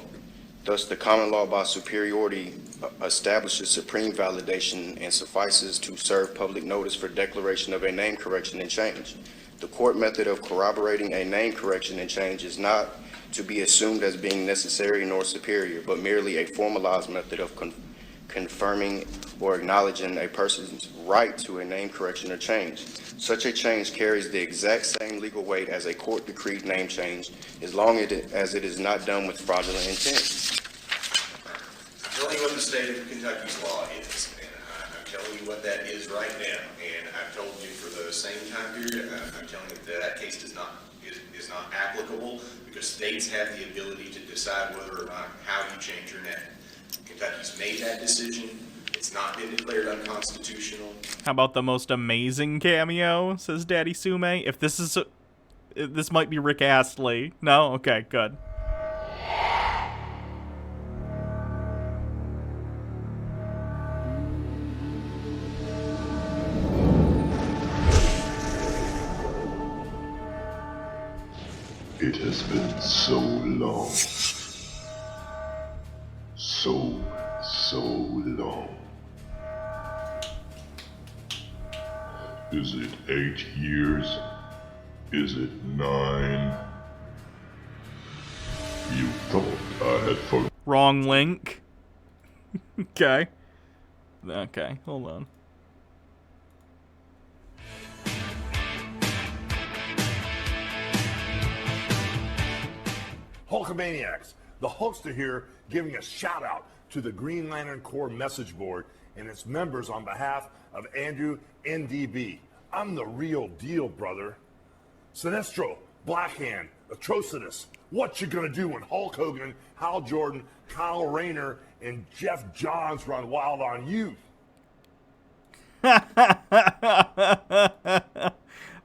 Thus, the common law by superiority establishes supreme validation and suffices to serve public notice for declaration of a name correction and change. The court method of corroborating a name correction and change is not to be assumed as being necessary nor superior, but merely a formalized method of confirming or acknowledging a person's right to a name correction or change. Such a change carries the exact same legal weight as a court-decreed name change, as long as it is not done with fraudulent intent. I'm telling you what the state of Kentucky's law is, and I'm telling you what that is right now. And I've told you for the same time period, I'm telling you that that case is not applicable, because states have the ability to decide whether or not how you change your name. Kentucky's made that decision. It's not been declared unconstitutional. How about the most amazing cameo, says Daddy Sume. If this is this might be Rick Astley. No? Okay, good. It has been so long. So long. Is it 8 years? Is it 9? You thought I had forgotten. Wrong link. Okay. Okay, hold on. Hulkamaniacs, the Hulkster here giving a shout out to the Green Lantern Corps message board and its members on behalf of Andrew NDB. I'm the real deal, brother. Sinestro, Blackhand, Atrocitus, what you gonna do when Hulk Hogan, Hal Jordan, Kyle Rayner, and Jeff Johns run wild on you?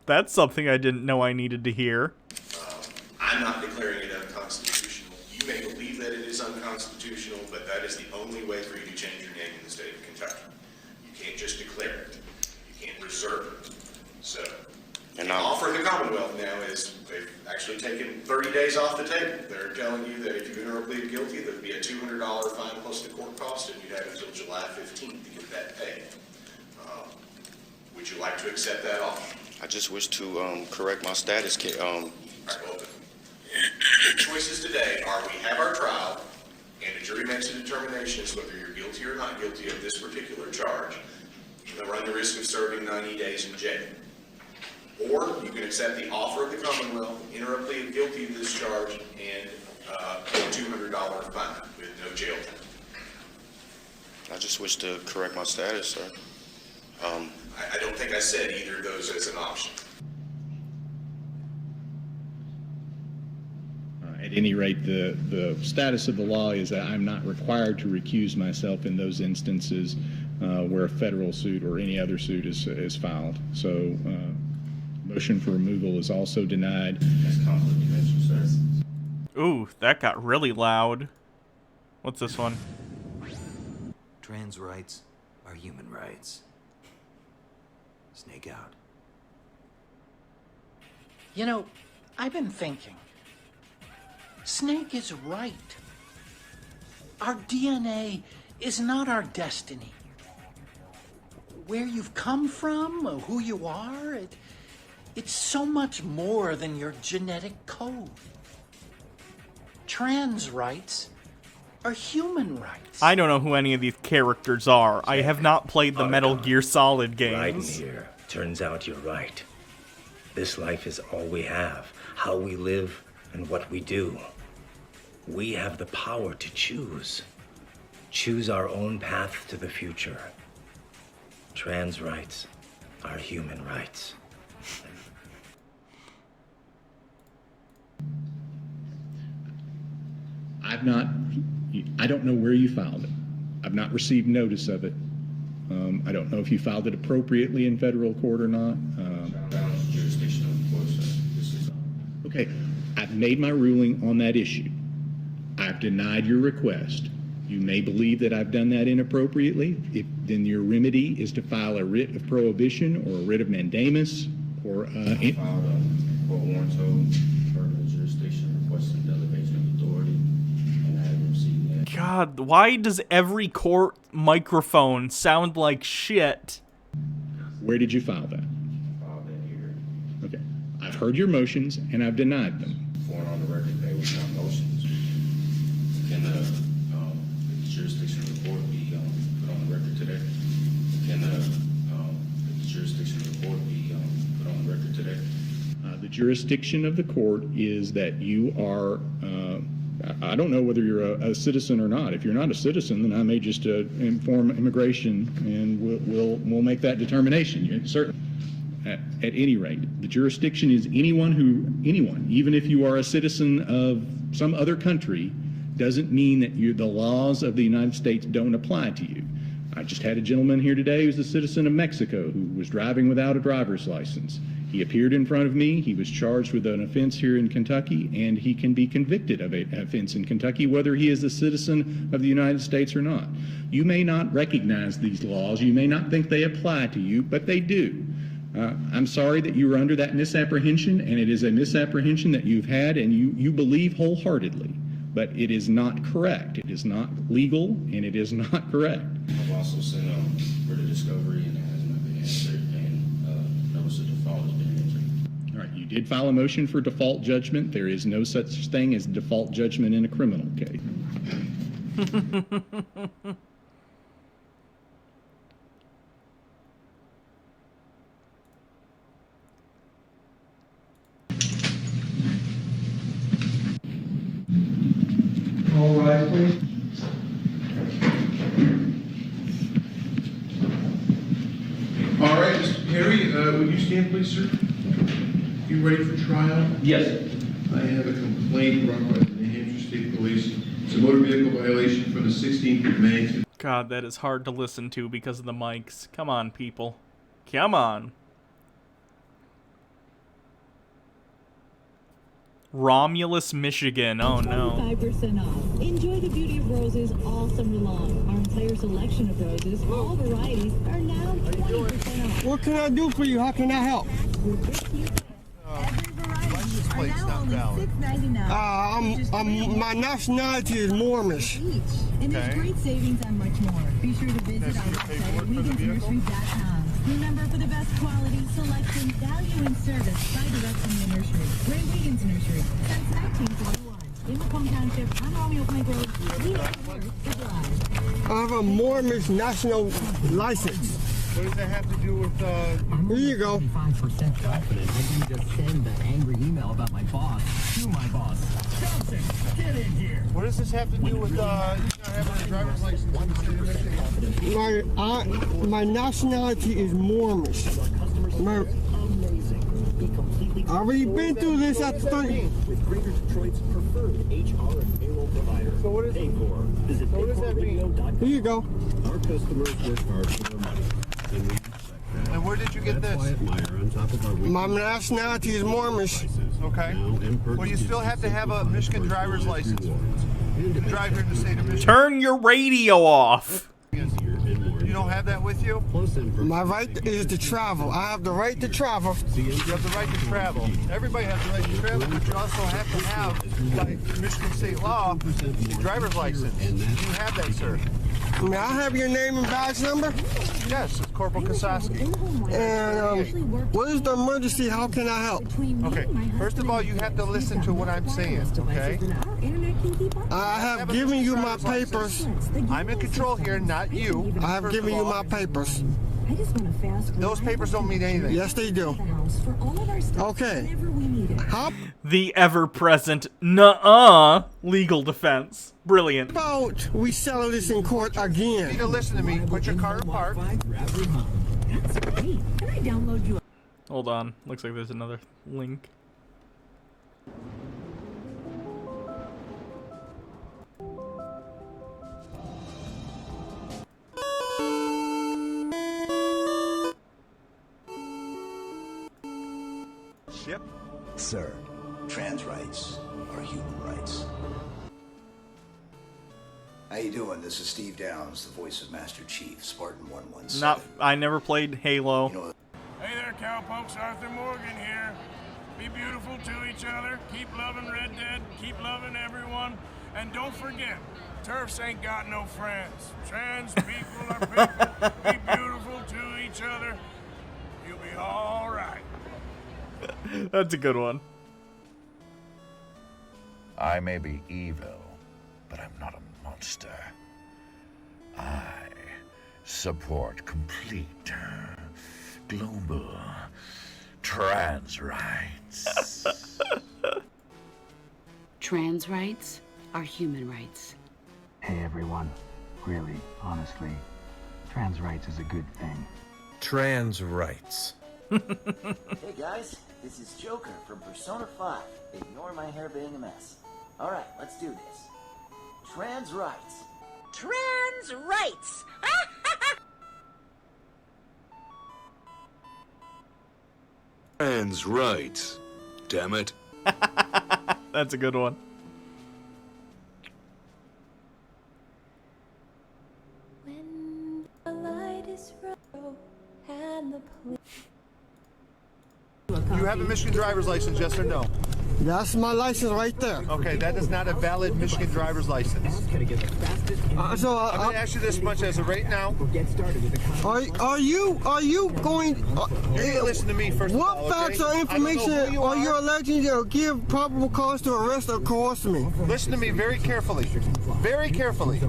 That's something I didn't know I needed to hear. I'm not declaring it unconstitutional. You may believe that it is unconstitutional, but that is the only way for you to change your name in the state of Kentucky. You can't just declare it. You can't reserve it. So, the offer of the Commonwealth now is they've actually taken 30 days off the table. They're telling you that if you enter or plead guilty, there'd be a $200 fine plus the court cost, and you'd have until July 15th to get that paid. Would you like to accept that offer? I just wish to correct my status. All right, well, the choices today are we have our trial, and the jury makes a determination as to whether you're guilty or not guilty of this particular charge. You're going to run the risk of serving 90 days in jail. Or you can accept the offer of the Commonwealth, enter a plea of guilty of this charge, and pay a $200 fine with no jail time. I just wish to correct my status, sir. I don't think I said either of those as an option. At any rate, the status of the law is that I'm not required to recuse myself in those instances where a federal suit or any other suit is filed. So, motion for removal is also denied. Ooh, that got really loud. What's this one? Trans rights are human rights. Snake out. You know, I've been thinking. Snake is right. Our DNA is not our destiny. Where you've come from, who you are, it's so much more than your genetic code. Trans rights are human rights. I don't know who any of these characters are. I have not played the Metal Gear Solid games. Right here. Turns out you're right. This life is all we have. How we live and what we do. We have the power to choose. choose our own path to the future. Trans rights are human rights. I don't know where you filed it. I've not received notice of it. I don't know if you filed it appropriately in federal court or not. Okay, I've made my ruling on that issue. I've denied your request. You may believe that I've done that inappropriately. Then your remedy is to file a writ of prohibition or a writ of mandamus or God, why does every court microphone sound like shit? Where did you file that? Okay, I've heard your motions and I've denied them. On the record, they was not motions. Can the jurisdiction of the court be put on the record today? Can the jurisdiction of the court be put on the record today? The jurisdiction of the court is that you are, I don't know whether you're a citizen or not. If you're not a citizen, then I may just inform immigration and we'll make that determination. Certainly. At any rate, the jurisdiction is anyone, even if you are a citizen of some other country, doesn't mean that the laws of the United States don't apply to you. I just had a gentleman here today who's a citizen of Mexico who was driving without a driver's license. He appeared in front of me. He was charged with an offense here in Kentucky, and he can be convicted of an offense in Kentucky, whether he is a citizen of the United States or not. You may not recognize these laws. You may not think they apply to you, but they do. I'm sorry that you were under that misapprehension, and it is a misapprehension that you've had and you believe wholeheartely, but it is not correct. It is not legal, and it is not correct. I've also sent writ of discovery, and it has not been answered, and notice of default has been answered. All right, you did file a motion for default judgment. There is no such thing as default judgment in a criminal case. All right, please. All right, Mr. Perry, would you stand, please, sir? You ready for trial? Yes. I have a complaint brought by the New Hampshire State Police. It's a motor vehicle violation from the 16th of May. God, that is hard to listen to because of the mics. Come on, people. Come on. Romulus, Michigan. Oh no. 5% off. Enjoy the beauty of roses all summer long. Our entire selection of roses, all varieties, are now 20% off. What can I do for you? How can I help? My nationality is Mormonish. And there's great savings on much more. Be sure to visit our website at WeegansNursery.com. Remember, for the best quality, selection, value, and service, buy direct from the nursery. Ray Wiegand's Nursery, since 1941. In Macomb Township, on Romeo Plank Road, we have work to drive. I have a Mormonish national license. What does that have to do with, Here you go. 95% confident I didn't just send that angry email about my boss to my boss. Johnson, get in here. what does this have to do with, not having a driver's license in the state of Michigan? My nationality is Mormonish. I've already been through this at the time. With Greater Detroit's preferred HR and payroll provider, Paycor. Visit Paycor. Here you go. Our customers work hard for their money. And where did you get this? My nationality is Mormonish. Okay. Well, you still have to have a Michigan driver's license to drive here in the state of Michigan. Turn your radio off. You don't have that with you? My right is to travel. I have the right to travel. You have the right to travel. Everybody has the right to travel, but you also have to have, by Michigan state law, a driver's license. You have that, sir. May I have your name and badge number? Yes, it's Corporal Kosaski. And what is the emergency? How can I help? Okay, first of all, you have to listen to what I'm saying, okay? I have given you my papers. I'm in control here, not you. I have given you my papers. I just want a fast. Those papers don't mean anything. Yes, they do. Okay. How The ever-present nuh-uh legal defense. Brilliant. about we settle this in court You again? need to listen to me. Put your car in park. That's great. Can I download you? Hold on. Looks like there's another link. Ship? Sir, trans rights are human rights. How you doing? This is Steve Downs, the voice of Master Chief, Spartan 117. I never played Halo. Hey there, cowpokes. Arthur Morgan here. Be beautiful to each other. Keep loving Red Dead. Keep loving everyone. And don't forget, TERFs ain't got no friends. Trans people are people. Be beautiful to each other. You'll be all right. That's a good one. I may be evil, but I'm not a monster. I support complete global trans rights. Trans rights are human rights. Hey everyone, really, honestly, trans rights is a good thing. Trans rights. Hey guys, this is Joker from Persona 5. Ignore my hair being a mess. Alright, let's do this. Trans rights. Trans rights! Trans rights. Damn it. That's a good one. When the light is low and the You have a Michigan driver's license, yes or no? That's my license right there. Okay, that is not a valid Michigan driver's license. I'm going to ask you this much as of right now. Are you going? You need to listen to me first of all, What facts okay? or information I don't know who are you alleging to give probable cause to arrest or coerce me? Listen to me very carefully. Very carefully.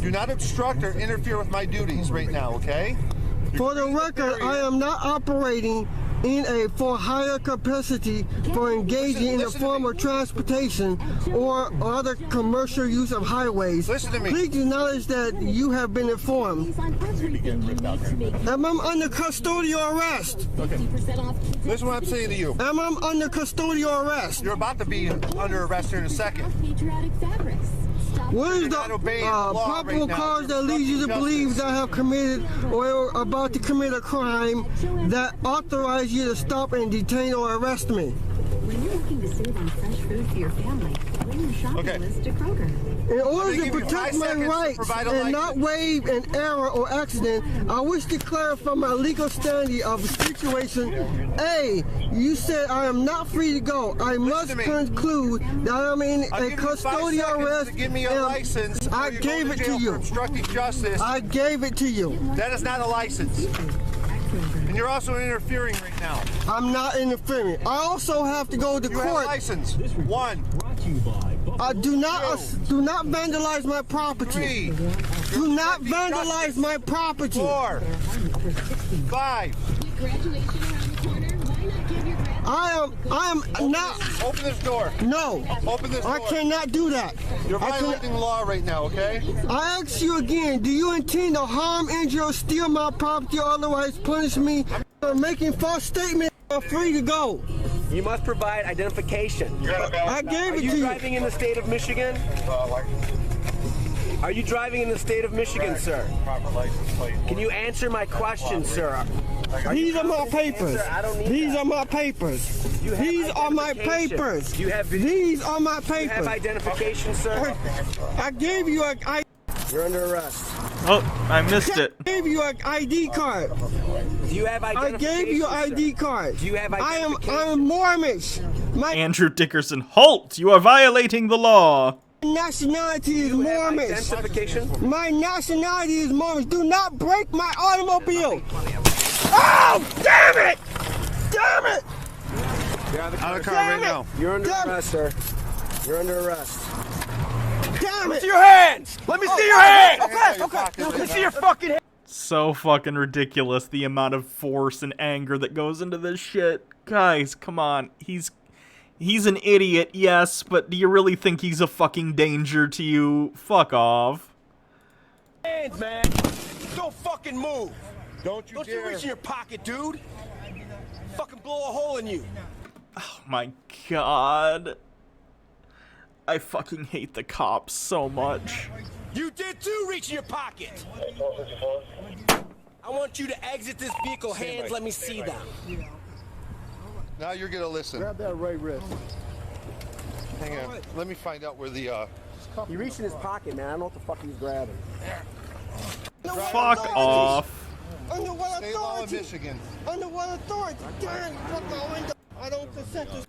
Do not obstruct or interfere with my duties right now, okay? For the record, I am not operating in a for hire capacity for engaging in the form of transportation or other commercial use of highways. Listen to me. Please acknowledge that you have been informed. Am I under custodial arrest? Okay. This is what I'm saying to you. Am I under custodial arrest? You're about to be under arrest here in a second. What is the probable cause that leads you to believe that I have committed or are about to commit a crime that authorizes you to stop and detain or arrest me? When you're looking to save on fresh food for your family, bring your shopping list to Kroger. In order to protect my rights and not waive an error or accident, I wish to clarify my legal standing of the situation. A, you said I am not free to go. I must conclude that I am in a custodial arrest. Give me a license. I gave it to you. Obstructing justice. I gave it to you. That is not a license. And you're also interfering right now. I'm not interfering. I also have to go to you court. Have a license. 1. Do not vandalize my property. 3. Do not vandalize my property. 4. 5. I am not. Open this door. No. Open this door. I cannot do that. You're violating the law right now, okay? I ask you again, do you intend to harm, injure, or steal my property or otherwise punish me for making false statements? I'm free to go. You must provide identification. I gave it to you. Are you driving in the state of Michigan? Are you driving in the state of Michigan, sir? Can you answer my question, sir? These are my papers. These are my papers. These are my papers. These are my papers. You have identification, sir? I gave you a. You're under arrest. Oh, I missed it. I gave you an ID card. Do you have identification? I gave you an ID card. Do you have identification? I am Mormon. Andrew Dickerson, halt! You are violating the law. My nationality is Mormon. Identification? My nationality is Mormon. Do not break my automobile. Oh, damn it! Damn it! You're out of the car Damn right it! now. You're under arrest, sir. You're under arrest. Damn Let me it! see your hands! Let me see your hands! Okay. Let me see your fucking hands! So fucking ridiculous, the amount of force and anger that goes into this shit. Guys, come on. He's an idiot, yes, but do you really think he's a fucking danger to you? Fuck off. Hands, man. Don't fucking move. Don't you reach in your pocket, dude. Fucking blow a hole in you. Oh my god. I fucking hate the cops so much. You did too, reach in your pocket. I want you to exit this vehicle. Hands, let me see them. Now you're gonna listen. Grab that right wrist. Hang on. Let me find out where the He reached in his pocket, man. I don't know what the fuck he's grabbing. Fuck off. Under what State law of authority? Michigan. Under what authority? Damn, fuck my window. I don't consent to.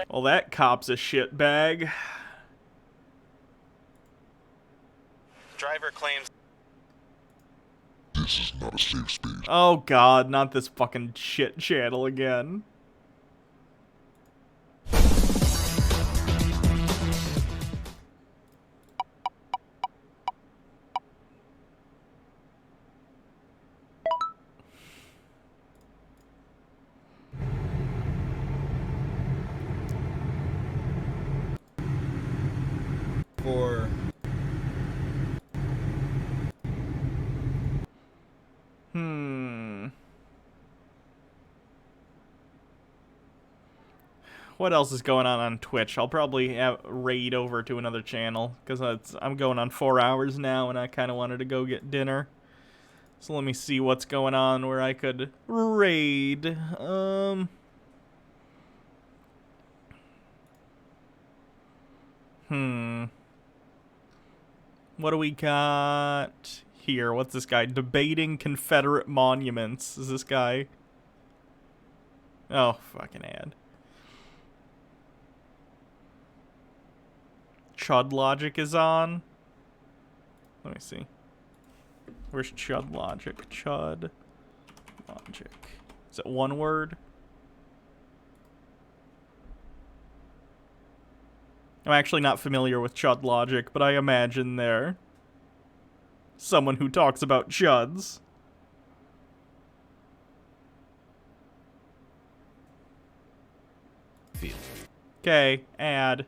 Well, that cop's a shitbag. Driver claims this is not a safe space. Oh god, not this fucking shit channel again. for What else is going on Twitch? I'll probably raid over to another channel, because I'm going on 4 hours now, and I kind of wanted to go get dinner. So let me see what's going on where I could raid. What do we got here? What's this guy? Debating Confederate monuments. Is this guy? Oh, fucking ad. Chud Logic is on. Let me see. Where's Chud Logic? Chud Logic. Is it one word? I'm actually not familiar with Chud Logic, but I imagine they're someone who talks about chuds. Okay, ad.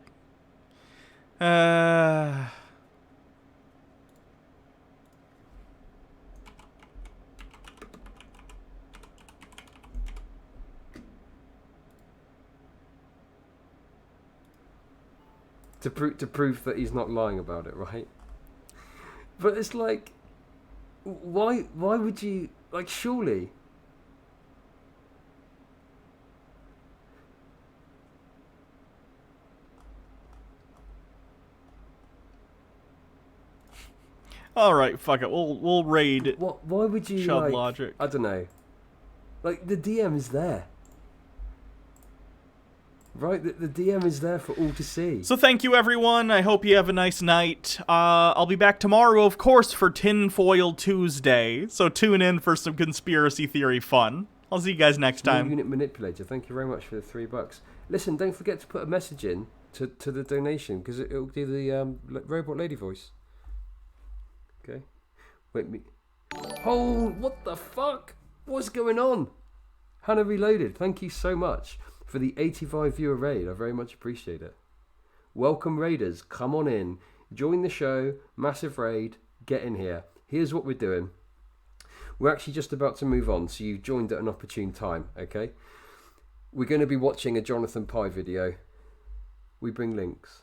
To prove that he's not lying about it, right? But it's like, why would you, like, surely? All right, fuck it. We'll raid. Why would you Chud like, Logic? I don't know. Like, the DM is there. Right, the DM is there for all to see. So thank you, everyone. I hope you have a nice night. I'll be back tomorrow, of course, for Tinfoil Tuesday. So tune in for some conspiracy theory fun. I'll see you guys next time. Unit Manipulator, thank you very much for the $3. Listen, don't forget to put a message in to the donation, because it'll do the robot lady voice. Okay. Wait, me. Oh, what the fuck? What's going on? Hannah Reloaded, thank you so much for the 85 viewer raid. I very much appreciate it. Welcome, raiders. Come on in. Join the show. Massive raid. Get in here. Here's what we're doing. We're actually just about to move on, so you've joined at an opportune time, okay? We're going to be watching a Jonathan Pye video. We bring links.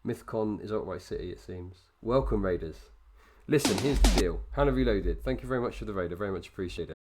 Mythcon is Alt-Right City, it seems. Welcome, raiders. Listen, here's the deal. Hannah Reloaded, thank you very much for the raid. I very much appreciate it.